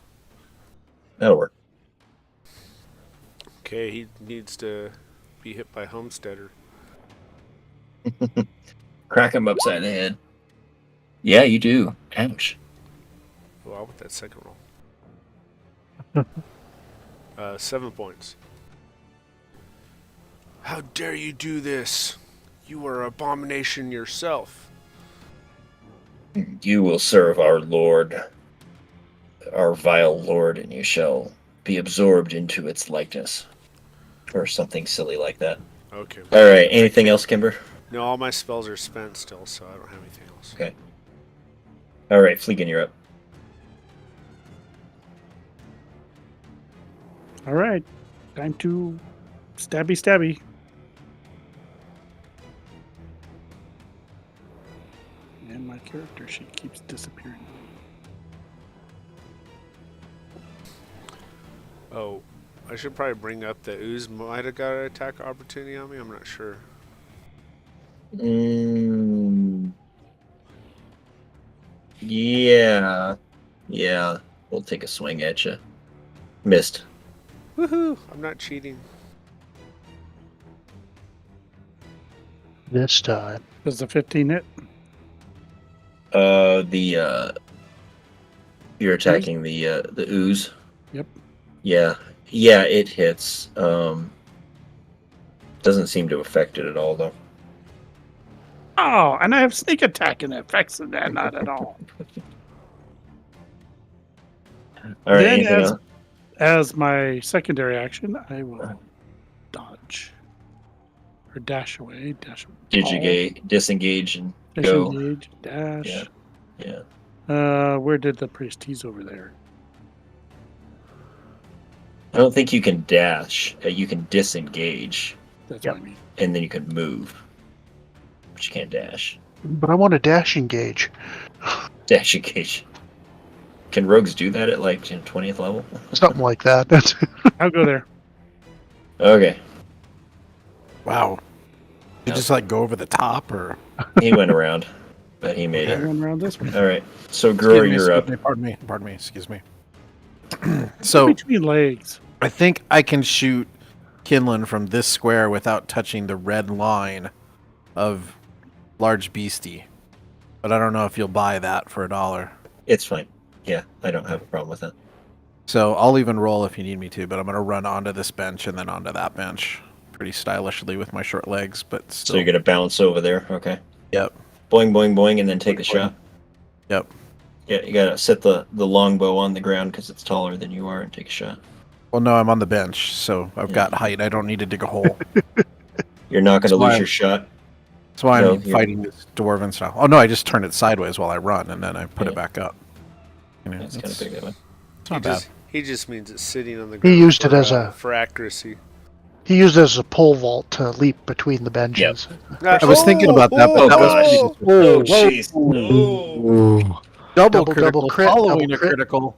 That'll work. Okay, he needs to be hit by Homesteader. Crack him upside the head. Yeah, you do. Ouch. Oh, I want that second roll. 7 points. How dare you do this? You are an abomination yourself. You will serve our lord, our vile lord, and you shall be absorbed into its likeness. Or something silly like that. Okay. All right, anything else, Kimber? No, all my spells are spent still, so I don't have anything else. Okay. All right, Fleegan, you're up. All right. Time to stabby. And my character sheet keeps disappearing. Oh, I should probably bring up that Ooze might have got an attack opportunity on me. I'm not sure. Yeah. Yeah. We'll take a swing at you. Missed. Woohoo! I'm not cheating. This time. Does the 15 hit? You're attacking the ooze. Yep. Yeah, it hits. Doesn't seem to affect it at all, though. Oh, and I have sneak attack and it affects that not at all. All right, Then anything else? as my secondary action, I will dodge. Or dash away. Disengage and go. Disengage, dash. Yeah. Where did the priest? He's over there. I don't think you can dash. You can disengage, That's what I mean. and then you can move. But you can't dash. But I want a dash engage. Dash engage. Can rogues do that at like 20th level? Something like that. That's I'll go there. Okay. Wow. You Yep. just like go over the top, or He went around, but he made I it. went around this way. All right. So, Gror, you're up. Pardon me. Excuse me. So Between legs. I think I can shoot Kinlan from this square without touching the red line of large beastie, but I don't know if you'll buy that for $1. It's fine. Yeah, I don't have a problem with that. So I'll even roll if you need me to, but I'm going to run onto this bench and then onto that bench pretty stylishly with my short legs, but still. So you're going to bounce over there? Okay. Yep. Boing, boing, boing, and then take the shot? Yep. Yeah, you got to set the longbow on the ground because it's taller than you are and take a shot. Well, no, I'm on the bench, so I've got height. I don't need to dig a hole. You're not going to That's why lose I'm- your shot? That's why No, I'm you're- fighting this dwarven style. Oh, no, I just turn it sideways while I run, and then I put Yeah. it back up. You know, That's kind of big that way. It's not bad. He just means it's sitting on the He ground. used it as a- for accuracy. he used it as a pole vault to leap between the benches. I was thinking about that, but Oh, that was gosh. pretty Oh, jeez. Oh. Ooh. double Double critical crit, following double a crit. critical.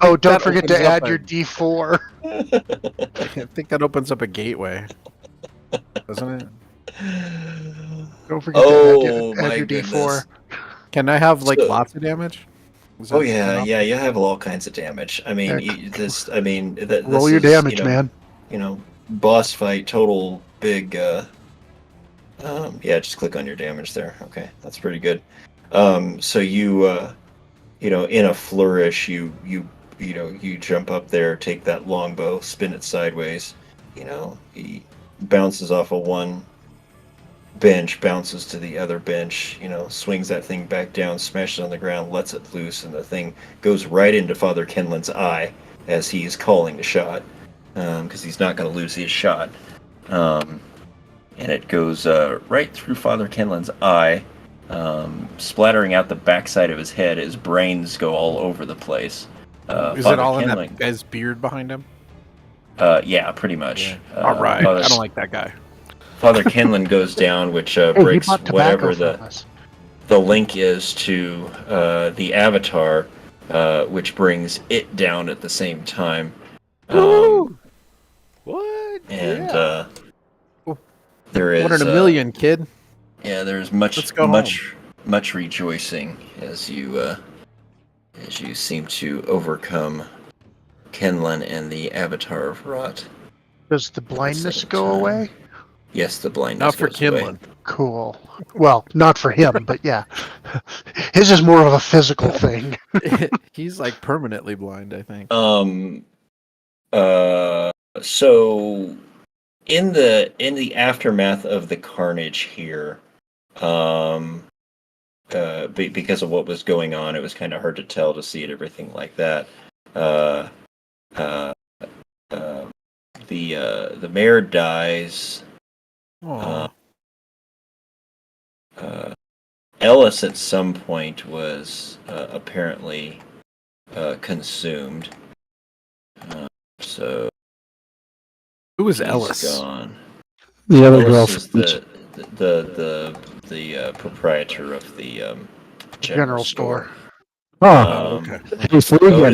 Oh, don't That forget opens to up add a- your D4. I think that opens up a gateway, doesn't it? Don't forget to Oh, add my your goodness. D4. Can I have like So- lots of damage? Is Oh that yeah, enough? yeah, you have all kinds of damage. I mean, Yeah. this. I mean, this Roll your is, damage, man. boss fight, total big Yeah, just click on your damage there. Okay, that's pretty good. So in a flourish, you jump up there, take that longbow, spin it sideways. He bounces off of one bench, bounces to the other bench. Swings that thing back down, smashes on the ground, lets it loose, and the thing goes right into Father Kenlin's eye as he's calling the shot, because he's not going to lose his shot. Um, and it goes right through Father Kenlin's eye, splattering out the backside of his head. His brains go all over the place. Is it Father all in Kenlin, that guy's beard behind him? yeah, pretty much. All right. Father, I don't like that guy. Father Kenlin goes down, which Hey, he breaks bought tobacco whatever from us. the link is to the Avatar, which brings it down at the same time. What? And Yeah. there is 1 in a million, kid. yeah, there's Let's go much rejoicing as you seem to overcome Kenlan and the Avatar of Rot. Does the blindness go away? Yes, the blindness Not for goes away. Kinlan. Cool. Well, not for him, but yeah. His is more of a physical thing. He's like permanently blind, I think. So in the aftermath of the carnage here, because of what was going on, it was kind of hard to tell to see it, everything like that. Uh, uh, the mayor dies. Aw. Ellis at some point was apparently consumed. So Who was he's Ellis? gone. The other Ellis girlfriend. is the proprietor of the general store. Oh, Okay. hey, Fleegan.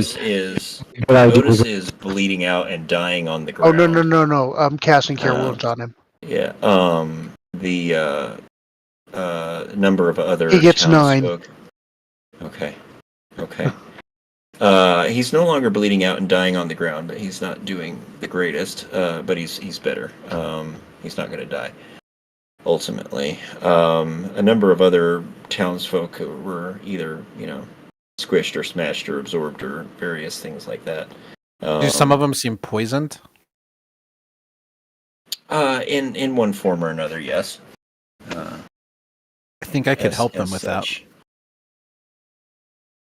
Otis is bleeding out and dying on the Oh, ground. no. I'm casting Cure Wounds on him. Yeah. The number of other He gets 9. townsfolk. Okay. He's no longer bleeding out and dying on the ground, but he's not doing the greatest. But he's better. He's not going to die. Ultimately, a number of other townsfolk were either squished or smashed or absorbed or various things like that. Do some of them seem poisoned? In one form or another, yes. I think I could help them with such.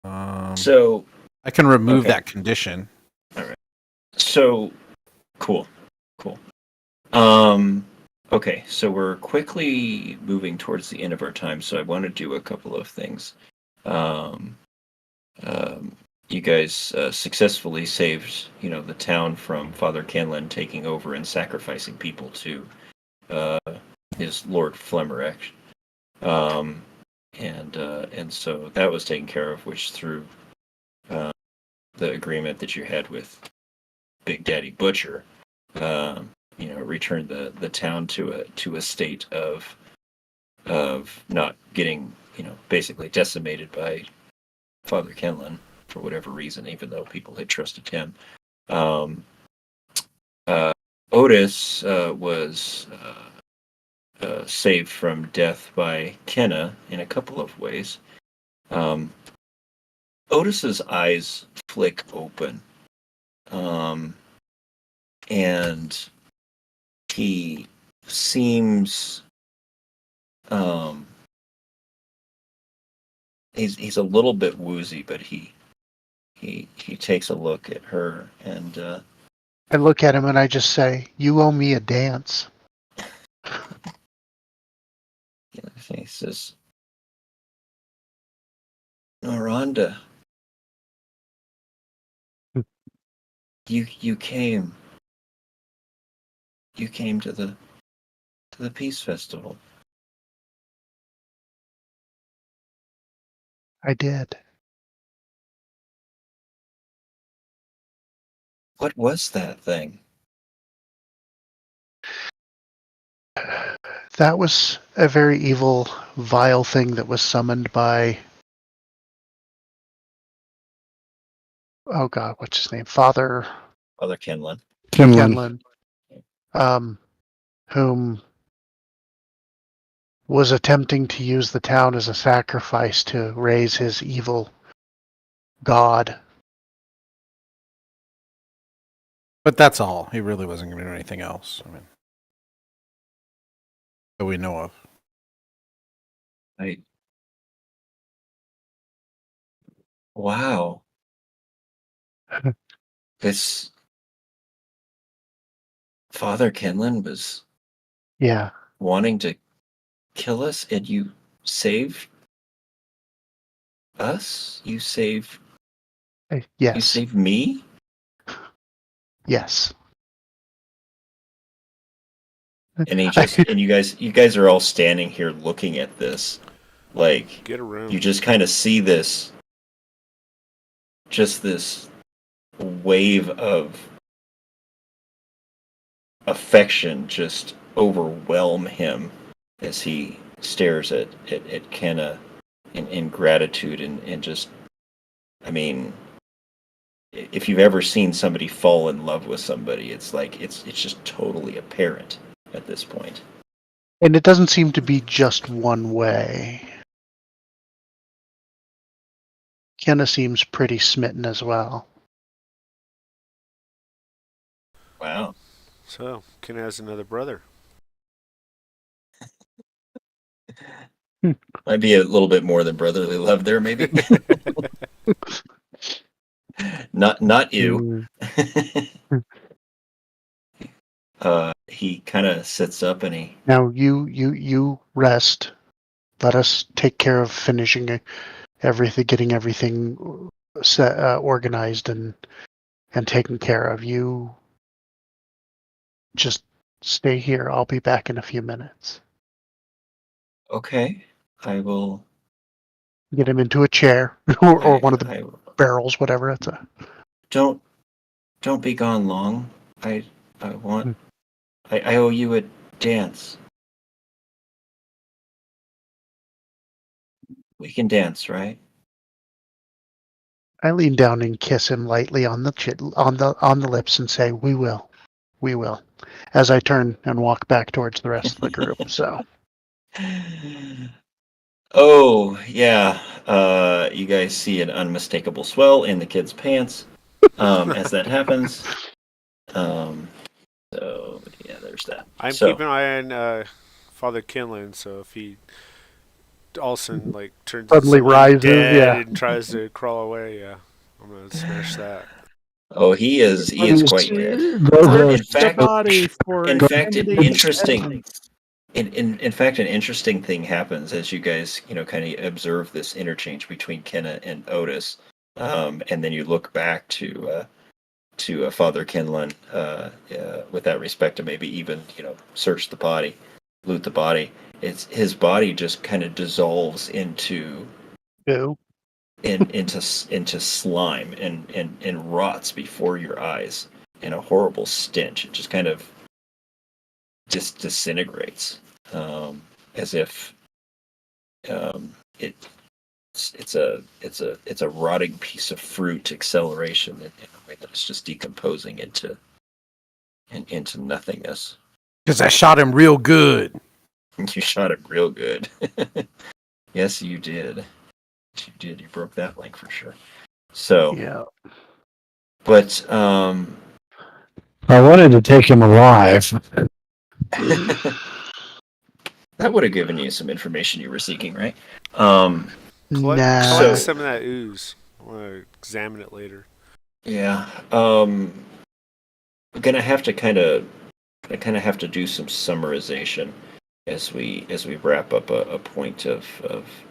that. So I can remove okay. that condition. All right. So cool. Okay, so we're quickly moving towards the end of our time, so I want to do a couple of things. You guys successfully saved, the town from Father Kenlan taking over and sacrificing people to his Lord Flemmerich. And so that was taken care of, which through the agreement that you had with Big Daddy Butcher, returned the town to a state of not getting, basically decimated by Father Kenlan for whatever reason, even though people had trusted him. Otis was saved from death by Kenna in a couple of ways. Otis's eyes flick open, and he seems he's a little bit woozy, but he takes a look at her and I look at him and I just say, "You owe me a dance." he says, "Noranda, you came to the Peace Festival." I did. What was that thing? That was a very evil, vile thing that was summoned by, oh God, what's his name? Father Kenlan. Kenlan, whom was attempting to use the town as a sacrifice to raise his evil god. But that's all. He really wasn't going to do anything else. I mean, that we know of. I wow. This Father Kenlin was Yeah. wanting to kill us, and you saved us? You saved Yes. me? Yes. And you guys are all standing here looking at this. Like, Get a room. you just kind of see this wave of affection just overwhelm him as he stares at Kenna in gratitude and just, I mean, if you've ever seen somebody fall in love with somebody, it's like it's just totally apparent at this point. And it doesn't seem to be just one way. Kenna seems pretty smitten as well. Wow. So, Ken has another brother. Might be a little bit more than brotherly love there, maybe. not you. He kind of sits up and he Now you rest. Let us take care of finishing everything, getting everything set, organized and taken care of. You just stay here. I'll be back in a few minutes. okay. I will. Get him into a chair or one of the barrels, whatever. It's a. Don't be gone long. I want. I owe you a dance. We can dance, right? I lean down and kiss him lightly on the lips and say, we will, as I turn and walk back towards the rest of the group. So, oh yeah, you guys see an unmistakable swell in the kid's pants as that happens. So yeah, there's that. I'm keeping an eye on Father Kinlan, so if he all of a sudden like turns suddenly into rises, dead yeah, and tries to crawl away, yeah, I'm gonna smash that. Oh, he is quite dead. Search In fact, the body for in fact, an incriminating interesting evidence. in fact, an interesting thing happens as you guys, kind of observe this interchange between Kenna and Otis, and then you look back to Father Kenlon with that respect to maybe even search the body, loot the body. It's his body just kind of dissolves into ew. into slime and rots before your eyes in a horrible stench. It just kind of just disintegrates, as if it's a rotting piece of fruit acceleration in a way that it's just decomposing into nothingness. Because I shot him real good. You shot it real good. Yes, you did. You did. You broke that link for sure. So Yeah. but I wanted to take him alive. that would have given you some information you were seeking, right? Collect some of that ooze. I want to examine it later. Yeah. I'm gonna have to kind of have to do some summarization as we wrap up a point of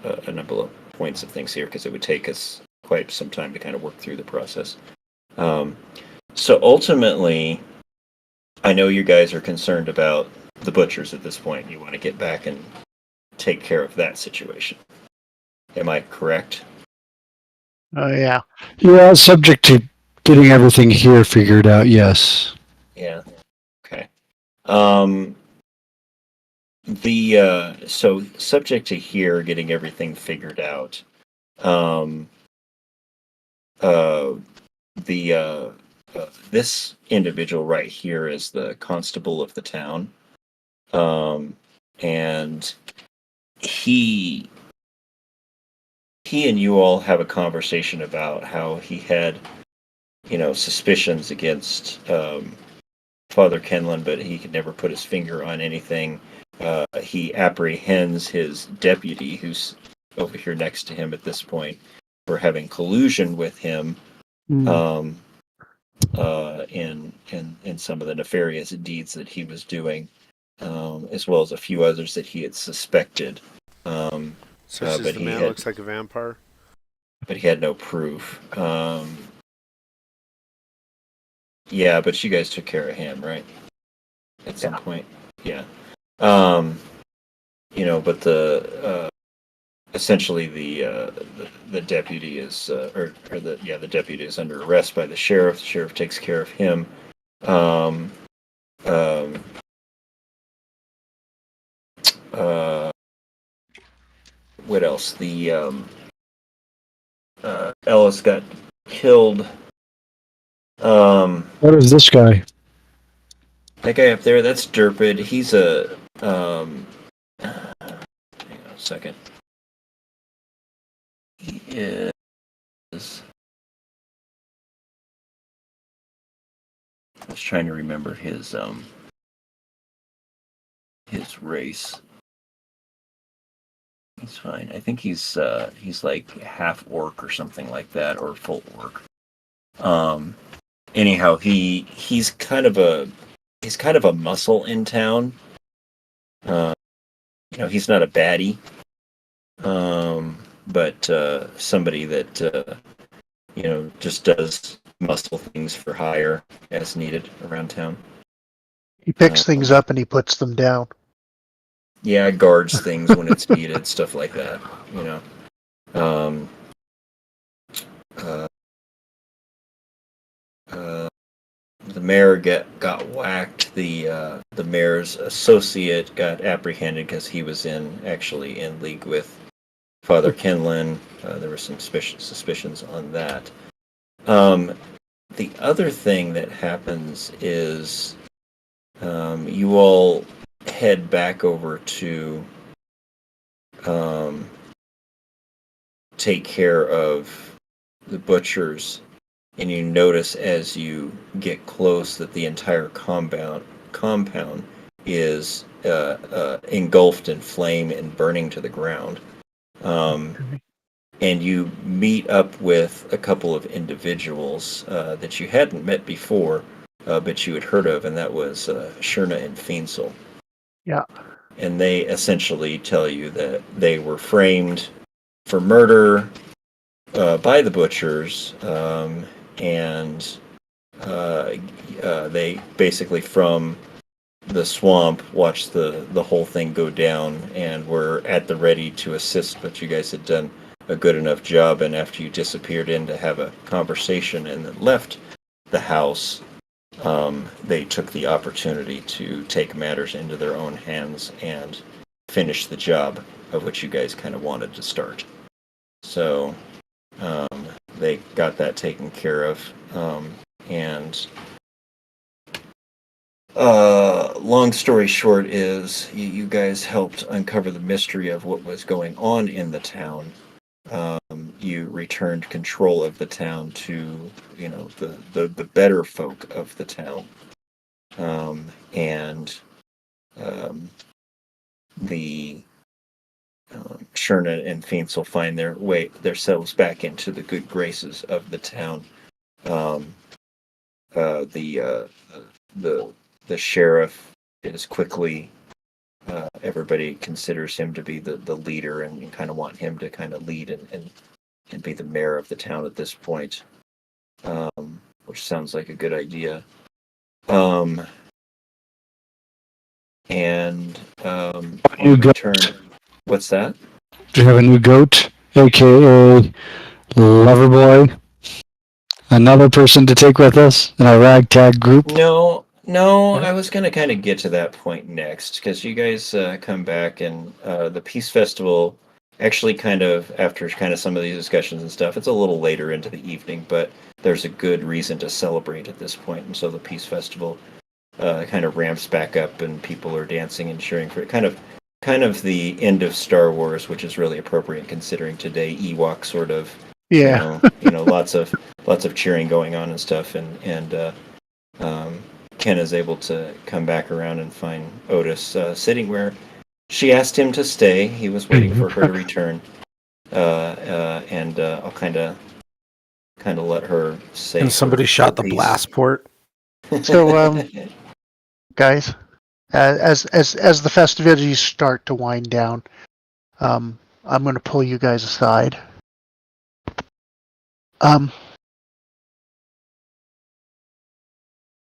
a number of points of things here, because it would take us quite some time to kind of work through the process. So ultimately, I know you guys are concerned about the butchers at this point. You want to get back and take care of that situation. Am I correct? Oh yeah. Yeah, subject to getting everything here figured out, yes. Yeah. Okay. So subject to here getting everything figured out. This individual right here is the constable of the town, and he and you all have a conversation about how he had, suspicions against Father Kenlin, but he could never put his finger on anything. He apprehends his deputy, who's over here next to him at this point, for having collusion with him in some of the nefarious deeds that he was doing, as well as a few others that he had suspected. Such as but the he man had, looks like a vampire. but he had no proof. Yeah, but you guys took care of him, right? At some point, yeah. But the essentially the deputy is the deputy is under arrest by the sheriff. The sheriff takes care of him. Um, um, what else? The Ellis got killed. What is this guy? That guy up there, that's Derpid. He's a hang on a second. He is. I was trying to remember his race. He's fine. I think he's like half orc or something like that, or full orc. Anyhow, he's kind of a muscle in town. He's not a baddie, but somebody that just does muscle things for hire as needed around town. He picks things up and he puts them down. Yeah, guards things when it's needed, stuff like that. The mayor got whacked. The mayor's associate got apprehended because he was actually in league with Father Kenlin. There were some suspicions on that. The other thing that happens is you all head back over to take care of the butchers, and you notice as you get close that the entire compound is engulfed in flame and burning to the ground. And you meet up with a couple of individuals that you hadn't met before, but you had heard of, and that was Shurna and Fiensel. Yeah. And they essentially tell you that they were framed for murder by the butchers, and they basically from the swamp watched the whole thing go down and were at the ready to assist, but you guys had done a good enough job, and after you disappeared in to have a conversation and then left the house, they took the opportunity to take matters into their own hands and finish the job of which you guys kind of wanted to start. So they got that taken care of, and long story short is you guys helped uncover the mystery of what was going on in the town. You returned control of the town to the better folk of the town, and the Shurna and Fiends find themselves back into the good graces of the town. The sheriff is quickly. Everybody considers him to be the leader, and you kind of want him to kind of lead and be the mayor of the town at this point, which sounds like a good idea. New goat. What's that? Do you have a new goat, aka Loverboy? Another person to take with us in our ragtag group? No, I was going to kind of get to that point next, because you guys come back, and the Peace Festival, actually kind of, after kind of some of these discussions and stuff, it's a little later into the evening, but there's a good reason to celebrate at this point, and so the Peace Festival kind of ramps back up, and people are dancing and cheering for it. Kind of kind of the end of Star Wars, which is really appropriate considering today Ewok sort of, Yeah. lots of cheering going on and stuff, and Ken is able to come back around and find Otis sitting where she asked him to stay. He was waiting for her to return, and I'll kind of let her say. And somebody shot the blast port. So, guys, as the festivities start to wind down, I'm going to pull you guys aside.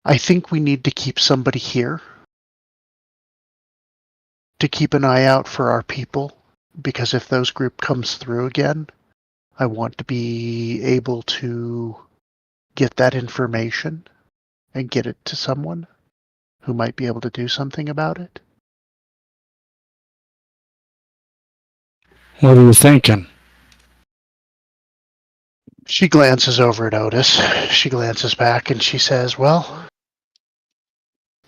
I think we need to keep somebody here to keep an eye out for our people, because if those group comes through again, I want to be able to get that information and get it to someone who might be able to do something about it. What are you thinking? She glances over at Otis. She glances back and she says, well,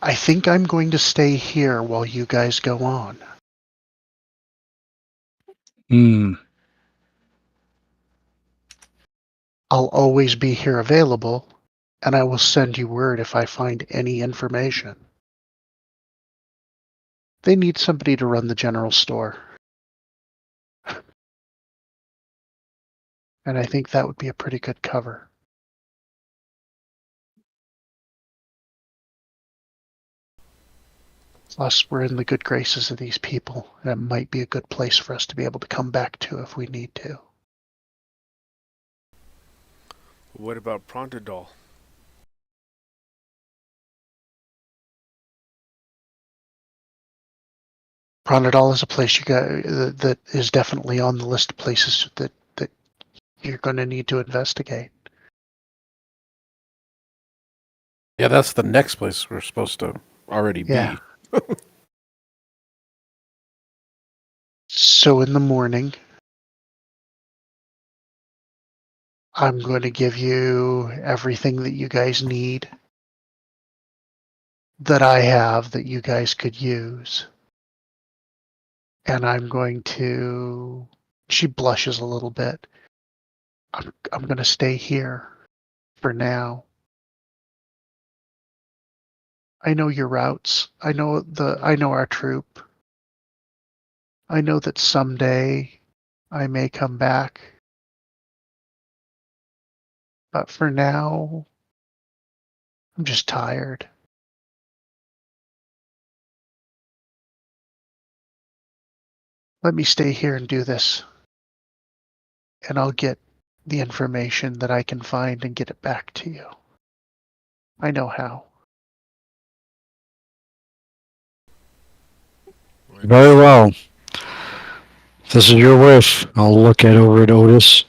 I think I'm going to stay here while you guys go on. I'll always be here available, and I will send you word if I find any information. They need somebody to run the general store. And I think that would be a pretty good cover. Plus, we're in the good graces of these people, and it might be a good place for us to be able to come back to if we need to. What about Prontodol? Pronadal is a place you got that is definitely on the list of places that you're going to need to investigate. Yeah, that's the next place we're supposed to already be. Yeah. So in the morning, I'm going to give you everything that you guys need that I have that you guys could use. And I'm going to... She blushes a little bit. I'm going to stay here for now. I know your routes. I know our troop. I know that someday I may come back. But for now, I'm just tired. Let me stay here and do this. And I'll get the information that I can find and get it back to you. I know how. Very well. If this is your wish, I'll look over at Otis.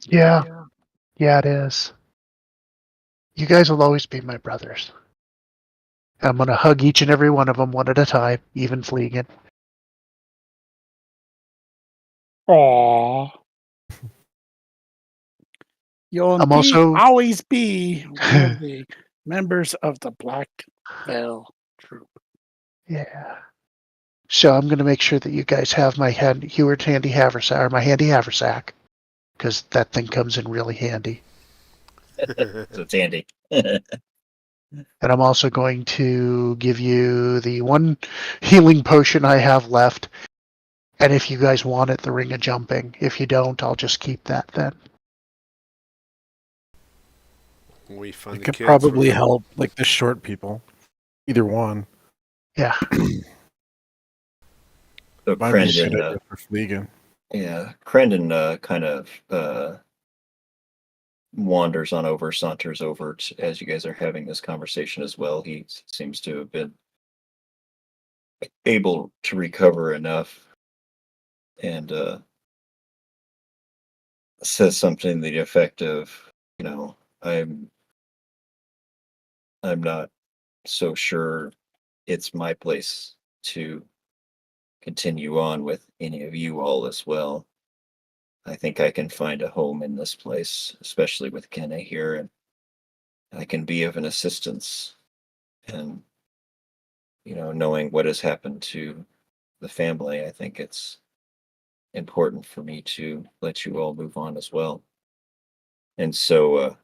Yeah, it is. You guys will always be my brothers. I'm going to hug each and every one of them one at a time, even Fleegan. Aww. You'll I'm indeed also... always be one of the members of the Black Veil troop. Yeah. So I'm going to make sure that you guys have my Heward handy haversack, or my handy haversack, because that thing comes in really handy. So it's handy. And I'm also going to give you the one healing potion I have left. And if you guys want it, the ring of jumping. If you don't, I'll just keep that then. We fund It the could kids probably with help, like the short people. Either one. Yeah. So Might be a good Crendon, idea for Fleegan. Crendon kind of wanders on over, saunters over as you guys are having this conversation as well. He seems to have been able to recover enough, and says something to the effect of, I'm not so sure it's my place to continue on with any of you all as well. I think I can find a home in this place, especially with Kenna here, and I can be of an assistance. And knowing what has happened to the family, I think it's important for me to let you all move on as well. And so,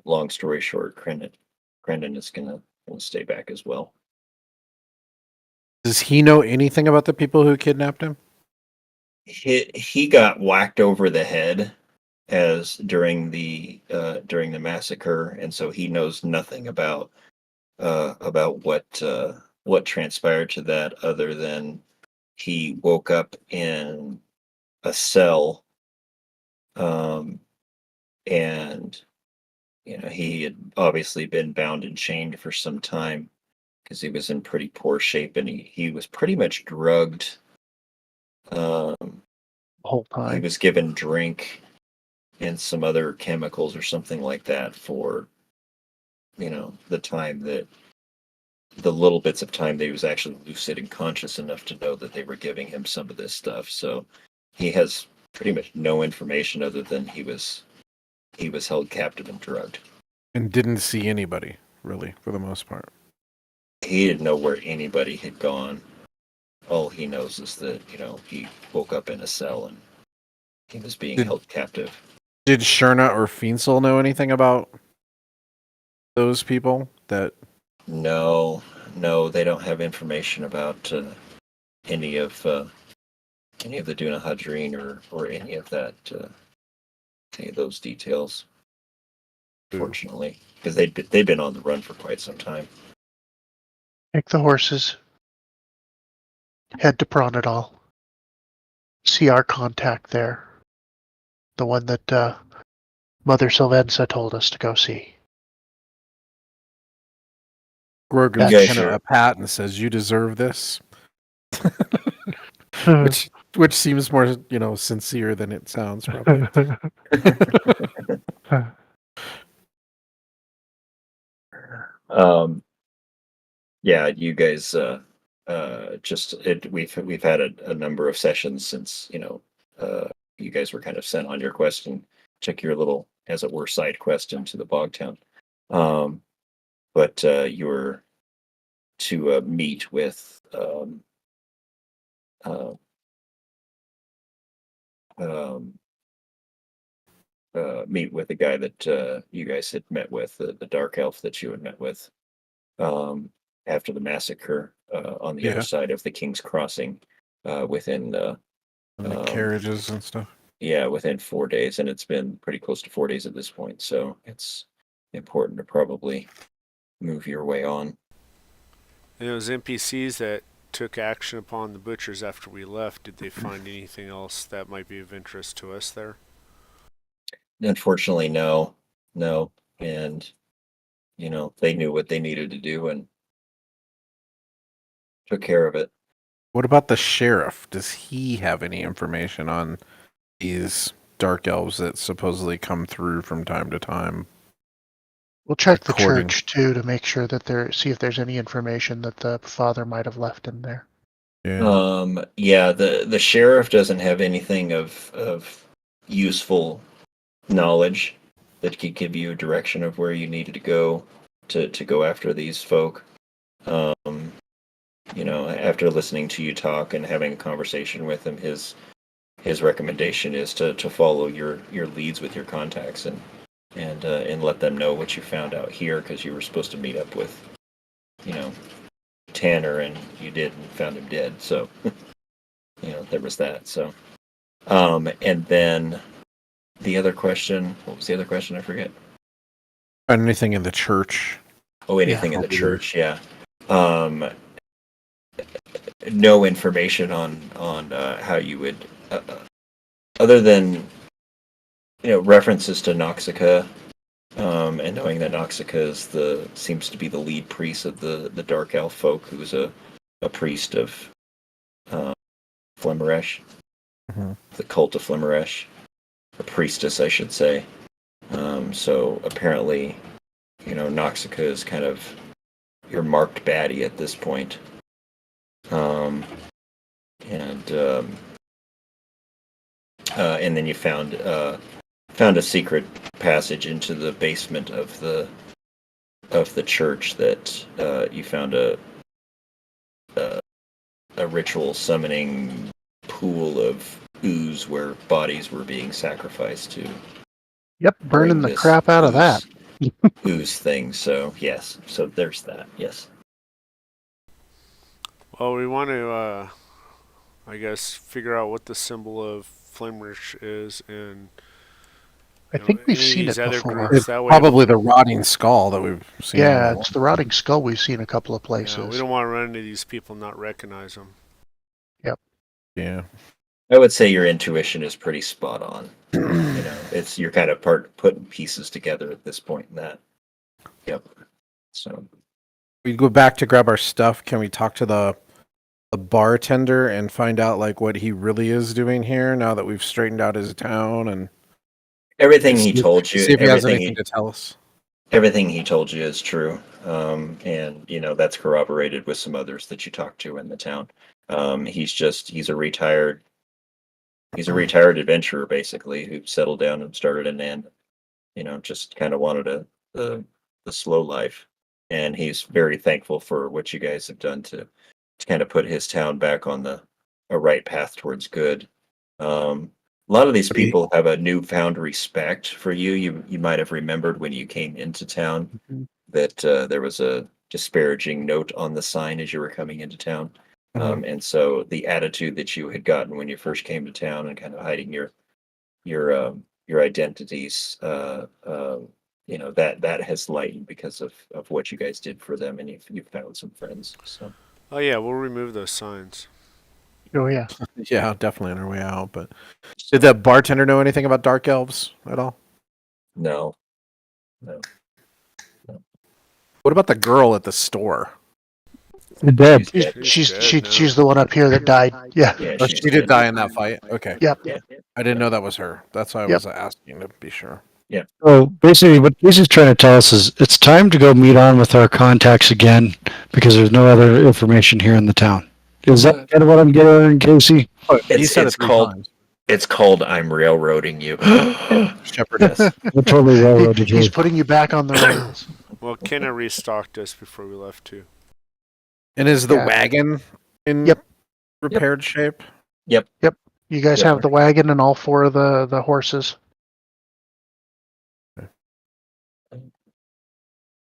long story short, Crendon is gonna stay back as well. Does he know anything about the people who kidnapped him? He got whacked over the head during the massacre, and so he knows nothing about what transpired to that, other than he woke up in a cell, and he had obviously been bound and chained for some time because he was in pretty poor shape, and he was pretty much drugged. The whole He time. was given drink and some other chemicals or something like that for the little bits of time that he was actually lucid and conscious enough to know that they were giving him some of this stuff. So he has pretty much no information other than he was held captive and drugged. And didn't see anybody, really, for the most part. He didn't know where anybody had gone. All he knows is that, he woke up in a cell and he was being held captive. Did Sherna or Fiensel know anything about those people? No, they don't have information about any of the Duna Hadreen or any of that, any of those details. Fortunately, because they've been on the run for quite some time. Take the horses. Head to Pronadal. See our contact there. The one that Mother Sylvenza told us to go see. Grogan's Okay, kind of sure. a pat and says, "You deserve this," which seems more, sincere than it sounds, probably. Yeah, you guys we've had a number of sessions since you guys were kind of sent on your quest and check your little, as it were, side quest into the bog town. But you were to meet with meet with the guy that you guys had met with, the dark elf that you had met with after the massacre on the other side of the King's Crossing, within And the carriages and stuff. Yeah, within 4 days, and it's been pretty close to 4 days at this point, so it's important to probably move your way on. And those NPCs that took action upon the butchers after we left, did they find anything else that might be of interest to us there? Unfortunately, no, and they knew what they needed to do and took care of it. What about the sheriff? Does he have any information on these dark elves that supposedly come through from time to time? We'll check the church too to make sure that see if there's any information that the father might have left in there. Yeah, the sheriff doesn't have anything of useful knowledge that could give you a direction of where you needed to go to go after these folk. After listening to you talk and having a conversation with him, his recommendation is to follow your leads with your contacts and let them know what you found out here, because you were supposed to meet up with Tanner, and you did, and found him dead. So there was that. So and then the other question, what was the other question? I forget. Anything in the church? Oh, anything in the church, yeah. No information on how you would, other than references to Noxica, and knowing that Noxica seems to be the lead priest of the dark elf folk, who's a priest of Flimmeresh, the cult of Flimmeresh, a priestess, I should say. So apparently, Noxica is kind of your marked baddie at this point. And then you found a secret passage into the basement of the of the church that you found a ritual summoning pool of ooze where bodies were being sacrificed to Yep, burning bring the this crap out of that. ooze thing. So yes, so there's that. Yes. Well, we want to, I guess, figure out what the symbol of Flamerich is, and I think we've any of seen these it other before. groups. It's That way, probably the rotting skull that we've seen. Yeah, it's the rotting skull we've seen a couple of places. yeah, we don't want to run into these people and not recognize them. Yeah. I would say your intuition is pretty spot on. It's you're kind of putting pieces together at this point in that. Yep. So We go back to grab our stuff. Can we talk to the bartender and find out like what he really is doing here now that we've straightened out his town and everything he told you, see if he has everything anything to tell us? everything he told you is true. And that's corroborated with some others that you talked to in the town. He's a retired adventurer basically who settled down and started an inn. Just kind of wanted the slow life, and he's very thankful for what you guys have done to kind of put his town back on a right path towards good. A lot of these people have a newfound respect for you. You might have remembered when you came into town that there was a disparaging note on the sign as you were coming into town. And so the attitude that you had gotten when you first came to town and kind of hiding your identities, that has lightened because of what you guys did for them, and you've found some friends. So Oh yeah, we'll remove those signs. Oh yeah. Yeah, definitely on our way out. But did the bartender know anything about dark elves at all? no. What about the girl at the store? You're dead. She's the one up here that died. Yeah. Oh, she did die in that fight. Okay. Yep. Yeah. I didn't know that was her. That's why I was asking to be sure. So basically, what Casey's trying to tell us is it's time to go meet on with our contacts again because there's no other information here in the town. Is that kind of what I'm getting at, Casey? He said It's it 3 called times. it's called I'm railroading you. Shepherdess. We're totally railroaded here. He's putting you back on the rails. Well, Kenna restocked us before we left too. And is the Yeah. wagon in Yep. repaired shape? You guys have the wagon and all 4 of the horses.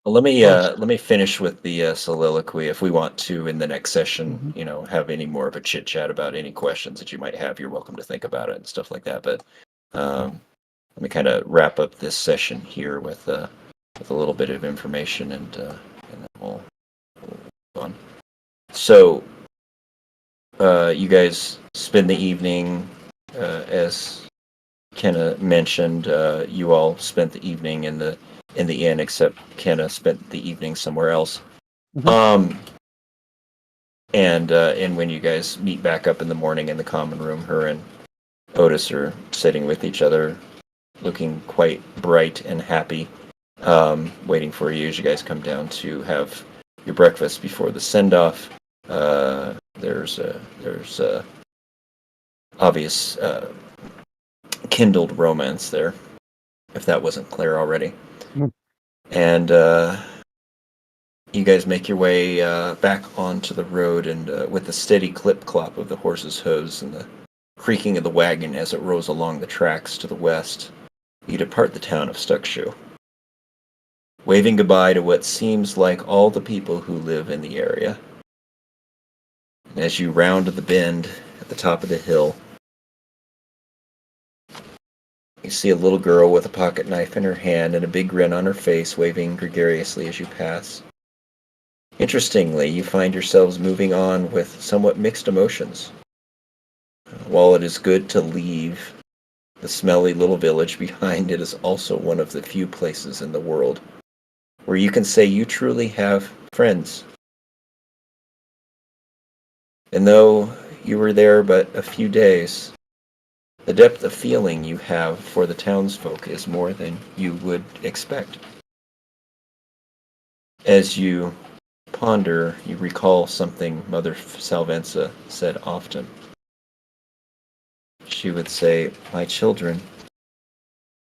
Well, let me finish with the soliloquy. If we want to, in the next session, have any more of a chit chat about any questions that you might have, you're welcome to think about it and stuff like that. But let me kind of wrap up this session here with a little bit of information, and then we'll move on. So, you guys spend the evening, as Kenna mentioned. You all spent the evening in the inn, except Kenna spent the evening somewhere else. And when you guys meet back up in the morning in the common room, her and Otis are sitting with each other, looking quite bright and happy, waiting for you as you guys come down to have your breakfast before the send-off. There's obvious kindled romance there, if that wasn't clear already. And you guys make your way back onto the road, and with the steady clip-clop of the horse's hooves and the creaking of the wagon as it rolls along the tracks to the west, you depart the town of Stuckshoe, waving goodbye to what seems like all the people who live in the area. And as you round the bend at the top of the hill, you see a little girl with a pocket knife in her hand and a big grin on her face, waving gregariously as you pass. Interestingly, you find yourselves moving on with somewhat mixed emotions. While it is good to leave the smelly little village behind, it is also one of the few places in the world where you can say you truly have friends. And though you were there but a few days, the depth of feeling you have for the townsfolk is more than you would expect. As you ponder, you recall something Mother Salvenza said often. She would say, "My children,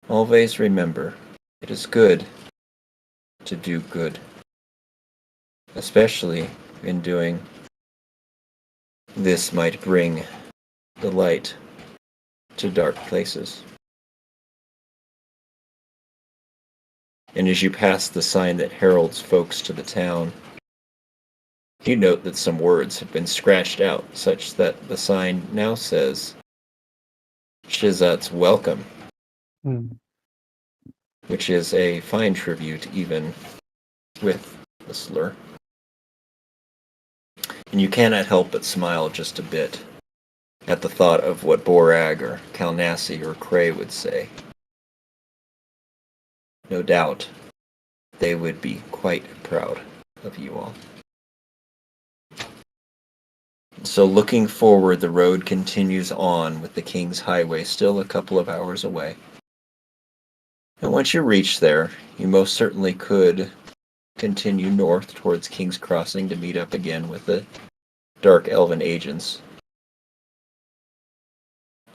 always remember, it is good to do good, especially in doing this might bring the light to dark places. And as you pass the sign that heralds folks to the town, you note that some words have been scratched out, such that the sign now says, Shizat's welcome, which is a fine tribute even with the slur. And you cannot help but smile just a bit at the thought of what Borag or Kalnassi or Cray would say. No doubt, they would be quite proud of you all. So looking forward, the road continues on with the King's Highway still a couple of hours away. And once you reach there, you most certainly could continue north towards King's Crossing to meet up again with the Dark Elven agents.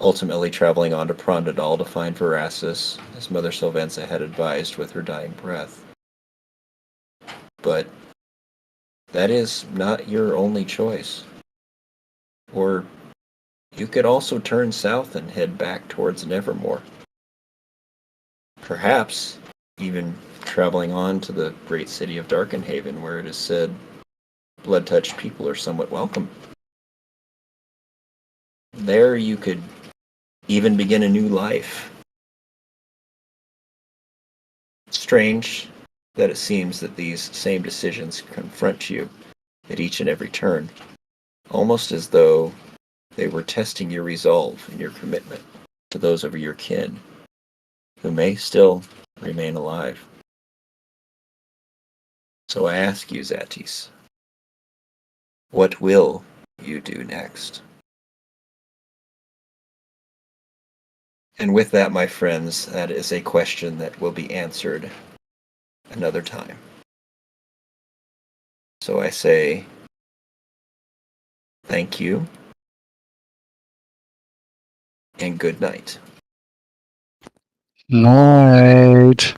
Ultimately traveling on to Prondadal to find Verasis, as Mother Sylvansa had advised with her dying breath. But that is not your only choice. Or you could also turn south and head back towards Nevermore. Perhaps even traveling on to the great city of Darkenhaven, where it is said blood-touched people are somewhat welcome. There you could even begin a new life. Strange that it seems that these same decisions confront you at each and every turn, almost as though they were testing your resolve and your commitment to those of your kin who may still remain alive. So I ask you, Zatis, what will you do next? And with that, my friends, that is a question that will be answered another time. So I say thank you and good night. Night.